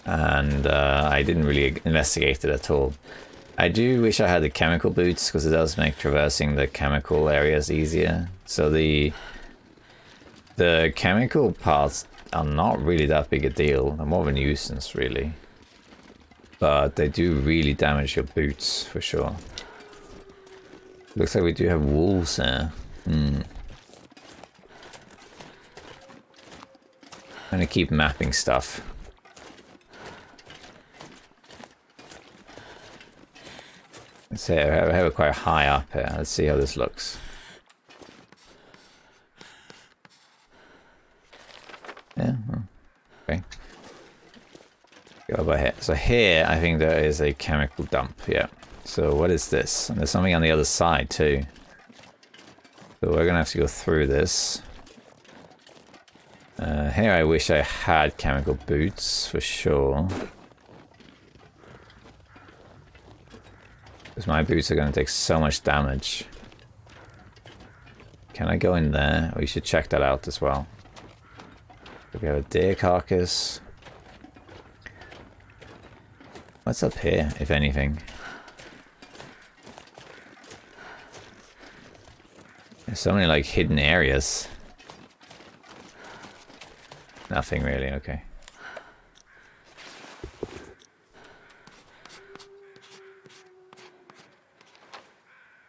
S1: And I didn't really investigate it at all. I do wish I had the chemical boots because it does make traversing the chemical areas easier. So the chemical parts are not really that big a deal. They're more of a nuisance, really. But they do really damage your boots, for sure. Looks like we do have wolves here. I'm gonna keep mapping stuff. Let's see, I have it quite high up here. Let's see how this looks. Yeah, okay. Go over here. So here, I think there is a chemical dump, yeah. So what is this? And there's something on the other side too. So we're gonna have to go through this. Here I wish I had chemical boots, for sure. Because my boots are going to take so much damage. Can I go in there? We should check that out as well. We have a deer carcass. What's up here, if anything? There's so many like hidden areas. Nothing really, okay.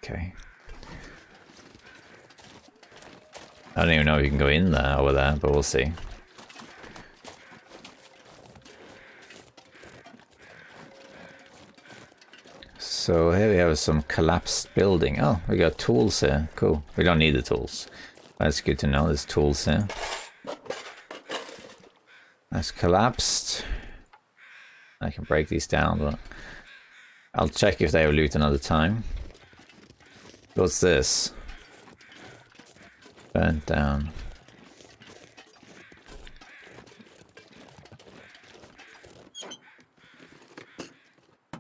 S1: Okay. I don't even know if you can go in there over there, but we'll see. So here we have some collapsed building. Oh, we got tools here. Cool. We don't need the tools. That's good to know. There's tools here. That's collapsed. I can break these down, but I'll check if they have loot another time. What's this? Burnt down.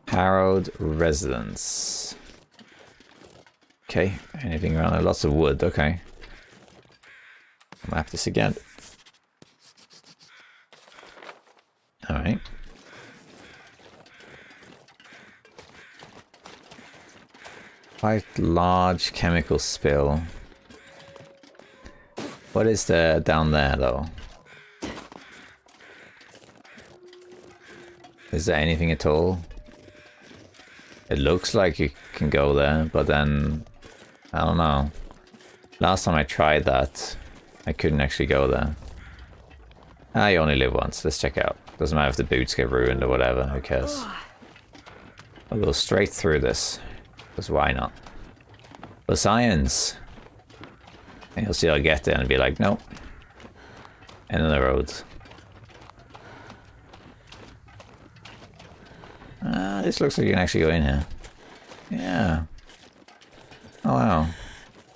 S1: Harrowed residence. Okay, anything around there? Lots of wood, okay. Map this again. Alright. Quite large chemical spill. What is there down there though? Is there anything at all? It looks like you can go there, but then I don't know. Last time I tried that, I couldn't actually go there. Ah, you only live once. Let's check out. Doesn't matter if the boots get ruined or whatever, who cares? I'll go straight through this. Because why not? For science! And you'll see I'll get there and be like, nope. End of the road. This looks like you can actually go in here. Yeah. Oh wow.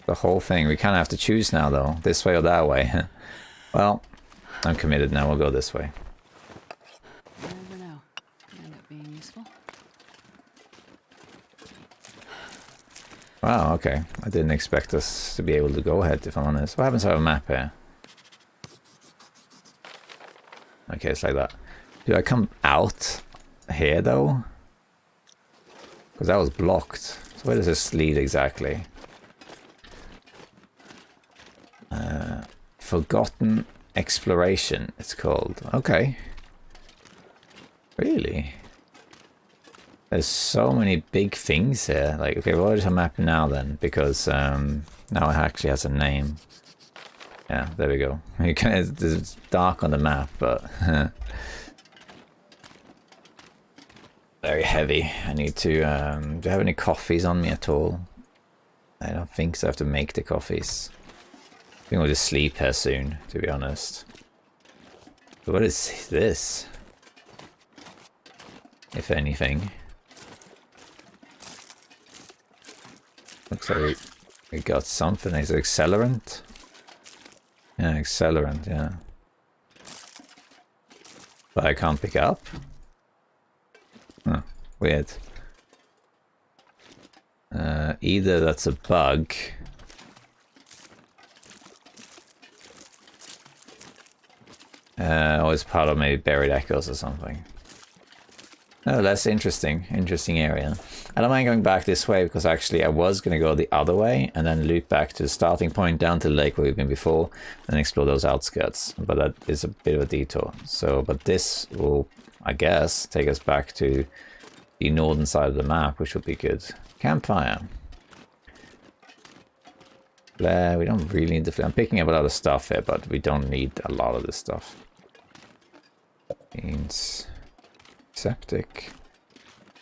S1: The whole thing. We kind of have to choose now though. This way or that way. Well, I'm committed now. We'll go this way.
S2: You never know. Could end up being useful.
S1: Wow, okay. I didn't expect us to be able to go ahead, if I'm honest. What happens if I have a map here? Okay, it's like that. Do I come out here, though? Because that was blocked. So where does this lead exactly? Forgotten Exploration, it's called. Okay. Really? There's so many big things here. Like, okay, what is a map now then? Because now it actually has a name. Yeah, there we go. You can, it's dark on the map, but very heavy. I need to. Do I have any coffees on me at all? I don't think so. I have to make the coffees. I think we'll just sleep here soon, to be honest. But what is this? If anything. Looks like we got something. Is it accelerant? Yeah, accelerant, yeah. But I can't pick up? Oh, weird. Either that's a bug. Or it's part of maybe buried echoes or something. Oh, that's interesting. Interesting area. I don't mind going back this way because actually I was going to go the other way and then loop back to the starting point down to the lake where we've been before and explore those outskirts. But that is a bit of a detour. So, but this will, I guess, take us back to the northern side of the map, which will be good. Campfire. Flare. We don't really need the flare. I'm picking up a lot of stuff here, but we don't need a lot of this stuff. Means septic.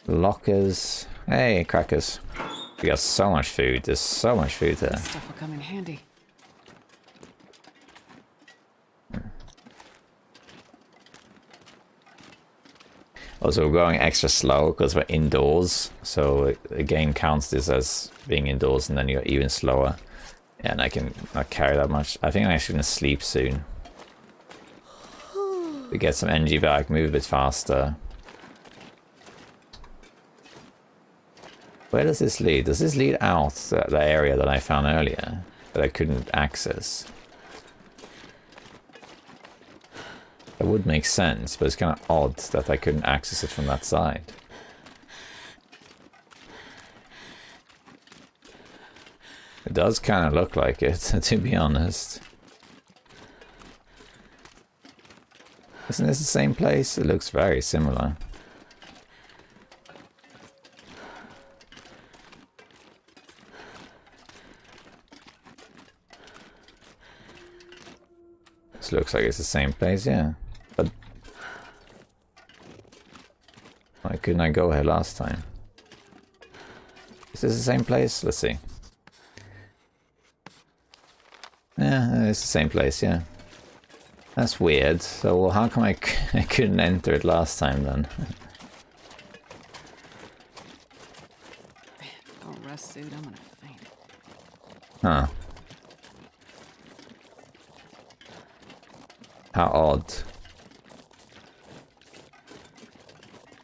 S1: Lockers. Hey, crackers. We got so much food. There's so much food there.
S2: This stuff will come in handy.
S1: Also, we're going extra slow because we're indoors. So the game counts this as being indoors and then you're even slower. Yeah, and I can not carry that much. I think I'm actually going to sleep soon. We get some energy back, move a bit faster. Where does this lead? Does this lead out the area that I found earlier that I couldn't access? That would make sense, but it's kind of odd that I couldn't access it from that side. It does kind of look like it, to be honest. Isn't this the same place? It looks very similar. This looks like it's the same place, yeah. But why couldn't I go here last time? Is this the same place? Let's see. Yeah, it's the same place, yeah. That's weird. So, well, how come I couldn't enter it last time then?
S2: Don't rest suit, I'm gonna faint.
S1: Huh. How odd.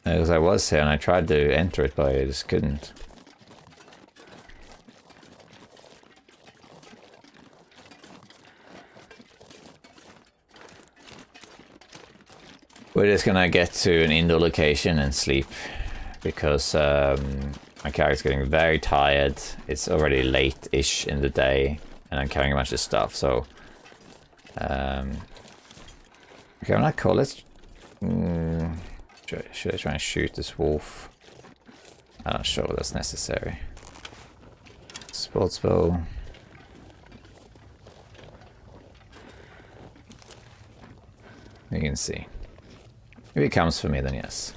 S1: Because I was here and I tried to enter it, but I just couldn't. We're just gonna get to an indoor location and sleep because my character's getting very tired. It's already late-ish in the day and I'm carrying a bunch of stuff, so okay, I'm not cool. Let's should I try and shoot this wolf? I'm not sure that's necessary. Sports bow. You can see. If it comes for me, then yes.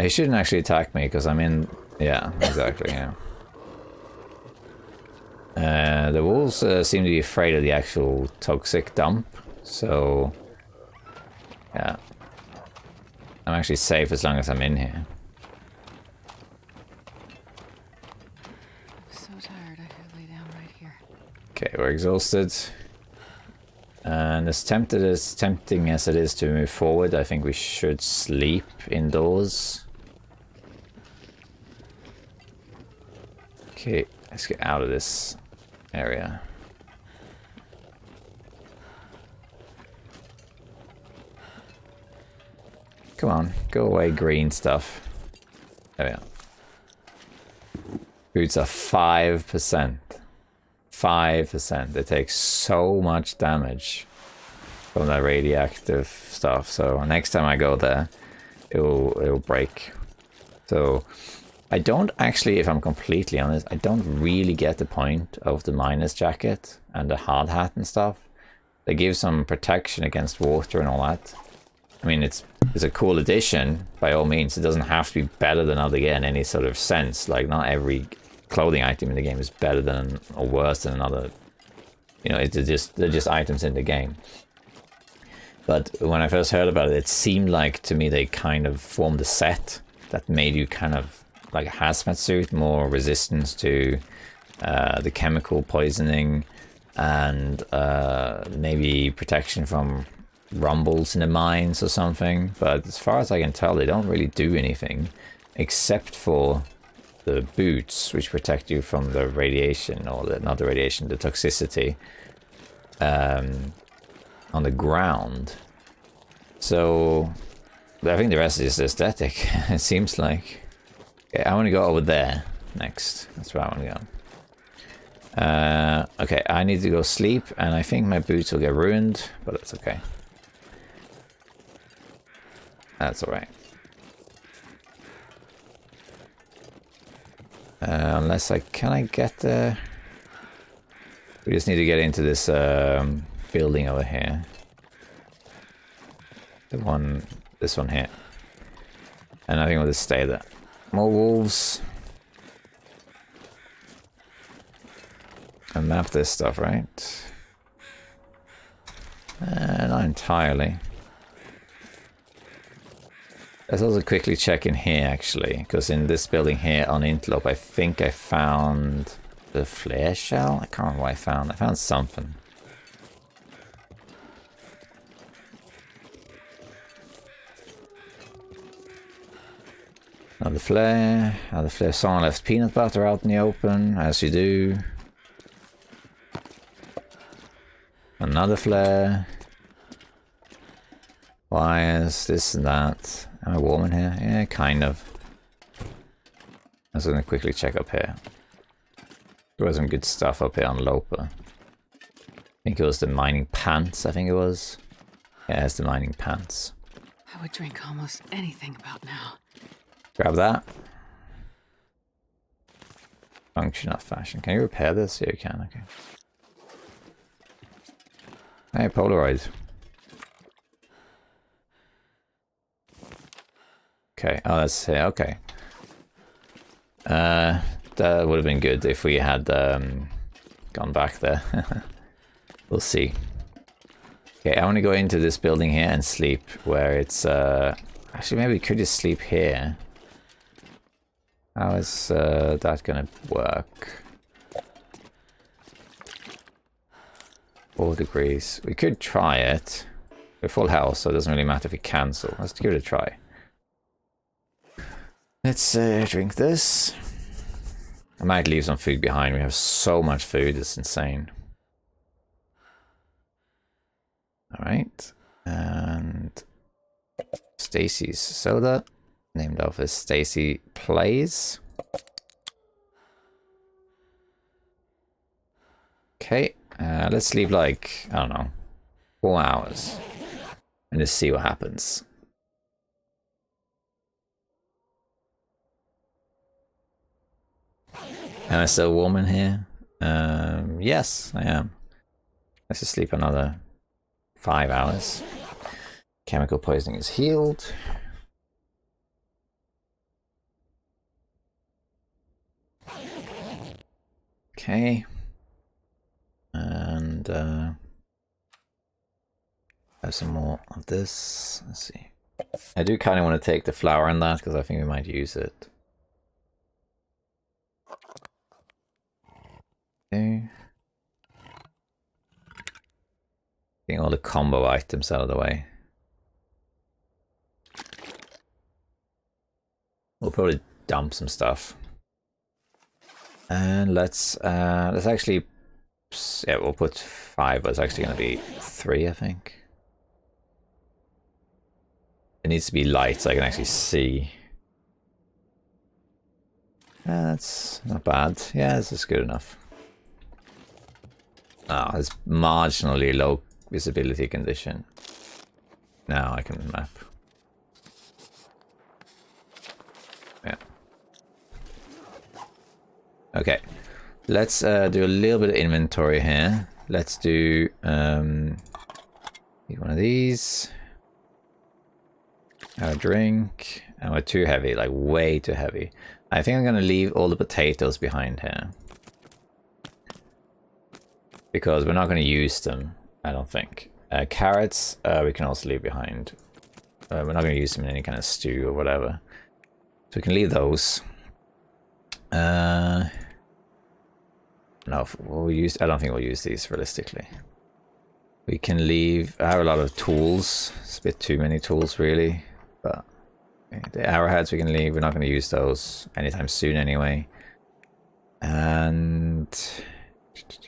S1: He shouldn't actually attack me because I'm in. Yeah, exactly. Yeah. The wolves seem to be afraid of the actual toxic dump, so yeah, I'm actually safe as long as I'm in here.
S2: I'm so tired, I could lay down right here.
S1: Okay, we're exhausted. And as tempting as it is to move forward, I think we should sleep indoors. Okay, let's get out of this area. Come on, go away, green stuff. There we are. Boots are 5%. 5%. They take so much damage. from that radioactive stuff. So next time I go there, it'll break. So I don't actually, if I'm completely honest, I don't really get the point of the Menace jacket and the hard hat and stuff. They give some protection against water and all that. I mean, it's a cool addition by all means. It doesn't have to be better than other gear in any sort of sense. Like, not every clothing item in the game is better than or worse than another. You know, they're just items in the game. But when I first heard about it, it seemed like to me they kind of formed a set that made you kind of like a hazmat suit, more resistance to the chemical poisoning, and maybe protection from rumbles in the mines or something. But as far as I can tell, they don't really do anything except for the boots, which protect you from the radiation, or not the radiation, the toxicity on the ground. So I think the rest is just aesthetic. It seems like. Okay, I want to go over there next. That's where I want to go. Okay, I need to go sleep, and I think my boots will get ruined, but that's okay. That's alright. Unless can I get there? We just need to get into this building over here. This one here. And I think we'll just stay there. More wolves. And map this stuff, right? Not entirely. Let's also quickly check in here, actually, because in this building here on Interloper, I think I found the flare shell. I can't remember what I found. I found something. Another flare. Another flare. Someone left peanut butter out in the open, as you do. Another flare. Wires, this and that. Am I warm in here? Yeah, kind of. I'm just gonna quickly check up here. There was some good stuff up here on Loper. I think it was the mining pants, I think it was. Yeah, it's the mining pants.
S2: I would drink almost anything about now.
S1: Grab that. Function, not fashion. Can you repair this? Yeah, you can, okay. Hey, Polaroid. Okay, oh, that's here, okay. That would have been good if we had gone back there. We'll see. Okay, I want to go into this building here and sleep where it's... Actually, maybe we could just sleep here. How is that gonna work? 4 degrees. We could try it. We're full health, so it doesn't really matter if we cancel. Let's give it a try. Let's drink this. I might leave some food behind. We have so much food, it's insane. Alright. And Stacy's soda. Named after Stacy Plays. Okay. Let's sleep like, I don't know, 4 hours. And just see what happens. Am I still warm in here? Yes, I am. Let's just sleep another 5 hours. Chemical poisoning is healed. Okay. And have some more of this. Let's see. I do kind of want to take the flour in that because I think we might use it. Okay. Getting all the combo items out of the way. We'll probably dump some stuff. And let's actually, yeah, we'll put 5, but it's actually going to be 3, I think. It needs to be light so I can actually see. That's not bad. Yeah, this is good enough. Oh, it's marginally low visibility condition. Now I can map. Yeah. Okay. Let's do a little bit of inventory here. Let's do one of these. Have a drink. And we're too heavy, like way too heavy. I think I'm going to leave all the potatoes behind here. Because we're not going to use them, I don't think. Carrots, we can also leave behind. We're not going to use them in any kind of stew or whatever. So we can leave those. No, we'll use. I don't think we'll use these realistically. We can leave. I have a lot of tools. It's a bit too many tools, really. But the arrowheads we can leave. We're not going to use those anytime soon, anyway. And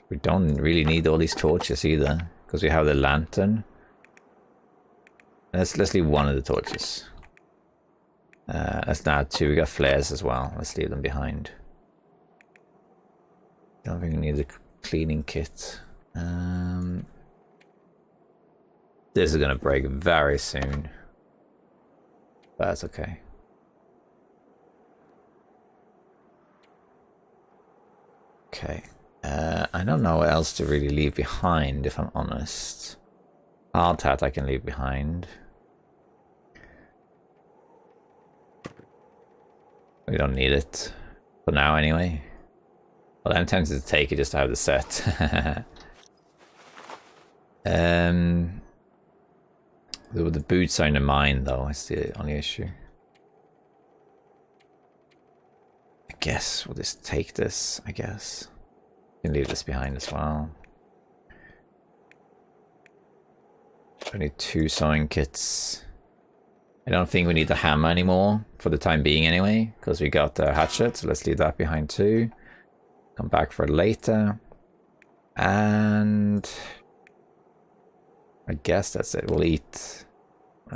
S1: we don't really need all these torches either, because we have the lantern. Let's leave one of the torches. That's now 2. We got flares as well. Let's leave them behind. Don't think we need a cleaning kit. This is gonna break very soon. But that's okay. Okay. I don't know what else to really leave behind, if I'm honest. Hard hat I can leave behind. We don't need it. For now, anyway. Well, I'm tempted to take it just to have the set. The boots are in the mine, though. It's the only issue. I guess we'll just take this, I guess. We can leave this behind as well. I need 2 sewing kits. I don't think we need the hammer anymore, for the time being anyway, because we got the hatchet, so let's leave that behind too. Come back for it later. And I guess that's it. We'll eat.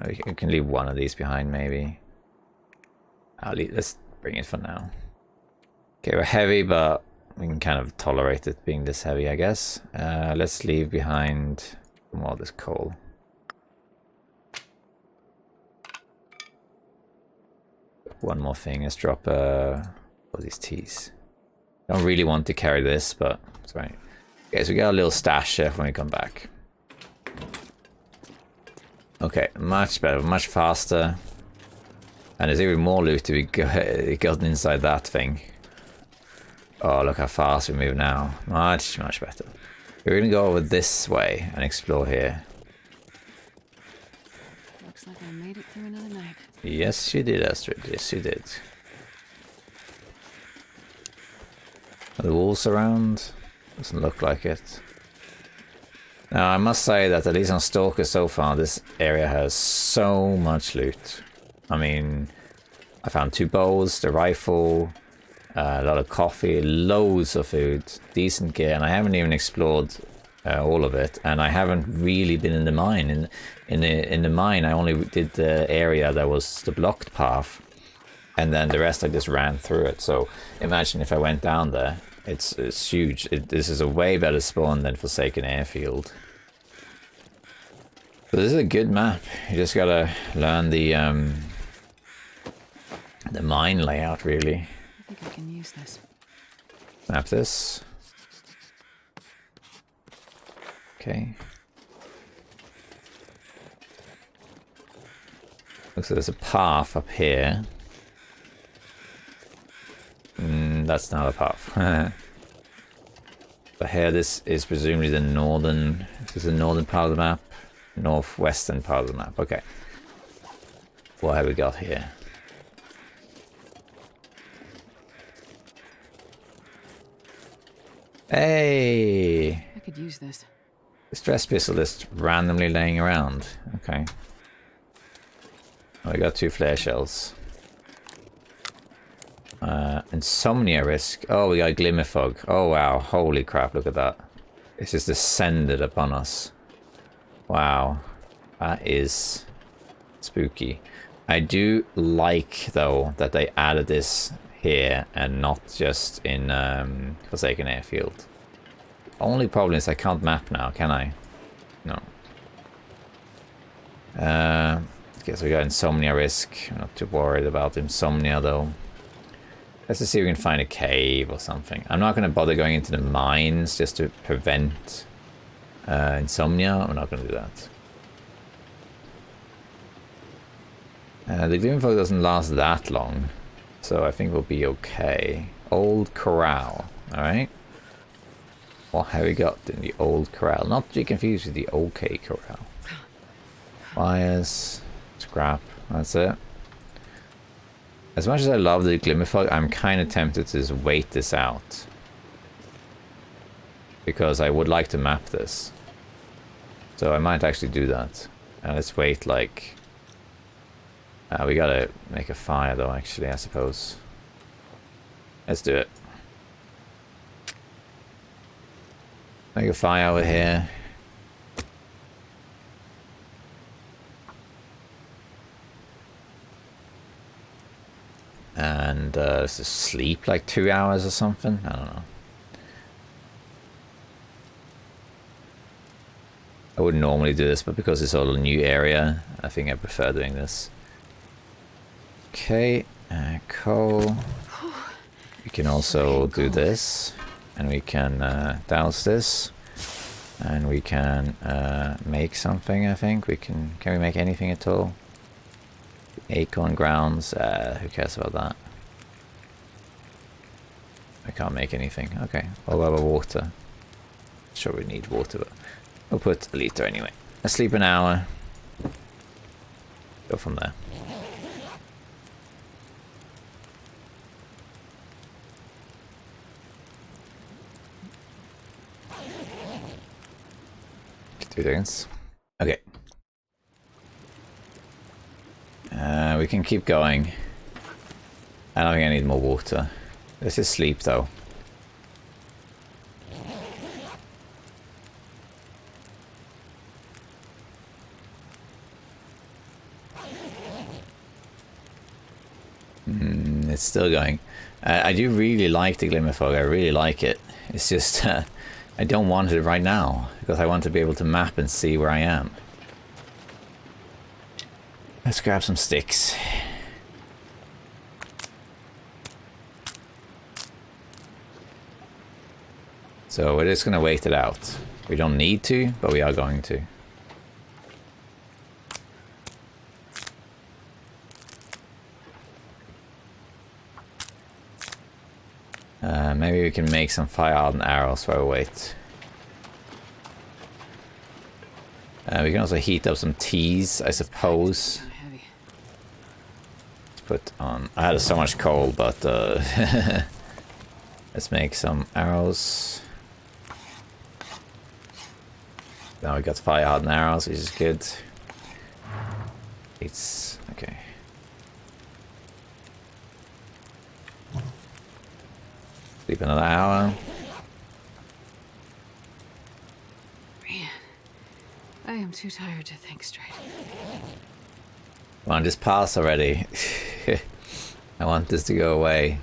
S1: We can leave one of these behind, maybe. Let's bring it for now. Okay, we're heavy, but we can kind of tolerate it being this heavy, I guess. Let's leave behind more of this coal. One more thing. Let's drop all these teas. Don't really want to carry this, but it's right. Okay, so we got a little stash chef when we come back. Okay, much better, much faster. And there's even more loot to be gotten inside that thing. Oh, look how fast we move now. Much, much better. We're gonna go over this way and explore here.
S2: Looks like I made it through another night.
S1: Yes, you did, Astrid. Yes, you did. Are the wolves around? Doesn't look like it. Now, I must say that at least on Stalker so far, this area has so much loot. I mean, I found 2 bows, the rifle, a lot of coffee, loads of food, decent gear, and I haven't even explored all of it. And I haven't really been in the mine. In the mine, I only did the area that was the blocked path, and then the rest I just ran through it. So imagine if I went down there. It's huge. This is a way better spawn than Forsaken Airfield. So this is a good map. You just gotta learn the mine layout, really.
S2: I think I can use this.
S1: Map this. Okay. Looks like there's a path up here. That's not a path. But here, this is presumably the northern. This is the northern part of the map, northwestern part of the map. Okay. What have we got here? Hey!
S2: I could use this.
S1: The stress pistol just randomly laying around. Okay. Oh, we got 2 flare shells. Insomnia risk. Oh, we got glimmer fog. Oh wow, holy crap, look at that. It's just descended upon us. Wow. That is spooky. I do like, though, that they added this here and not just in Forsaken Airfield. Only problem is I can't map now, can I? No. Guess we got insomnia risk. I'm not too worried about insomnia though. Let's just see if we can find a cave or something. I'm not going to bother going into the mines just to prevent insomnia. I'm not going to do that. The Glimmerfog doesn't last that long, so I think we'll be okay. Old Corral, alright? What have we got in the Old Corral? Not to be confused with the OK Corral. Wires, scrap, that's it. As much as I love the Glimmerfog, I'm kind of tempted to just wait this out. Because I would like to map this. So I might actually do that. And let's wait like... we gotta make a fire though, actually, I suppose. Let's do it. Make a fire over here. And let's just sleep like 2 hours or something. I don't know. I wouldn't normally do this, but because it's all a new area, I think I prefer doing this. Okay, coal. We can also do this, and we can douse this, and we can make something. I think we can. Can we make anything at all? Acorn grounds. Who cares about that? I can't make anything. Okay. What about water? Sure, we need water, but we'll put a liter anyway. Let's sleep an hour. Go from there. Two seconds. Okay. We can keep going. I don't think I need more water. Let's just sleep though. It's still going. I do really like the Glimmerfog. I really like it. It's just I don't want it right now because I want to be able to map and see where I am. Let's grab some sticks. So we're just going to wait it out. We don't need to, but we are going to. Maybe we can make some fire-hardened arrows while we wait. We can also heat up some teas, I suppose. Let's put on... I had so much coal, but... let's make some arrows. Now we got fire-hardened arrows, which is good. It's... okay. Sleep another hour.
S2: Man, I am too tired to think straight.
S1: Come on, just pass already. I want this to go away.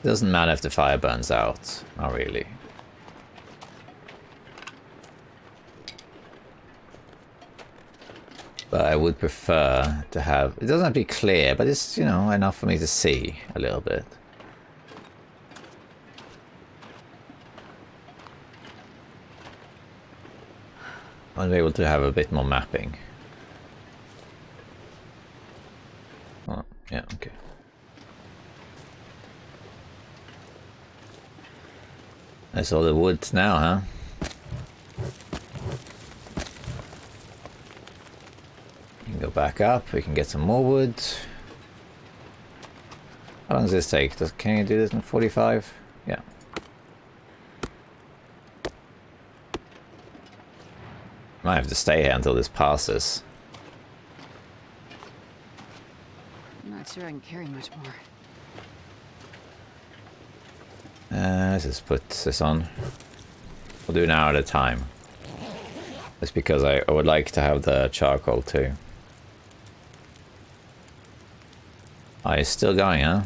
S1: It doesn't matter if the fire burns out. Not really. But I would prefer to have... it doesn't have to be clear, but it's, you know, enough for me to see a little bit. I want to be able to have a bit more mapping. Oh, yeah, okay. That's all the wood now, huh? We can go back up, we can get some more wood. How long does this take? Can you do this in 45? Yeah. Might have to stay here until this passes.
S2: I'm not sure I can carry much more.
S1: Let's just put this on. We'll do an hour at a time. That's because I would like to have the charcoal too. Oh, it's still going, huh?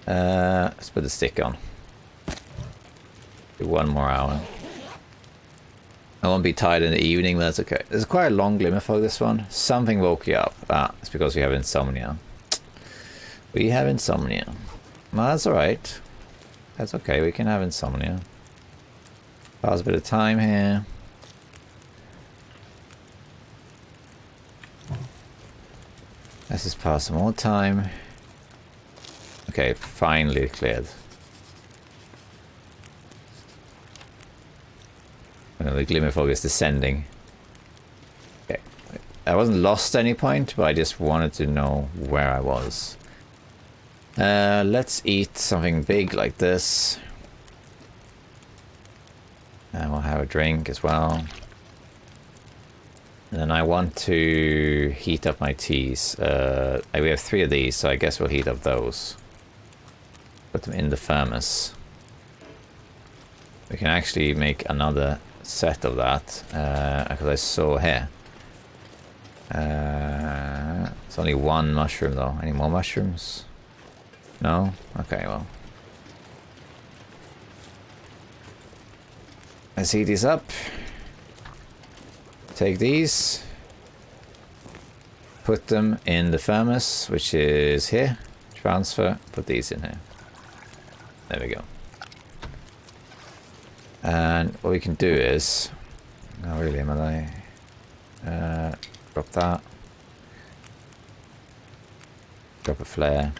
S1: Let's put the stick on. Do one more hour. I won't be tired in the evening, but that's okay. There's quite a long glimmer for this one. Something woke you up. Ah, it's because we have insomnia. We have insomnia. Well, that's alright. That's okay, we can have insomnia. Pass a bit of time here. Let's just pass some more time. Okay, finally cleared. The glimmer fog is descending. Okay. I wasn't lost at any point, but I just wanted to know where I was. Let's eat something big like this. And we'll have a drink as well. And then I want to heat up my teas. We have 3 of these, so I guess we'll heat up those. Put them in the thermos. We can actually make another set of that, because I saw here. It's only 1 mushroom though. Any more mushrooms? No? Okay, well. Let's heat these up. Take these. Put them in the thermos, which is here. Transfer. Put these in here. There we go. And what we can do is... Not really, am I? Drop that. Drop a flare.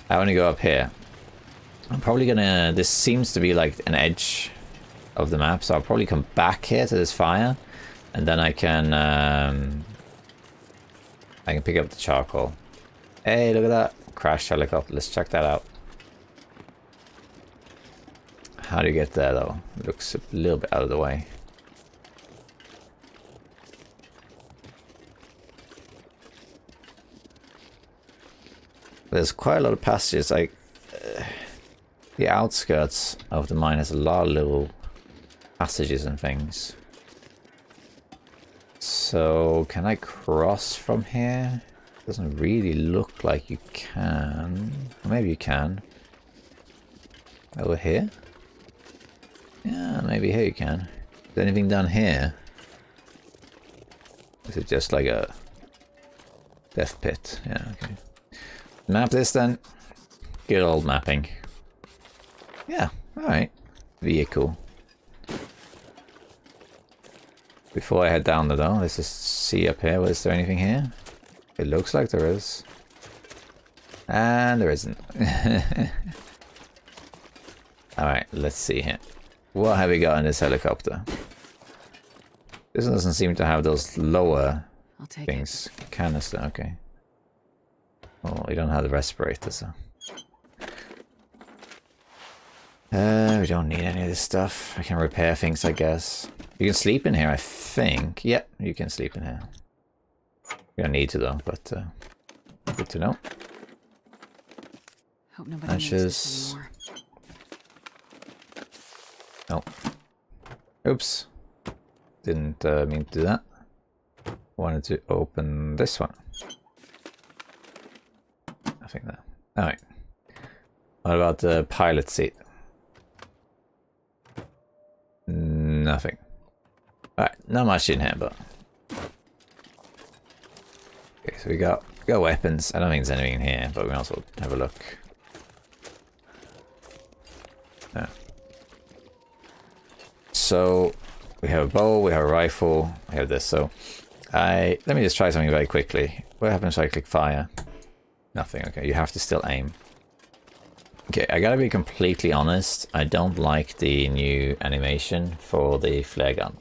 S1: I want to go up here. I'm probably gonna... This seems to be like an edge of the map, so I'll probably come back here to this fire. And then I can pick up the charcoal. Hey, look at that. Crashed helicopter. Let's check that out. How do you get there though? It looks a little bit out of the way. There's quite a lot of passages. Like the outskirts of the mine has a lot of little passages and things. So can I cross from here? Doesn't really look like you can. Or maybe you can. Over here? Yeah, maybe here you can. Is there anything down here? Is it just like a death pit? Yeah, okay. Map this then. Good old mapping. Yeah, alright. Vehicle. Before I head down there though, let's just see up here. Is there anything here? It looks like there is. And there isn't. Alright, let's see here. What have we got in this helicopter? This one doesn't seem to have those lower things. Canister, okay. Oh, we don't have the respirator, so. We don't need any of this stuff. I can repair things, I guess. You can sleep in here, I think. Yep, you can sleep in here. You don't need to though, but good to know.
S2: Hope nobody
S1: Ashes. Oh. Oops. Didn't mean to do that. Wanted to open this one. I think that. Alright. What about the pilot seat? Nothing. Alright, not much in here, but... Okay, so we got weapons. I don't think there's anything in here, but we might also have a look. Oh. So we have a bow, we have a rifle, we have this. So let me just try something very quickly. What happens if I click fire? Nothing. Okay, you have to still aim. Okay, I gotta be completely honest. I don't like the new animation for the flare gun.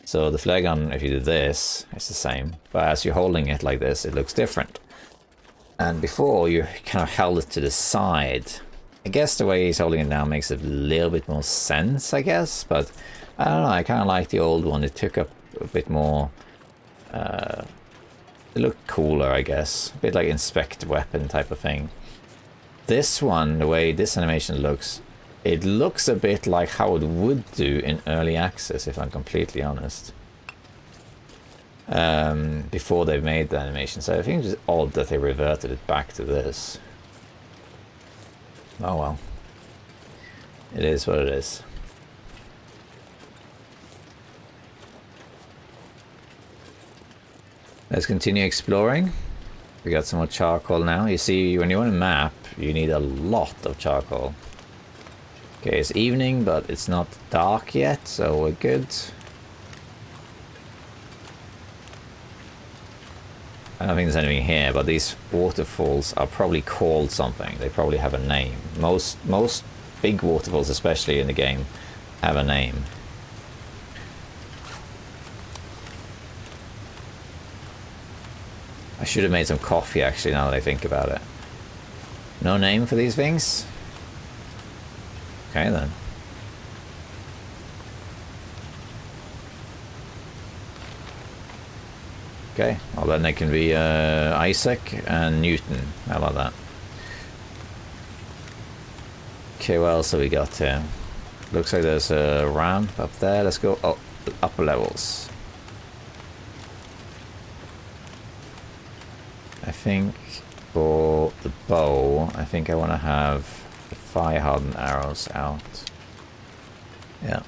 S1: So the flare gun, if you do this, it's the same. But as you're holding it like this, it looks different. And before, you kind of held it to the side. I guess the way he's holding it now makes a little bit more sense, I guess. But I don't know, I kind of like the old one. It took up a bit more... it looked cooler, I guess. A bit like inspect weapon type of thing. This one, the way this animation looks, it looks a bit like how it would do in early access, if I'm completely honest. Before they've made the animation. So I think it's odd that they reverted it back to this. Oh well. It is what it is. Let's continue exploring. We got some more charcoal now. You see, when you want a map, you need a lot of charcoal. Okay, it's evening, but it's not dark yet, so we're good. I don't think there's anything here, but these waterfalls are probably called something. They probably have a name. Most big waterfalls, especially in the game, have a name. I should have made some coffee, actually, now that I think about it. No name for these things? Okay, then. Okay, well then they can be Isaac and Newton. How about that? Okay, what else have we got here? Looks like there's a ramp up there. Let's go up upper levels. I think for the bow, I think I want to have the fire hardened arrows out. Yeah.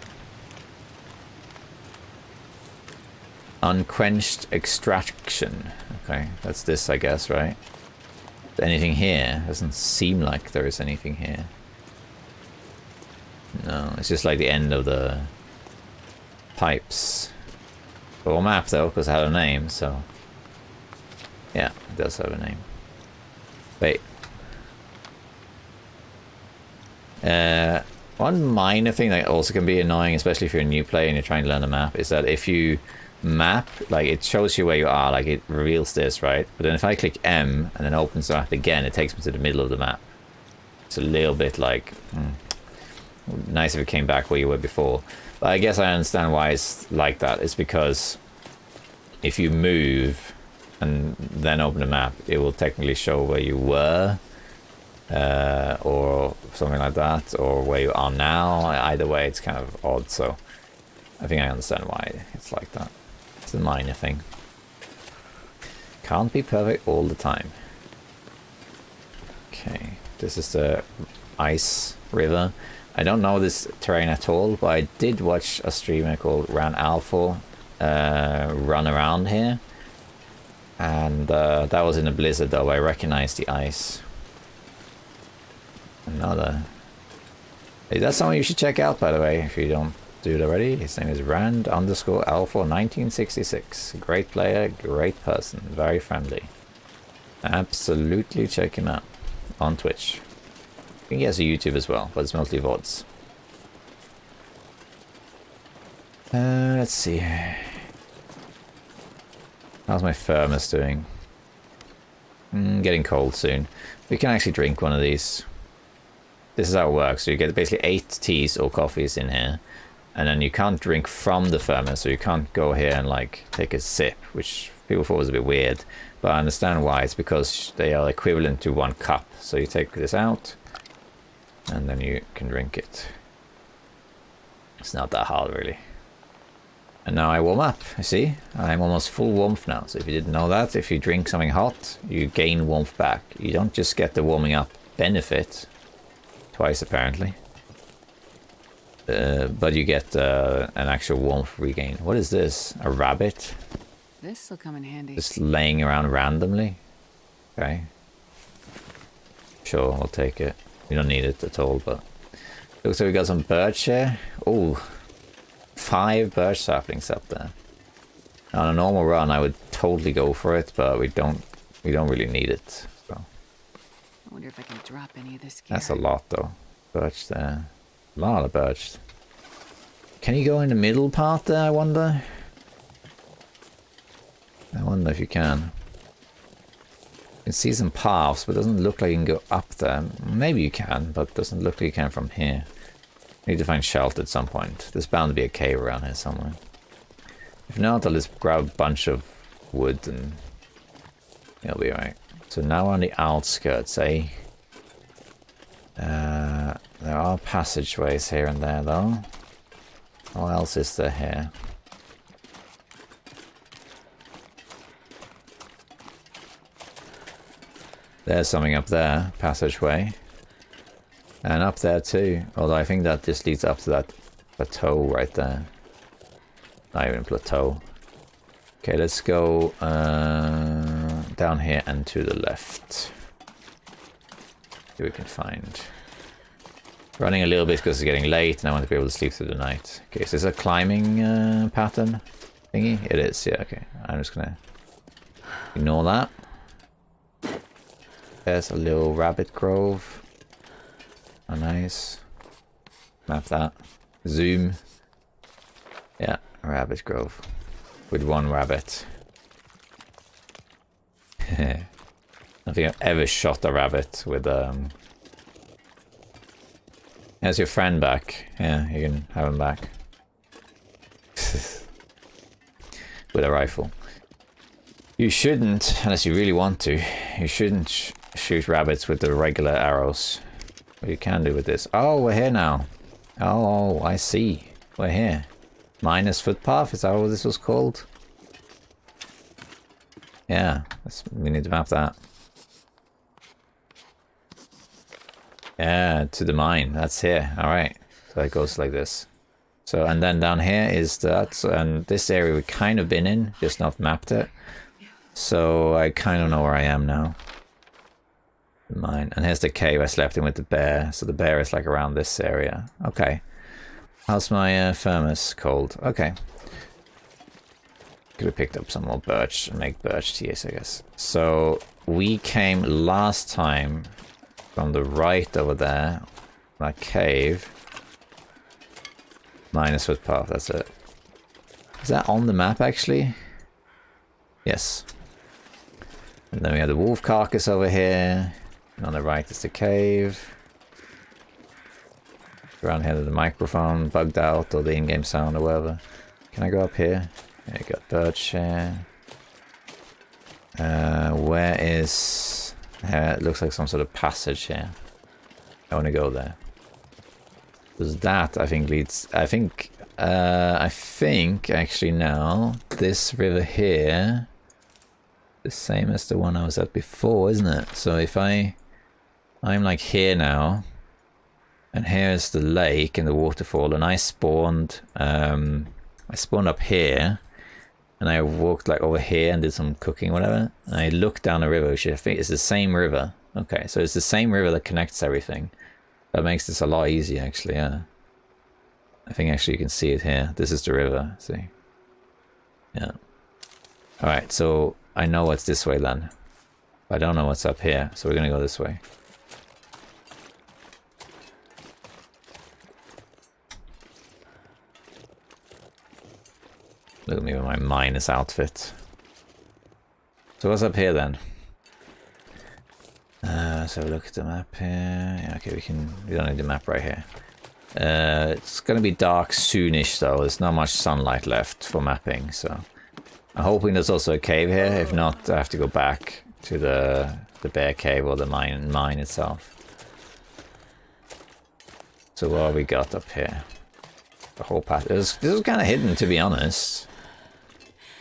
S1: Unquenched extraction. Okay, that's this, I guess, right? Anything here? Doesn't seem like there is anything here. No, it's just like the end of the pipes. Full map though, because it had a name, so yeah, it does have a name. Wait. One minor thing that also can be annoying, especially if you're a new player and you're trying to learn the map, is that if you map, like, it shows you where you are, like it reveals this, right? But then if I click M and then opens the map again, it takes me to the middle of the map. It's a little bit like nice if it came back where you were before. But I guess I understand why it's like that. It's because if you move and then open the map, it will technically show where you were, or something like that, or where you are now. Either way, it's kind of odd, so I think I understand why it's like that. It's a minor thing. Can't be perfect all the time. Okay, this is the ice river. I don't know this terrain at all, but I did watch a streamer called Ran Alpha run around here. And that was in a blizzard though. I recognized the ice. Another. Hey, that's someone you should check out, by the way, if you don't do it already. His name is Rand_Alpha1966. Great player, great person, very friendly. Absolutely check him out on Twitch. I think he has a YouTube as well, but it's mostly VODs. Let's see. How's my thermos doing? Getting cold soon. We can actually drink one of these. This is how it works. So you get basically 8 teas or coffees in here. And then you can't drink from the thermos, so you can't go here and like take a sip, which people thought was a bit weird. But I understand why. It's because they are equivalent to 1 cup. So you take this out, and then you can drink it. It's not that hard, really. And now I warm up, you see? I'm almost full warmth now. So if you didn't know that, if you drink something hot, you gain warmth back. You don't just get the warming up benefit, twice apparently. But you get an actual warmth regain. What is this? A rabbit?
S2: This'll come in handy.
S1: Just laying around randomly? Okay. Sure, I'll take it. We don't need it at all, but... Looks like we got some birch here. Oh, 5 birch saplings up there. On a normal run, I would totally go for it, but we don't really need it. So.
S2: I wonder if I can drop any of this gear.
S1: That's a lot, though. Birch there. A lot of birch. Can you go in the middle part there, I wonder? I wonder if you can. You can see some paths, but it doesn't look like you can go up there. Maybe you can, but it doesn't look like you can from here. Need to find shelter at some point. There's bound to be a cave around here somewhere. If not, I'll just grab a bunch of wood and it'll be alright. So now we're on the outskirts, eh? There are passageways here and there, though. What else is there here? There's something up there, passageway. And up there too, although I think that just leads up to that plateau right there. Not even plateau. Okay, let's go down here and to the left. See what we can find. Running a little bit because it's getting late and I want to be able to sleep through the night. Okay, is this a climbing pattern thingy? It is, yeah, okay. I'm just gonna ignore that. There's a little rabbit grove. Oh, nice. Map that. Zoom. Yeah, rabbit grove. With one rabbit. I don't think I've ever shot a rabbit with There's your friend back. Yeah, you can have him back. With a rifle. You shouldn't, unless you really want to, you shouldn't shoot rabbits with the regular arrows. What you can do with this. Oh, we're here now. Oh, I see. We're here. Minus footpath, is that what this was called? Yeah, we need to map that. Yeah, to the mine. That's here. Alright. So it goes like this. So, and then down here is that. And this area we've kind of been in, just not mapped it. So I kind of know where I am now. The mine. And here's the cave I slept in with the bear. So the bear is like around this area. Okay. How's my thermos? Cold. Okay. Could have picked up some more birch and make birch teas, I guess. So we came last time from the right over there. That cave. Minus footpath, that's it. Is that on the map actually? Yes. And then we have the wolf carcass over here. And on the right is the cave. Around here the microphone bugged out, or the in-game sound or whatever. Can I go up here? Yeah, you got birch here. Where is... it looks like some sort of passage here. I want to go there. Because that, I think, leads... I think actually now, this river here... the same as the one I was at before, isn't it? So if I'm like here now... and here's the lake and the waterfall, and I spawned up here, and I walked like over here and did some cooking, whatever. And I looked down the river, which I think is the same river. Okay, so it's the same river that connects everything. That makes this a lot easier, actually. Yeah, I think actually you can see it here. This is the river. See? Yeah. All right, so I know what's this way then. I don't know what's up here, so we're gonna go this way. Look at me with my minus outfit. So what's up here then? Let's have a look at the map here. Yeah, okay, we don't need the map right here. It's gonna be dark soonish though. There's not much sunlight left for mapping, so I'm hoping there's also a cave here. If not, I have to go back to the bear cave or the mine itself. So what have we got up here? The whole path. This was kind of hidden, to be honest.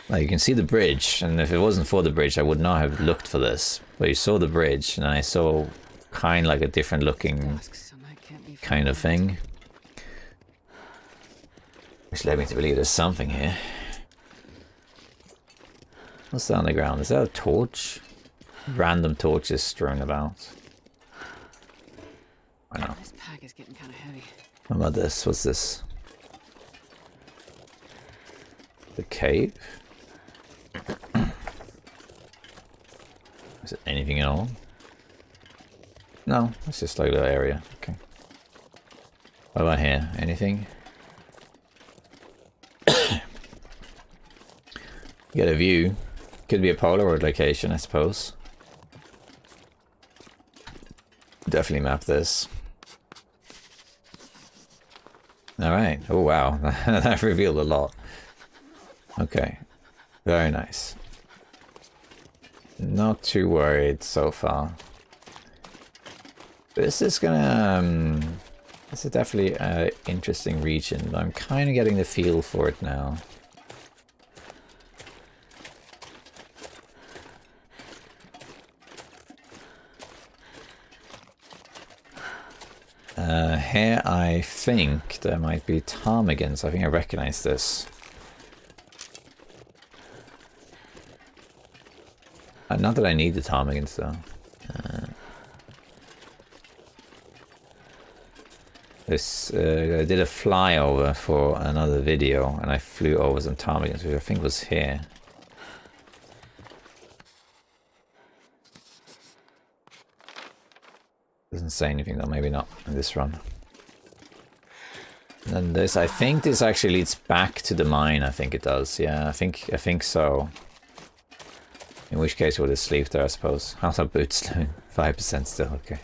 S1: Like, you can see the bridge, and if it wasn't for the bridge, I would not have looked for this. But you saw the bridge, and I saw kind of like a different looking kind of thing. Which led me to believe there's something here. What's that on the ground? Is that a torch? Random torches strewn about. I know.
S2: This pack is getting kind of heavy.
S1: What about this? What's this? The cave? Is it anything at all? No, it's just like a little area. Okay. What about here? Anything? Get a view. Could be a Polaroid location, I suppose. Definitely map this. Alright. Oh wow. That revealed a lot. Okay. Very nice. Not too worried so far. This is gonna... this is definitely an interesting region. I'm kind of getting the feel for it now. Here I think there might be ptarmigans. I think I recognize this. Not that I need the ptarmigans though. I did a flyover for another video, and I flew over some ptarmigans, which I think was here. Doesn't say anything though, maybe not in this run. And then this, I think this actually leads back to the mine. I think it does. Yeah, I think so. In which case we'll just sleep there, I suppose. How's our boots doing? 5% still, okay.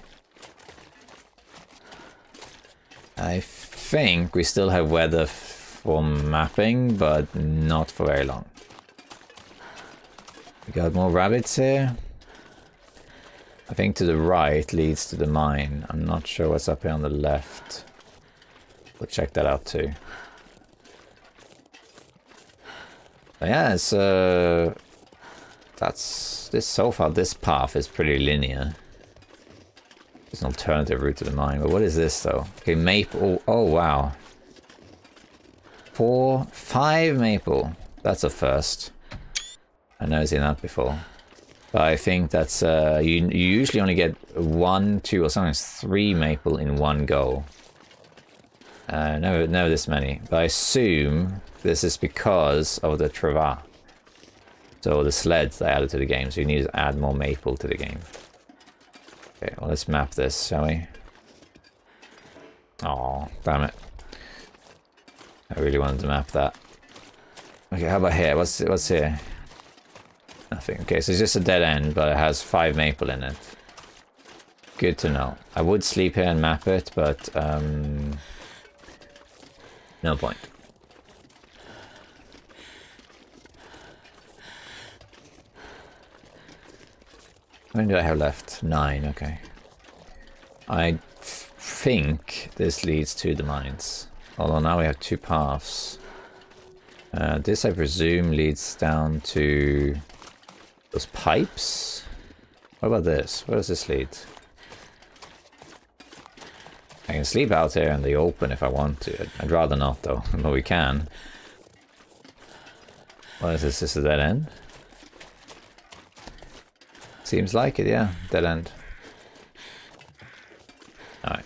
S1: I think we still have weather for mapping, but not for very long. We got more rabbits here. I think to the right leads to the mine. I'm not sure what's up here on the left. We'll check that out too. But yeah, it's that's this so far. This path is pretty linear. There's an alternative route to the mine. But what is this though? Okay, maple. Oh wow. 5 maple. That's a first. I've never seen that before. But I think that's you usually only get 1, 2, or sometimes 3 maple in one go. Never this many. But I assume this is because of the travaux. So the sleds they added to the game. So you need to add more maple to the game. Okay, well let's map this, shall we? Oh, damn it. I really wanted to map that. Okay, how about here? What's here? Nothing. Okay, so it's just a dead end, but it has 5 maple in it. Good to know. I would sleep here and map it, but no point. How many do I have left? 9, okay. I think this leads to the mines. Although now we have 2 paths. This, I presume, leads down to those pipes. What about this? Where does this lead? I can sleep out here in the open if I want to. I'd rather not, though, but we can. What is this? This is a dead end? Seems like it, yeah. Dead end. Alright.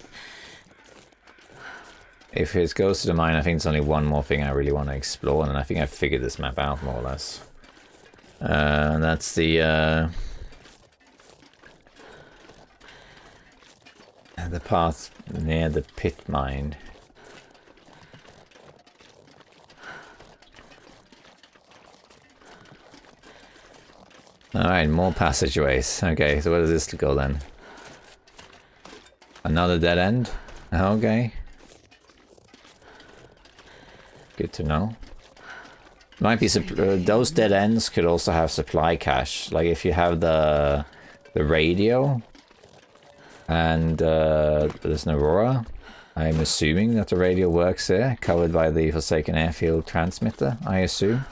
S1: If it goes to the mine, I think there's only one more thing I really want to explore, and I think I've figured this map out more or less. And that's the path near the pit mine. Alright, more passageways. Okay, so where does this go then? Another dead end? Okay. Good to know. Might be those dead ends could also have supply cache. Like if you have the radio and there's an Aurora, I'm assuming that the radio works there, covered by the Forsaken Airfield transmitter, I assume.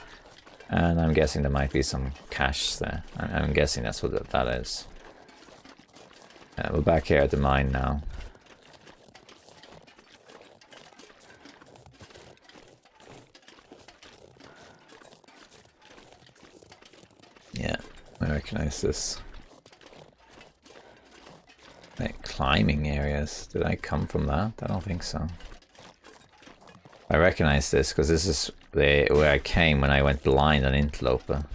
S1: And I'm guessing there might be some cache there. I'm guessing that's what that is. We're back here at the mine now. Yeah, I recognize this. Like climbing areas. Did I come from that? I don't think so. I recognize this because this is where I came when I went blind on Interloper.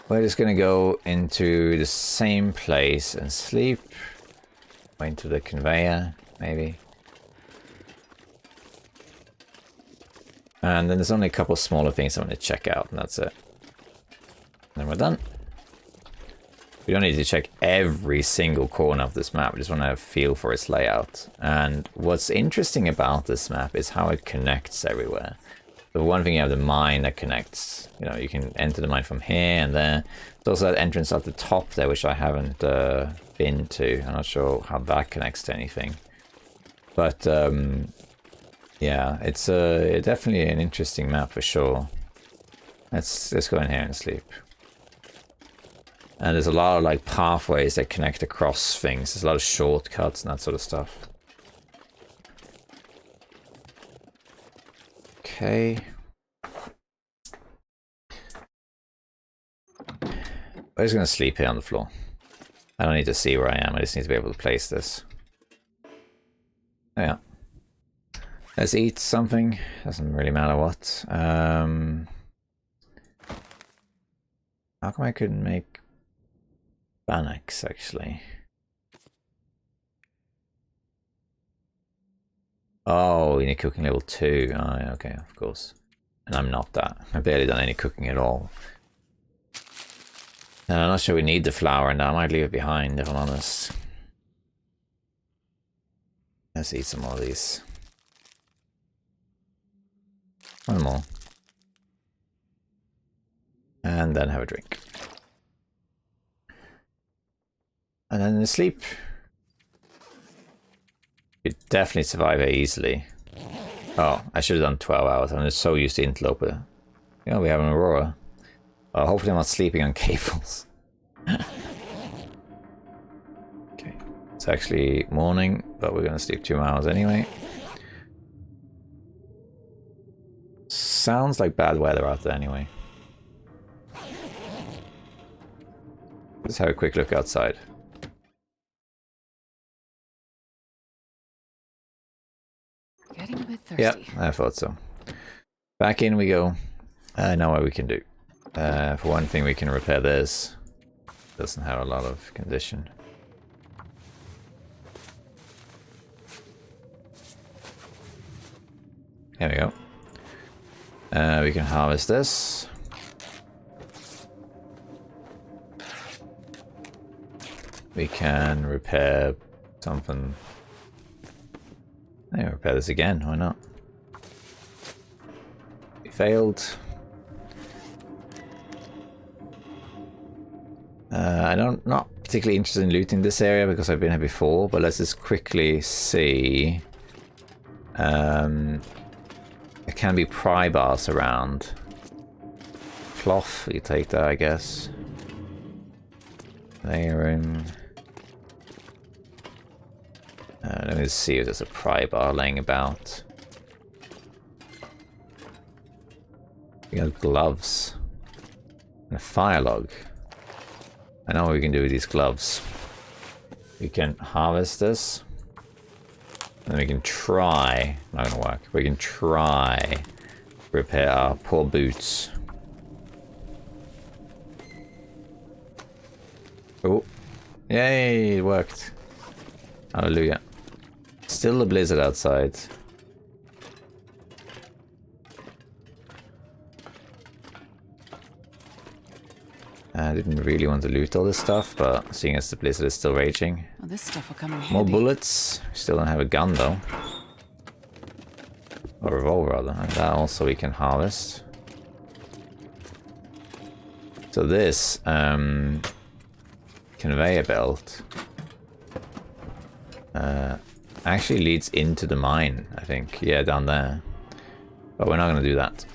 S1: We're just gonna go into the same place and sleep. Went to the conveyor, maybe. And then there's only a couple smaller things I want to check out, and that's it. Then we're done. We don't need to check every single corner of this map. We just want to have a feel for its layout. And what's interesting about this map is how it connects everywhere. The one thing, you have the mine that connects. You know, you can enter the mine from here and there. There's also that entrance at the top there, which I haven't been to. I'm not sure how that connects to anything. But yeah, it's definitely an interesting map for sure. Let's go in here and sleep. And there's a lot of like pathways that connect across things. There's a lot of shortcuts and that sort of stuff. Okay. I'm just going to sleep here on the floor. I don't need to see where I am, I just need to be able to place this. Oh, yeah. Let's eat something. Doesn't really matter what. How come I couldn't make Bannock's actually? Oh, you need cooking level 2. Oh, yeah, okay, of course. And I'm not that. I've barely done any cooking at all. And I'm not sure we need the flour, and I might leave it behind if I'm honest. Let's eat some more of these. One more. And then have a drink. And then sleep. You definitely survive it easily. Oh, I should have done 12 hours. I'm just so used to Interloper. You know, we have an Aurora. Hopefully I'm not sleeping on cables. Okay. It's actually morning, but we're going to sleep 2 hours anyway. Sounds like bad weather out there anyway. Let's have a quick look outside.
S2: Getting a bit thirsty.
S1: Yeah, I thought so. Back in we go. I know what we can do. For one thing, we can repair this. Doesn't have a lot of condition. There we go. We can harvest this. We can repair something. I can repair this again, why not? We failed. I'm not particularly interested in looting this area because I've been here before, but let's just quickly see. There can be pry bars around. Cloth, you take that, I guess. Layering. Let me see if there's a pry bar laying about. We got gloves. And a fire log. I know what we can do with these gloves. We can harvest this. And then we can try, not gonna work, we can try repair our poor boots. Oh, yay, it worked. Hallelujah. Still a blizzard outside. I didn't really want to loot all this stuff, but seeing as the blizzard is still raging.
S2: Well, this stuff will come in handy.
S1: More bullets. Still don't have a gun though. Or a revolver rather. And that also we can harvest. So this conveyor belt actually leads into the mine, I think. Yeah, down there. But we're not going to do that.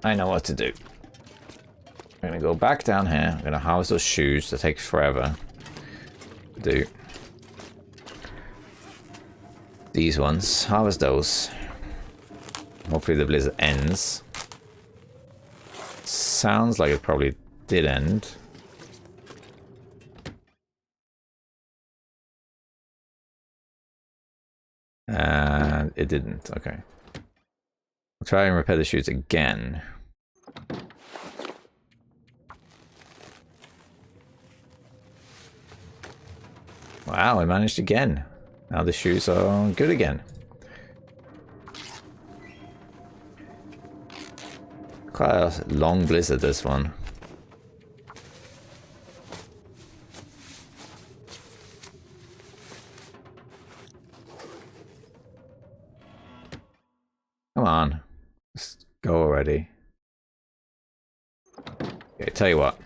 S1: I know what to do. I'm going to go back down here. I'm going to harvest those shoes. That takes forever to do. These ones. Harvest those. Hopefully the blizzard ends. Sounds like it probably did end. And it didn't. Okay. I'll try and repair the shoes again. Wow, I managed again. Now the shoes are good again. Quite a long blizzard, this one. Come on. Just go already. Okay, tell you what.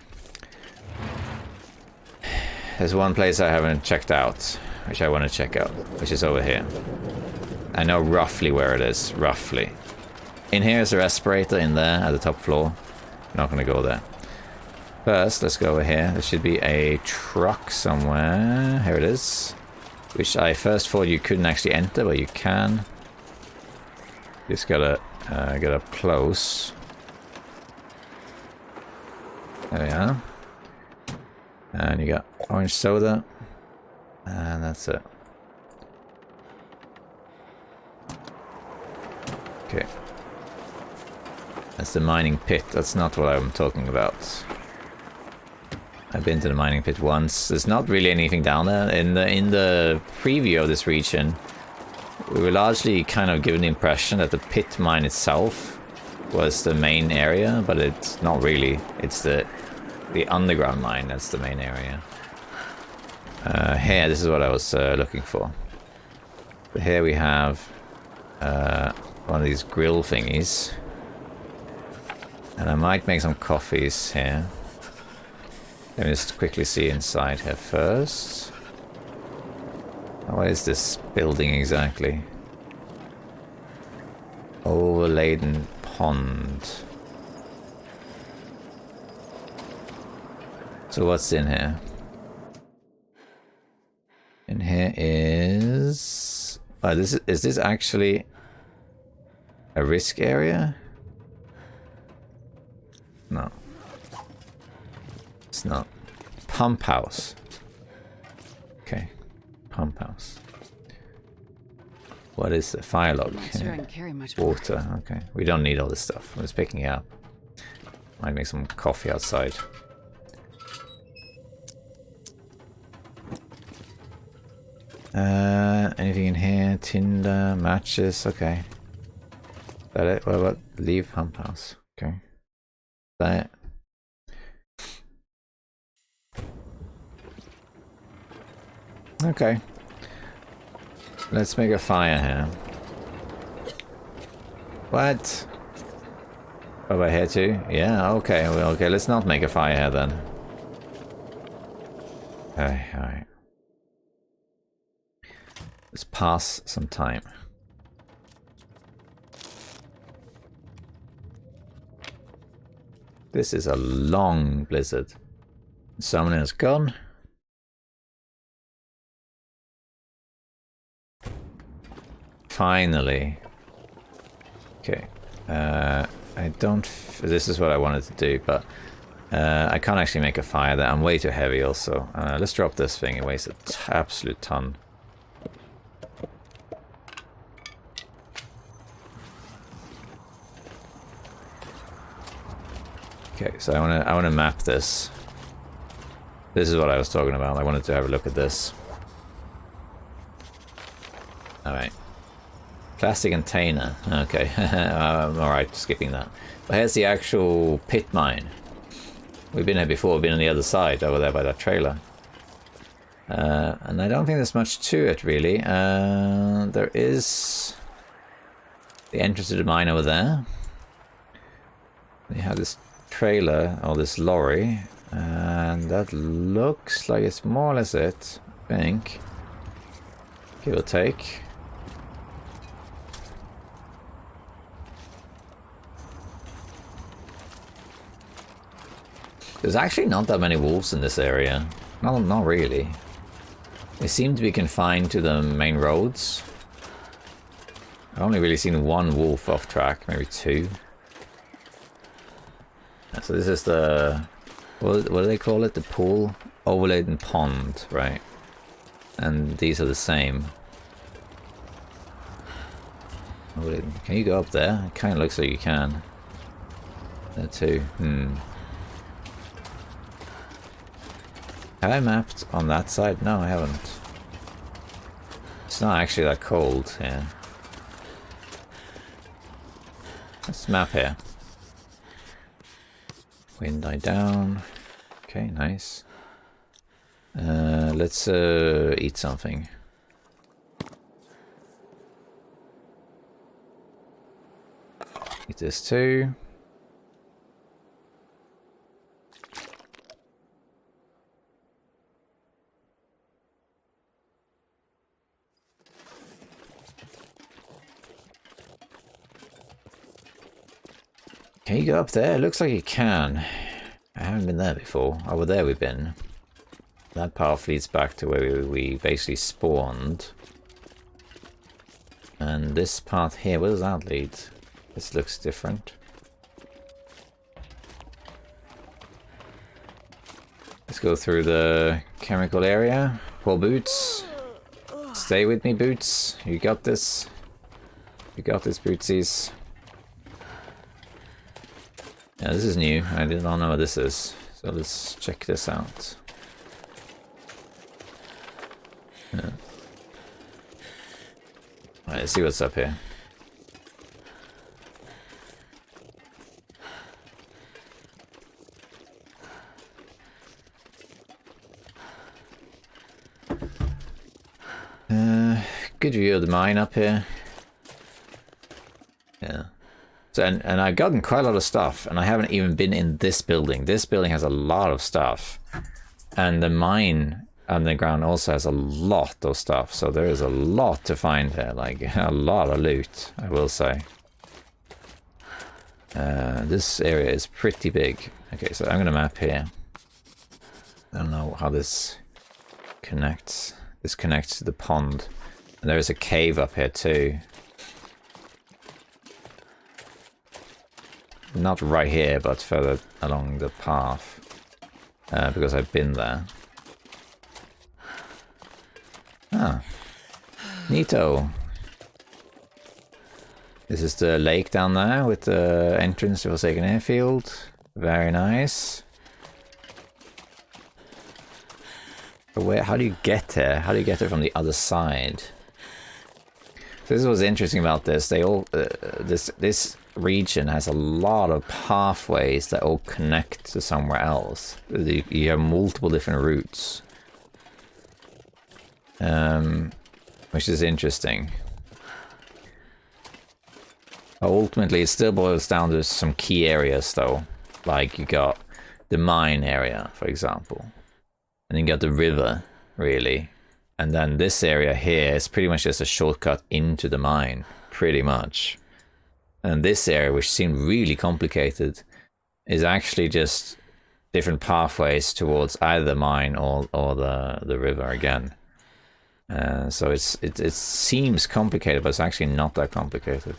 S1: There's one place I haven't checked out, which I want to check out, which is over here. I know roughly where it is, roughly. In here is a respirator in there at the top floor. I'm not going to go there. First, let's go over here. There should be a truck somewhere. Here it is. Which I first thought you couldn't actually enter, but you can. Just gotta get up close. There we are. And you got orange soda. And that's it. Okay. That's the mining pit. That's not what I'm talking about. I've been to the mining pit once. There's not really anything down there. In the preview of this region, we were largely kind of given the impression that the pit mine itself was the main area, but it's not really. It's the underground mine that's the main area. Here, this is what I was looking for. But here we have one of these grill thingies. And I might make some coffees here. Let me just quickly see inside here first. What is this building exactly? Overladen pond. So what's in here? In here is... Oh, is this actually a risk area? No. It's not. Pump house. Okay. Pump house. What is the fire log?
S2: I'm not sure I can carry much
S1: Water. More. Okay. We don't need all this stuff. I'm just picking it up. Might make some coffee outside. Anything in here? Tinder, matches. Okay. Is that it? What about leave pump house? Okay. Is that it? Okay. Let's make a fire here. What? Over here too? Yeah, okay. Well, okay, let's not make a fire here then. Okay, alright. Let's pass some time. This is a long blizzard. Someone is gone. Finally. Okay. I don't... This is what I wanted to do, but I can't actually make a fire there. I'm way too heavy also. Let's drop this thing. It weighs an absolute ton. Okay, so I want to map this. This is what I was talking about. I wanted to have a look at this. Alright. Plastic container. Okay. Alright, skipping that. But here's the actual pit mine. We've been here before. We've been on the other side, over there by that trailer. And I don't think there's much to it, really. There is the entrance to the mine over there. You have this trailer, or this lorry, and that looks like it's more or less it, I think. Give or take. There's actually not that many wolves in this area. Not really. They seem to be confined to the main roads. I've only really seen one wolf off track, maybe two. So this is the... What do they call it? The pool? Overladen pond, right? And these are the same. Can you go up there? It kind of looks like you can. There too. Have I mapped on that side? No, I haven't. It's not actually that cold here. Let's map here. Wind die down. Okay, nice. Let's eat something. Eat this too. Can you go up there? It looks like you can. I haven't been there before. Over there we've been. That path leads back to where we basically spawned. And this path here, where does that lead? This looks different. Let's go through the chemical area. Pull boots. Stay with me, boots. You got this. You got this, bootsies. Yeah, this is new. I did not know what this is. So let's check this out. Yeah. Alright, let's see what's up here. Good view of the mine up here. Yeah. So, and I've gotten quite a lot of stuff, and I haven't even been in this building. This building has a lot of stuff. And the mine underground also has a lot of stuff. So there is a lot to find here. Like, a lot of loot, I will say. This area is pretty big. Okay, so I'm going to map here. I don't know how this connects. This connects to the pond. And there is a cave up here too. Not right here, but further along the path. Because I've been there. Ah. Neato. This is the lake down there with the entrance to Forsaken Airfield. Very nice. But where? How do you get there? How do you get there from the other side? So this is what's interesting about this. They all this region has a lot of pathways that all connect to somewhere else. You have multiple different routes, which is interesting. Ultimately, it still boils down to some key areas, though. Like you got the mine area, for example, and then you got the river, really. And then this area here is pretty much just a shortcut into the mine, pretty much. And this area, which seemed really complicated, is actually just different pathways towards either the mine or the river again. So it seems complicated, but it's actually not that complicated.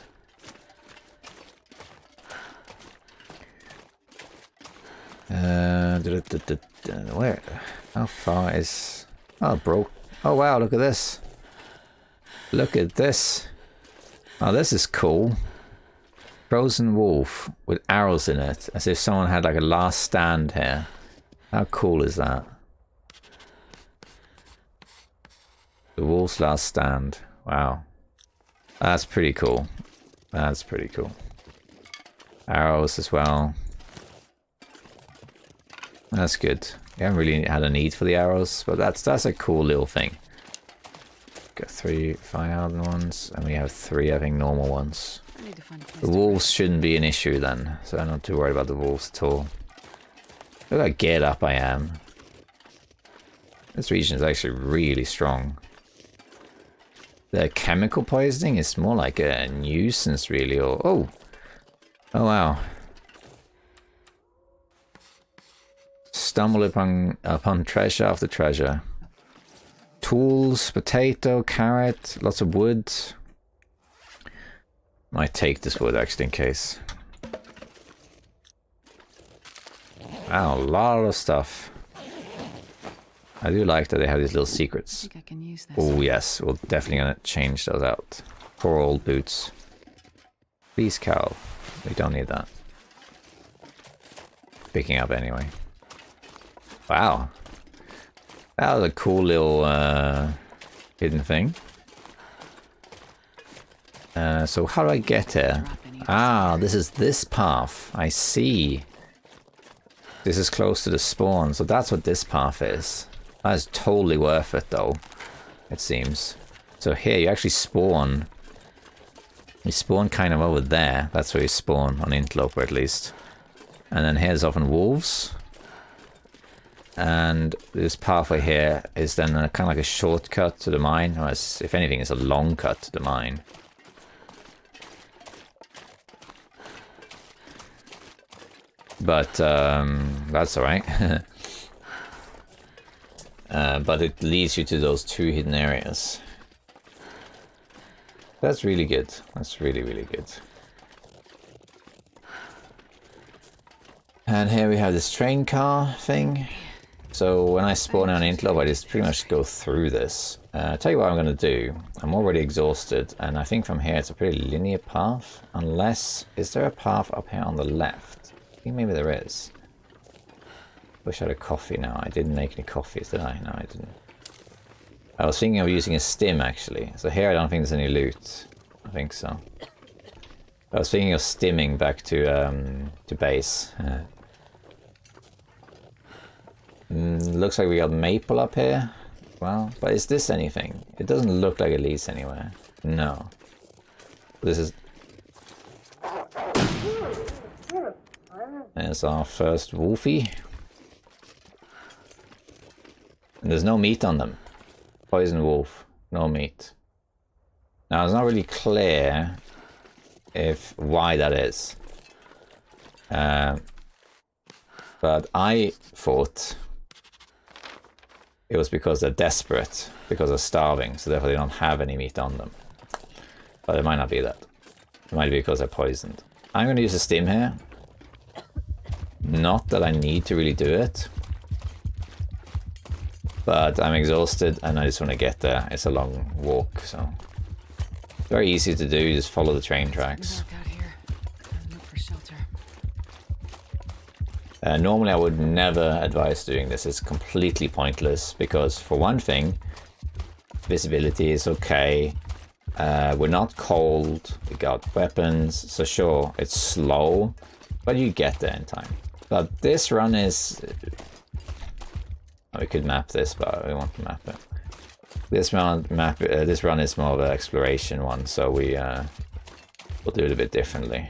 S1: Where? How far is... Oh, broke. Oh wow, look at this. Look at this. Oh, this is cool. Frozen wolf with arrows in it, as if someone had like a last stand here. How cool is that? The wolf's last stand. Wow. That's pretty cool. That's pretty cool. Arrows as well. That's good. You haven't really had a need for the arrows, but that's a cool little thing. Got 3 fire-hardened ones, and we have 3, I think, normal ones. The wolves shouldn't be an issue then, so I'm not too worried about the wolves at all. Look how geared up I am. This region is actually really strong. The chemical poisoning is more like a nuisance, really, or... Oh! Oh, wow. Stumble upon treasure after treasure. Tools, potato, carrot, lots of wood. Might take this wood actually in case. Wow, a lot of stuff. I do like that they have these little secrets.
S2: I think I can use this.
S1: Oh yes, we're definitely gonna change those out. Poor old boots. Please, cow. We don't need that. Picking up anyway. Wow. That was a cool little hidden thing. So how do I get here? Ah, this is this path. I see. This is close to the spawn, so that's what this path is. That is totally worth it though, it seems. So here you actually spawn. You spawn kind of over there. That's where you spawn, on Interloper at least. And then here's often wolves. And this pathway here is then kind of like a shortcut to the mine. Or if anything, it's a long cut to the mine. But that's alright. But it leads you to those 2 hidden areas. That's really good. That's really, really good. And here we have this train car thing. So when I spawn on Interloper, I just pretty much go through this. Tell you what I'm going to do. I'm already exhausted, and I think from here it's a pretty linear path. Unless, is there a path up here on the left? I think maybe there is. Wish I had a coffee now. I didn't make any coffees, did I? No, I didn't. I was thinking of using a stim, actually. So here I don't think there's any loot. I think so. I was thinking of stimming back to base. Looks like we got maple up here. Well, but is this anything? It doesn't look like it leads anywhere. No. This is... There's our first wolfie. And there's no meat on them. Poison wolf, no meat. Now it's not really clear why that is. But I thought it was because they're desperate, because they're starving, so therefore they don't have any meat on them. But it might not be that. It might be because they're poisoned. I'm going to use a stim here. Not that I need to really do it. But I'm exhausted and I just want to get there. It's a long walk, so... Very easy to do, just follow the train tracks. Normally I would never advise doing this. It's completely pointless because, for one thing, visibility is okay. We're not cold. We got weapons. So sure, it's slow, but you get there in time. But this run is... we could map this, but we want to map it. This run is more of an exploration one, so we'll do it a bit differently.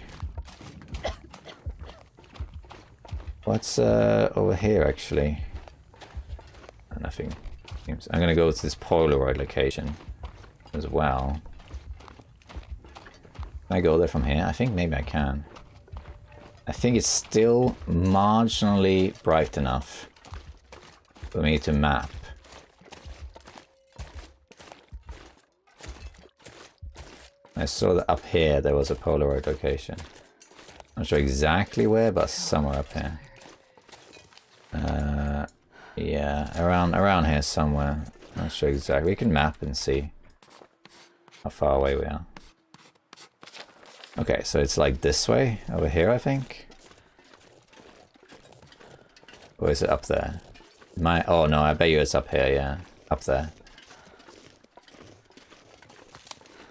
S1: What's over here, actually? Nothing. I'm gonna go to this Polaroid location as well. Can I go there from here? I think maybe I can. I think it's still marginally bright enough for me to map. I saw that up here there was a Polaroid location. Not sure exactly where, but somewhere up here. Yeah, around here somewhere. Not sure exactly. We can map and see how far away we are. Okay, so it's like this way over here, I think. Or is it up there? Oh no, I bet you it's up here. Yeah, up there.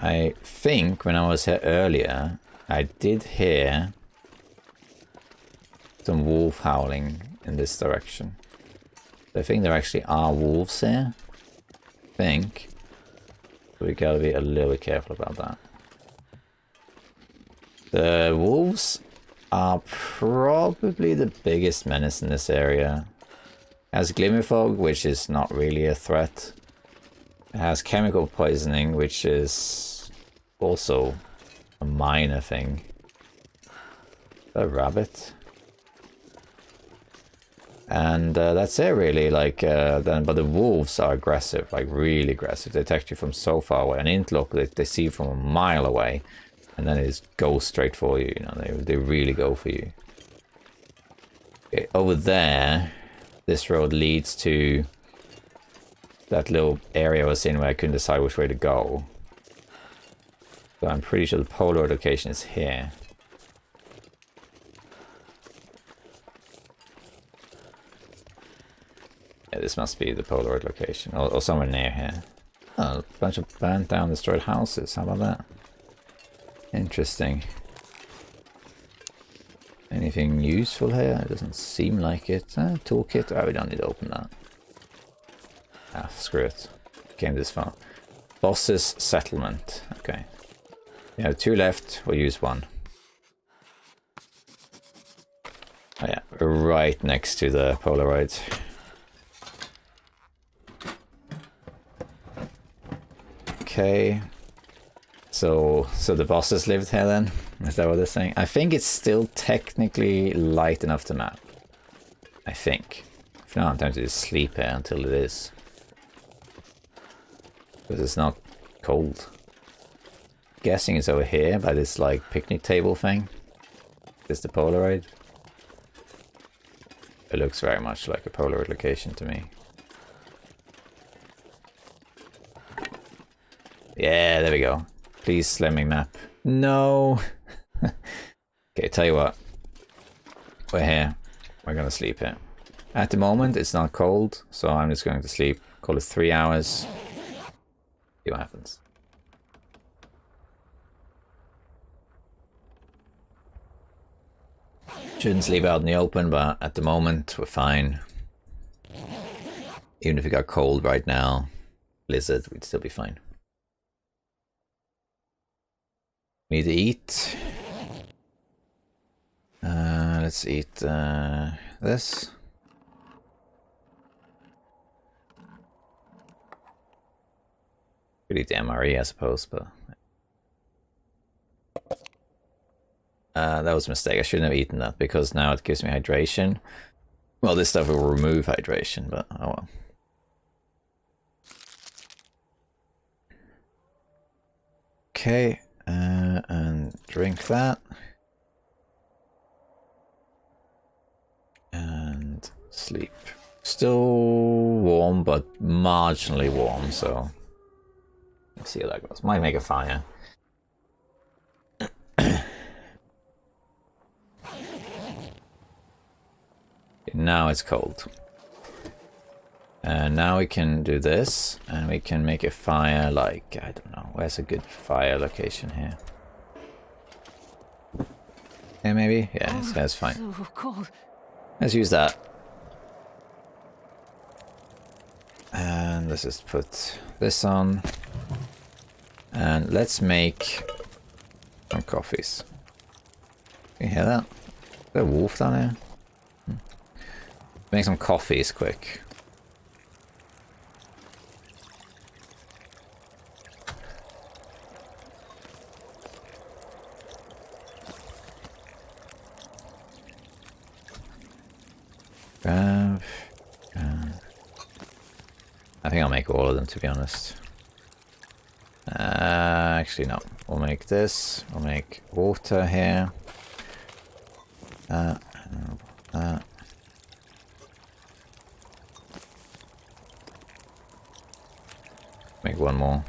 S1: I think when I was here earlier, I did hear some wolf howling in this direction. I think there actually are wolves here. I think. We gotta be a little bit careful about that. The wolves are probably the biggest menace in this area. It has glimmer fog, which is not really a threat. It has chemical poisoning, which is also a minor thing. A rabbit. And that's it really, like, but the wolves are aggressive, like really aggressive. They attack you from so far away. An Interloper, they see you from a mile away, and then they just go straight for you, you know, they really go for you. Okay, over there, this road leads to that little area I was in where I couldn't decide which way to go. So I'm pretty sure the Polaroid location is here. Yeah, this must be the Polaroid location, or somewhere near here. Oh, a bunch of burnt down, destroyed houses. How about that? Interesting. Anything useful here? It doesn't seem like it. Toolkit? Oh, we don't need to open that. Ah, screw it. Came this far. Boss's settlement. Okay. We have 2 left. We'll use 1. Oh yeah, we're right next to the Polaroid. Okay. So the bosses lived here then? Is that what they're saying? I think it's still technically light enough to map. I think. If not, I'm tempted to just sleep here until it is. Because it's not cold. Guessing it's over here by this like picnic table thing. Is the Polaroid? It looks very much like a Polaroid location to me. Yeah, there we go. Please let me map. No! Okay, tell you what. We're here. We're gonna sleep here. At the moment, it's not cold, so I'm just going to sleep. Call it 3 hours. See what happens. Shouldn't sleep out in the open, but at the moment, we're fine. Even if it got cold right now, blizzard, we'd still be fine. Need to eat. Let's eat this. Could eat the MRE, I suppose, but that was a mistake. I shouldn't have eaten that because now it gives me hydration. Well, this stuff will remove hydration, but oh well. Okay, and drink that. And sleep. Still warm, but marginally warm, so let's see how that goes. Might make a fire. Now it's cold. And now we can do this, and we can make a fire like, I don't know, where's a good fire location here? Yeah, maybe? Yeah, that's fine.
S2: So cold.
S1: Let's use that. And let's just put this on. And let's make some coffees. Can you hear that? Is there a wolf down here? Make some coffees quick. I think I'll make all of them, to be honest. Actually, no. We'll make this. We'll make water here. Make one more.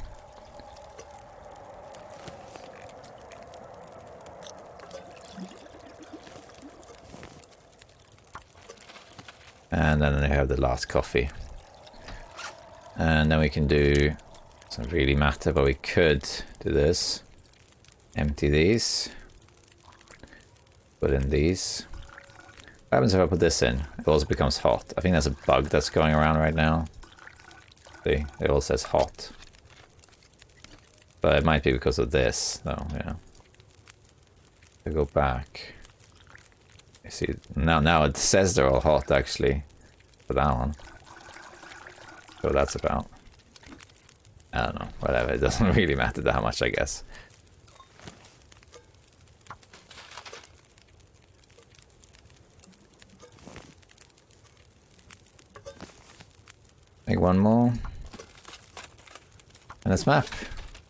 S1: And then I have the last coffee. And then we can do, doesn't really matter, but we could do this. Empty these. Put in these. What happens if I put this in? It also becomes hot. I think that's a bug that's going around right now. See, it all says hot. But it might be because of this, though, yeah. To go back. You see, now it says they're all hot, actually, for that one. So that's about, I don't know, whatever, it doesn't really matter that much, I guess. Make one more. And let's map.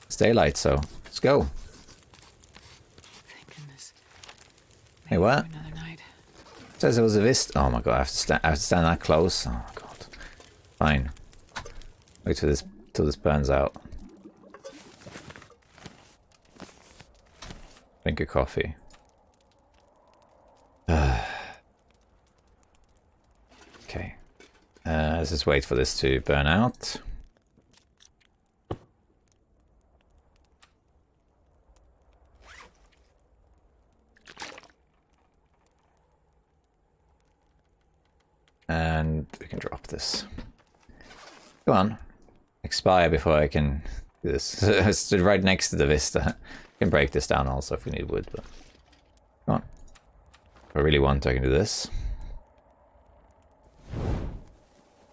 S1: It's daylight, so let's go.
S2: Thank goodness.
S1: Hey, what?
S2: Another night.
S1: It says it was a vista. Oh my god, I have to stand that close. Oh my god. Fine. Wait till this burns out. Drink a coffee. Okay. Let's just wait for this to burn out. And we can drop this. Come on. Expire before I can do this. It's right next to the vista. I can break this down also if we need wood, but come on. If I really want, I can do this.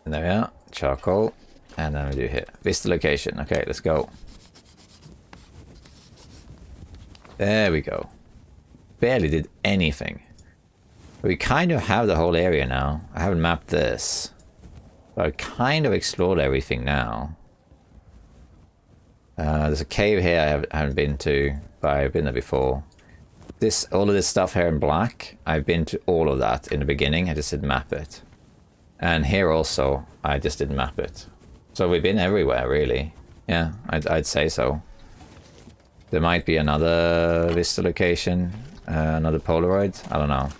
S1: And there we are. Charcoal. And then we do here. Vista location. Okay, let's go. There we go. Barely did anything. We kind of have the whole area now. I haven't mapped this. But I've kind of explored everything now. There's a cave here I haven't been to, but I've been there before. this, all of this stuff here in black, I've been to all of that in the beginning. I just didn't map it. And here also, I just didn't map it. So we've been everywhere, really. Yeah, I'd say so. There might be another Vista location, another Polaroid. I don't know.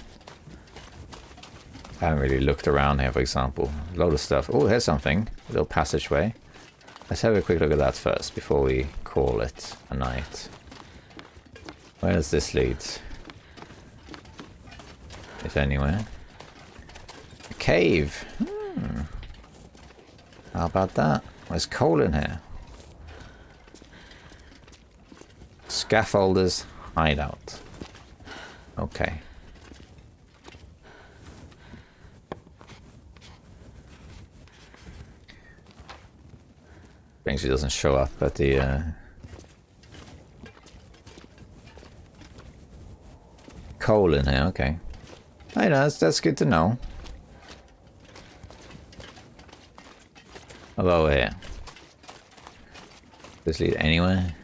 S1: I haven't really looked around here, for example. A load of stuff. Oh, here's something. A little passageway. Let's have a quick look at that first before we call it a night. Where does this lead? If anywhere. A cave. How about that? There's coal in here. Scaffolders hideout. Okay. Things she doesn't show up at the coal in here. Okay. I know, that's good to know. I'll go over here. Does this lead anywhere?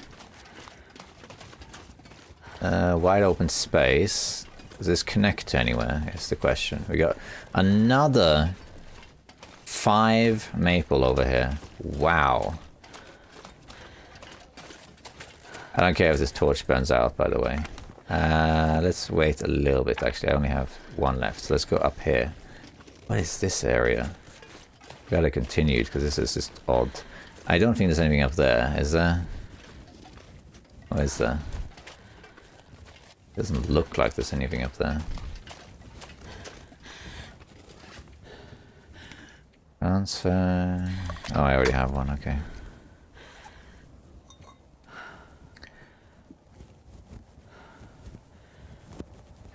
S1: Wide open space. Does this connect to anywhere? Is the question. We got another 5 maple over here. Wow. I don't care if this torch burns out, by the way. Let's wait a little bit, actually. I only have 1 left. So let's go up here. What is this area? Gotta continue, because this is just odd. I don't think there's anything up there, is there? What is there? Doesn't look like there's anything up there. Transfer... Oh, I already have one, okay.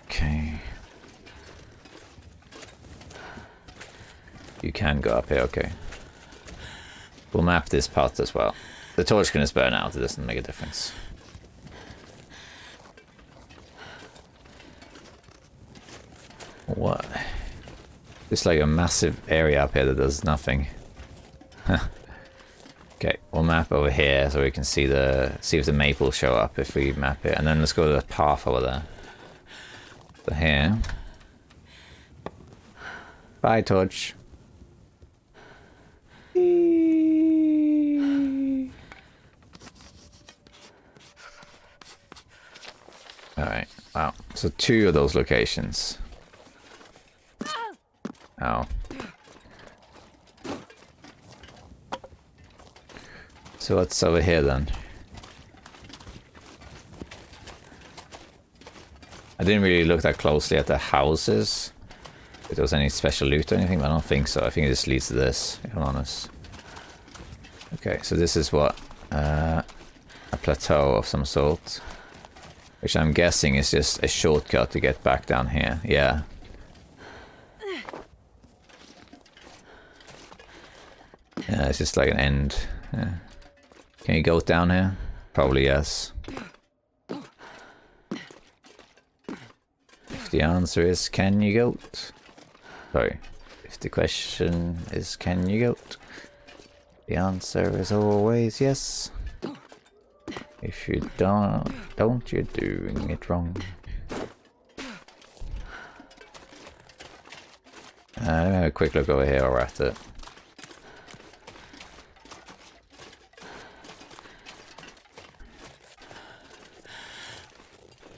S1: Okay. You can go up here, okay. We'll map this path as well. The torch can just burn out, it doesn't make a difference. What? It's like a massive area up here that does nothing. Okay, we'll map over here so we can see if the maples show up if we map it, and then let's go to the path over there. So here. Bye, torch. Alright, wow. So 2 of those locations. Oh. So what's over here then? I didn't really look that closely at the houses. If there was any special loot or anything, but I don't think so. I think it just leads to this, if I'm honest. Okay, so this is what? A plateau of some sort. Which I'm guessing is just a shortcut to get back down here. Yeah. Yeah, it's just like an end. Yeah. Can you go down here? Probably yes. If the answer is can you goat? Sorry. If the question is can you goat? The answer is always yes. If you don't, you're doing it wrong. Let me have a quick look over here while we're at it.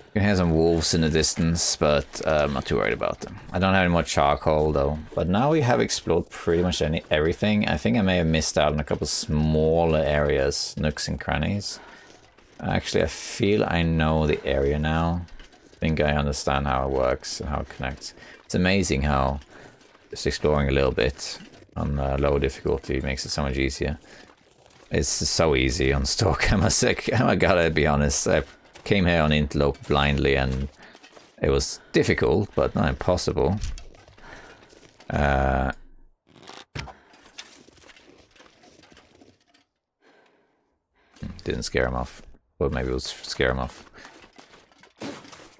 S1: You can hear some wolves in the distance, but I'm not too worried about them. I don't have any more charcoal though. But now we have explored pretty much everything. I think I may have missed out on a couple smaller areas, nooks and crannies. Actually, I feel I know the area now. I think I understand how it works and how it connects. It's amazing how just exploring a little bit on low difficulty makes it so much easier. It's so easy on Stalker, I gotta be honest. I came here on Interloper blindly and it was difficult, but not impossible. Didn't scare him off. Or maybe it was scare him off.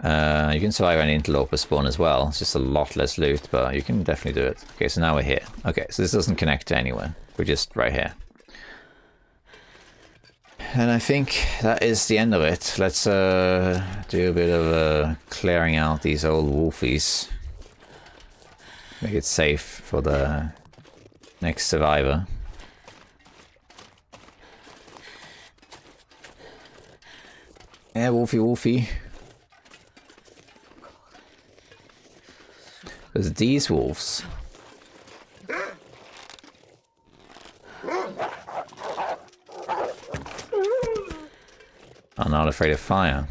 S1: You can survive an Interloper spawn as well. It's just a lot less loot, but you can definitely do it. Okay, so now we're here. Okay, so this doesn't connect to anywhere. We're just right here. And I think that is the end of it. Let's do a bit of clearing out these old wolfies. Make it safe for the next survivor. Yeah, wolfie, wolfie. Because these wolves are not afraid of fire.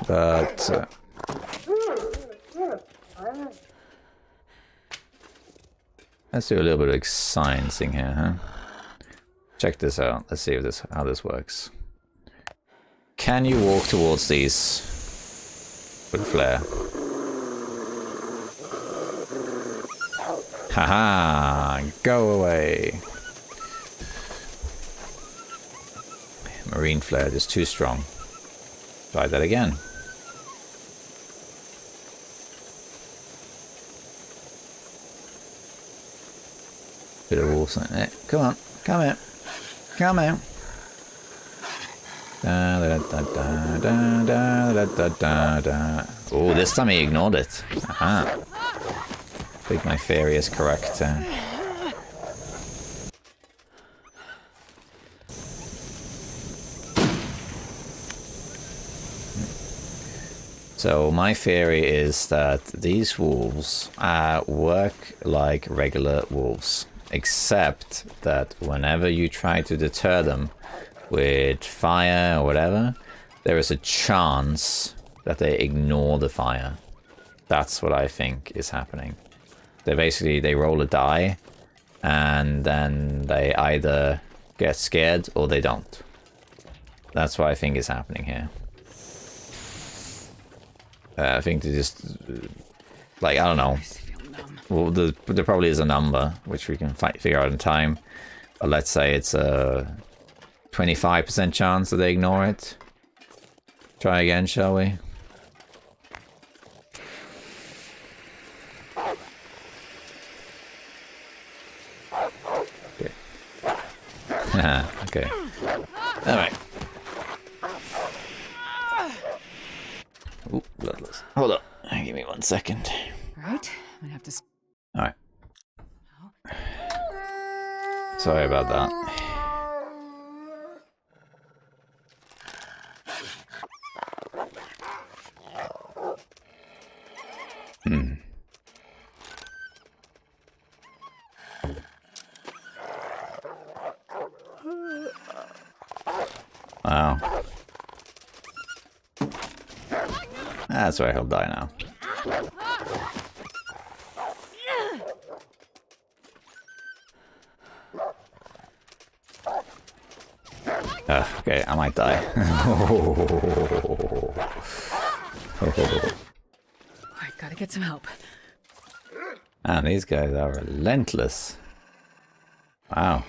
S1: But let's do a little bit of sciencing here, huh? Check this out. Let's see if how this works. Can you walk towards these with flare? Haha! Go away! Marine flare is too strong. Try that again. Bit of wolves in it. Come on, come here, come here. Da, da, da, da, da, da, da, da, da. Oh, this time he ignored it. Aha. I think my theory is correct. So my theory is that these wolves work like regular wolves, except that whenever you try to deter them with fire or whatever, there is a chance that they ignore the fire. That's what I think is happening. They roll a die, and then they either get scared or they don't. That's what I think is happening here. I think they just, like, I don't know. Well, there probably is a number, which we can figure out in time. But let's say it's a 25% chance that they ignore it. Try again, shall we? Okay. Okay. Alright. Ooh, bloodless. Hold up. Give me 1 second.
S2: Right? I'm gonna have to.
S1: Alright. Sorry about that. Wow. That's where he'll die now. Okay, I might die.
S2: Alright, gotta get some help.
S1: Man, these guys are relentless. Wow.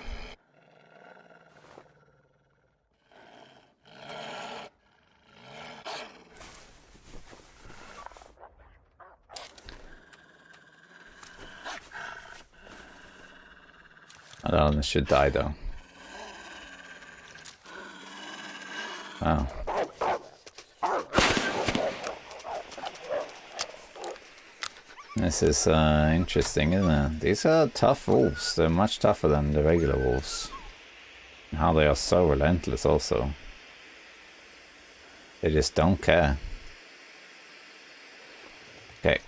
S1: Alan should die though. Wow. This is interesting, isn't it? These are tough wolves. They're much tougher than the regular wolves. And how they are so relentless also. They just don't care. Okay.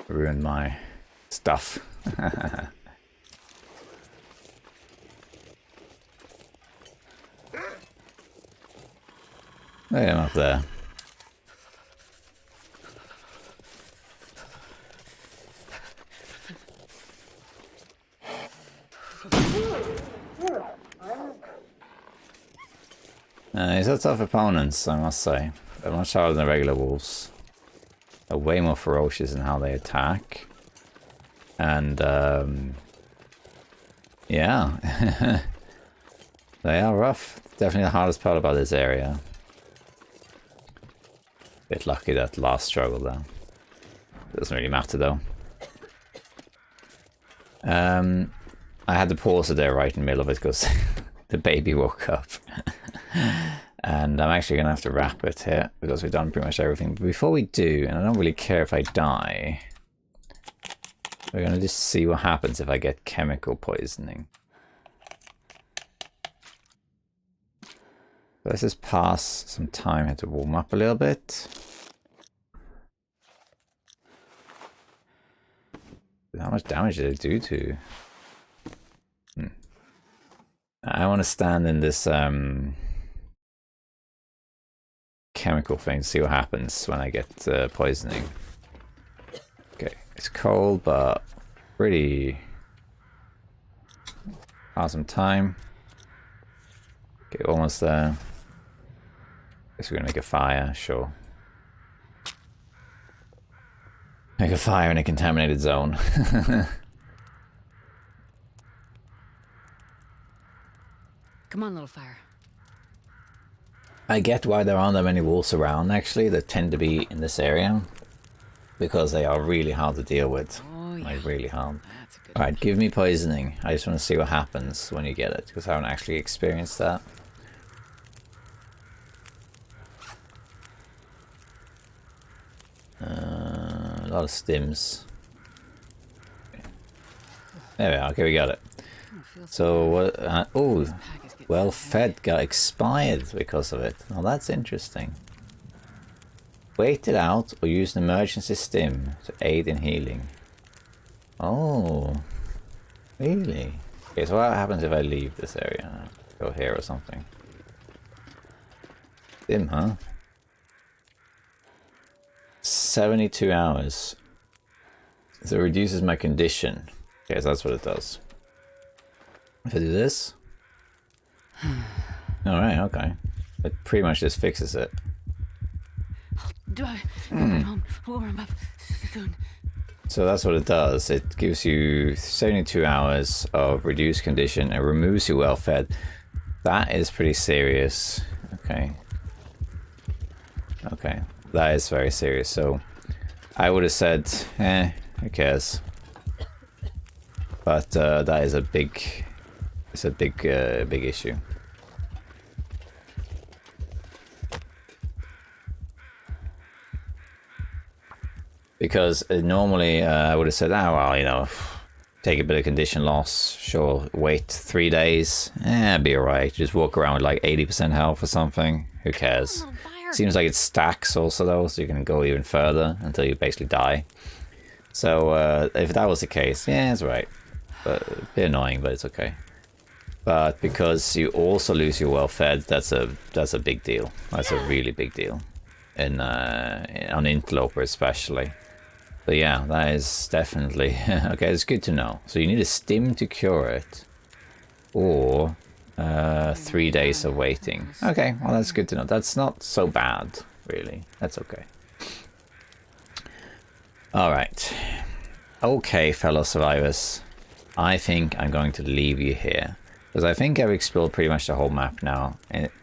S1: Ruined my stuff. Look at him up there. These are tough opponents, I must say. They're much harder than regular wolves. They're way more ferocious in how they attack. And, yeah. They are rough. Definitely the hardest part about this area. Bit lucky that last struggle though. Doesn't really matter though. I had to pause it there right in the middle of it because the baby woke up. And I'm actually going to have to wrap it here because we've done pretty much everything. But before we do, and I don't really care if I die, we're going to just see what happens if I get chemical poisoning. So let's just pass some time here to warm up a little bit. How much damage did it do to? I want to stand in this chemical thing to see what happens when I get poisoning. Okay, it's cold, but pretty. Awesome time. Okay, almost there. Guess we're gonna make a fire, sure. Make a fire in a contaminated zone.
S2: Come on, little fire.
S1: I get why there aren't that many wolves around, actually, that tend to be in this area. Because they are really hard to deal with.
S2: Oh, yeah.
S1: Like, really hard.
S2: That's a good
S1: Alright, give me poisoning. I just want to see what happens when you get it, because I haven't actually experienced that. A lot of stims. There we are, okay, we got it. So, what? Oh, well fed got expired because of it. Now that's interesting. Wait it out or use an emergency stim to aid in healing. Oh, really? Okay, so what happens if I leave this area? Go here or something. Stim, huh? 72 hours. So it reduces my condition. Okay, so that's what it does. If I do this. Alright, okay. It pretty much just fixes it.
S2: Do I get home? Warm up soon.
S1: So that's what it does. It gives you 72 hours of reduced condition and removes you well fed. That is pretty serious. Okay. Okay. That is very serious. So I would have said, who cares? But that is a big, it's a big issue. Because normally I would have said, oh, well, you know, take a bit of condition loss, sure, wait 3 days, be alright. Just walk around with like 80% health or something, who cares? Seems like it stacks also though, so you can go even further until you basically die. So if that was the case, yeah, it's right. But a bit annoying, but it's okay. But because you also lose your well fed, that's a big deal. That's a really big deal. On Interloper especially. But yeah, that is definitely okay. It's good to know. So you need a stim to cure it, or 3 days of waiting. Okay, well that's good to know. That's not so bad, really. That's okay. All right. Okay, fellow survivors. I think I'm going to leave you here because I think I've explored pretty much the whole map now,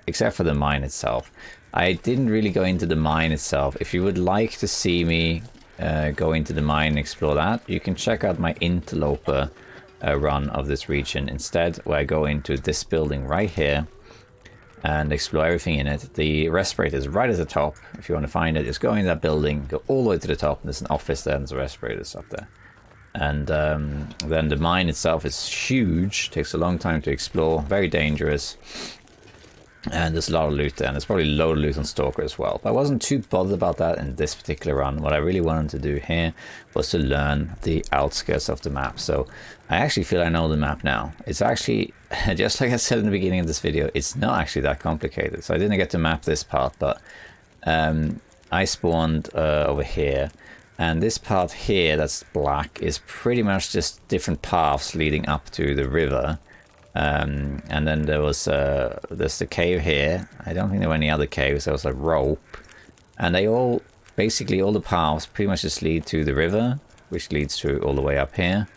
S1: except for the mine itself. I didn't really go into the mine itself. If you would like to see me go into the mine and explore that, you can check out my Interloper run of this region instead, where I go into this building right here and explore everything in it. The respirator is right at the top. If you want to find it, just go in that building, go all the way to the top, and there's an office there and there's a respirator up there. And then the mine itself is huge, takes a long time to explore, very dangerous. And there's a lot of loot there, and there's probably a load of loot on Stalker as well. But I wasn't too bothered about that in this particular run. What I really wanted to do here was to learn the outskirts of the map. So I actually feel I know the map now. It's actually, just like I said in the beginning of this video, it's not actually that complicated. So I didn't get to map this part, but I spawned over here. And this part here that's black is pretty much just different paths leading up to the river. And then there's the cave here. I don't think there were any other caves. There was a rope, and they all, basically all the paths pretty much just lead to the river, which leads to all the way up here.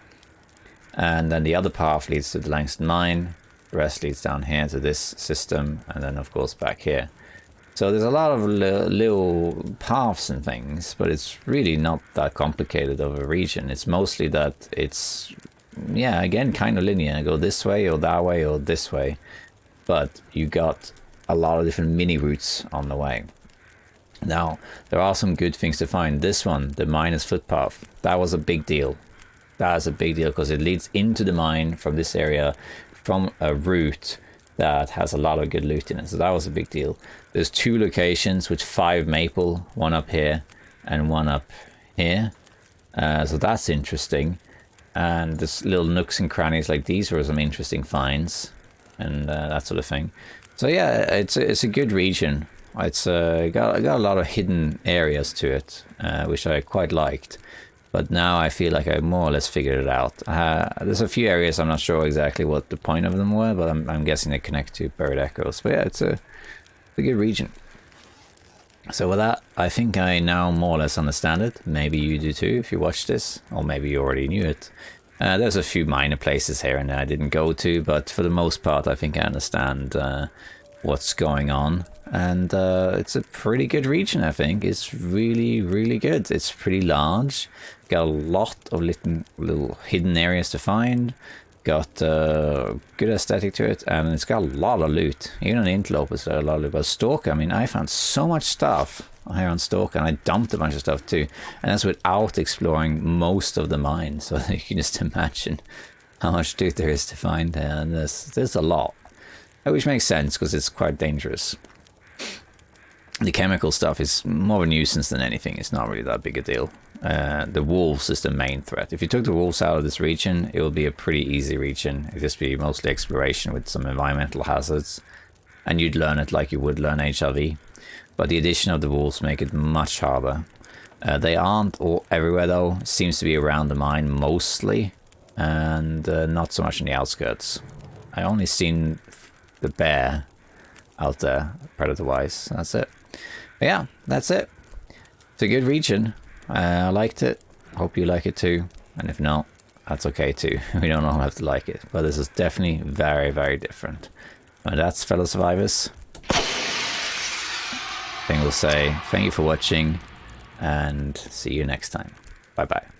S1: And then the other path leads to the Langston mine. The rest leads down here to this system, and then of course back here. So there's a lot of little paths and things, but it's really not that complicated of a region. It's mostly that it's, yeah, again, kind of linear. Go this way or that way or this way. But you got a lot of different mini routes on the way. Now, there are some good things to find. This one, the miner's footpath, that was a big deal. That is a big deal because it leads into the mine from this area from a route that has a lot of good loot in it. So that was a big deal. There's 2 locations with 5 maple, one up here and one up here. So that's interesting. And there's little nooks and crannies like these were some interesting finds and that sort of thing. So yeah, it's a good region. It's got a lot of hidden areas to it, which I quite liked. But now I feel like I more or less figured it out. There's a few areas I'm not sure exactly what the point of them were, but I'm guessing they connect to Buried Echoes. But yeah, it's a good region. So with that, I think I now more or less understand it. Maybe you do too if you watch this, or maybe you already knew it. There's a few minor places here and there I didn't go to, but for the most part I think I understand what's going on. And it's a pretty good region, I think. It's really, really good. It's pretty large. Got a lot of little hidden areas to find. Got good aesthetic to it, and it's got a lot of loot. Even on Interloper, it's got a lot of loot. But Stalker, I mean, I found so much stuff here on Stalker, and I dumped a bunch of stuff too. And that's without exploring most of the mine, so you can just imagine how much loot there is to find there. And there's a lot, which makes sense because it's quite dangerous. The chemical stuff is more of a nuisance than anything. It's not really that big a deal. The wolves is the main threat. If you took the wolves out of this region, it would be a pretty easy region. It'd just be mostly exploration with some environmental hazards. And you'd learn it like you would learn HRV. But the addition of the wolves make it much harder. They aren't all everywhere though. It seems to be around the mine mostly. And not so much in the outskirts. I only seen the bear out there, predator-wise. That's it. But yeah, that's it. It's a good region. I liked it. Hope you like it too. And if not, that's okay too. We don't all have to like it. But this is definitely very, very different. And that's fellow survivors. I think we'll say thank you for watching and see you next time. Bye bye.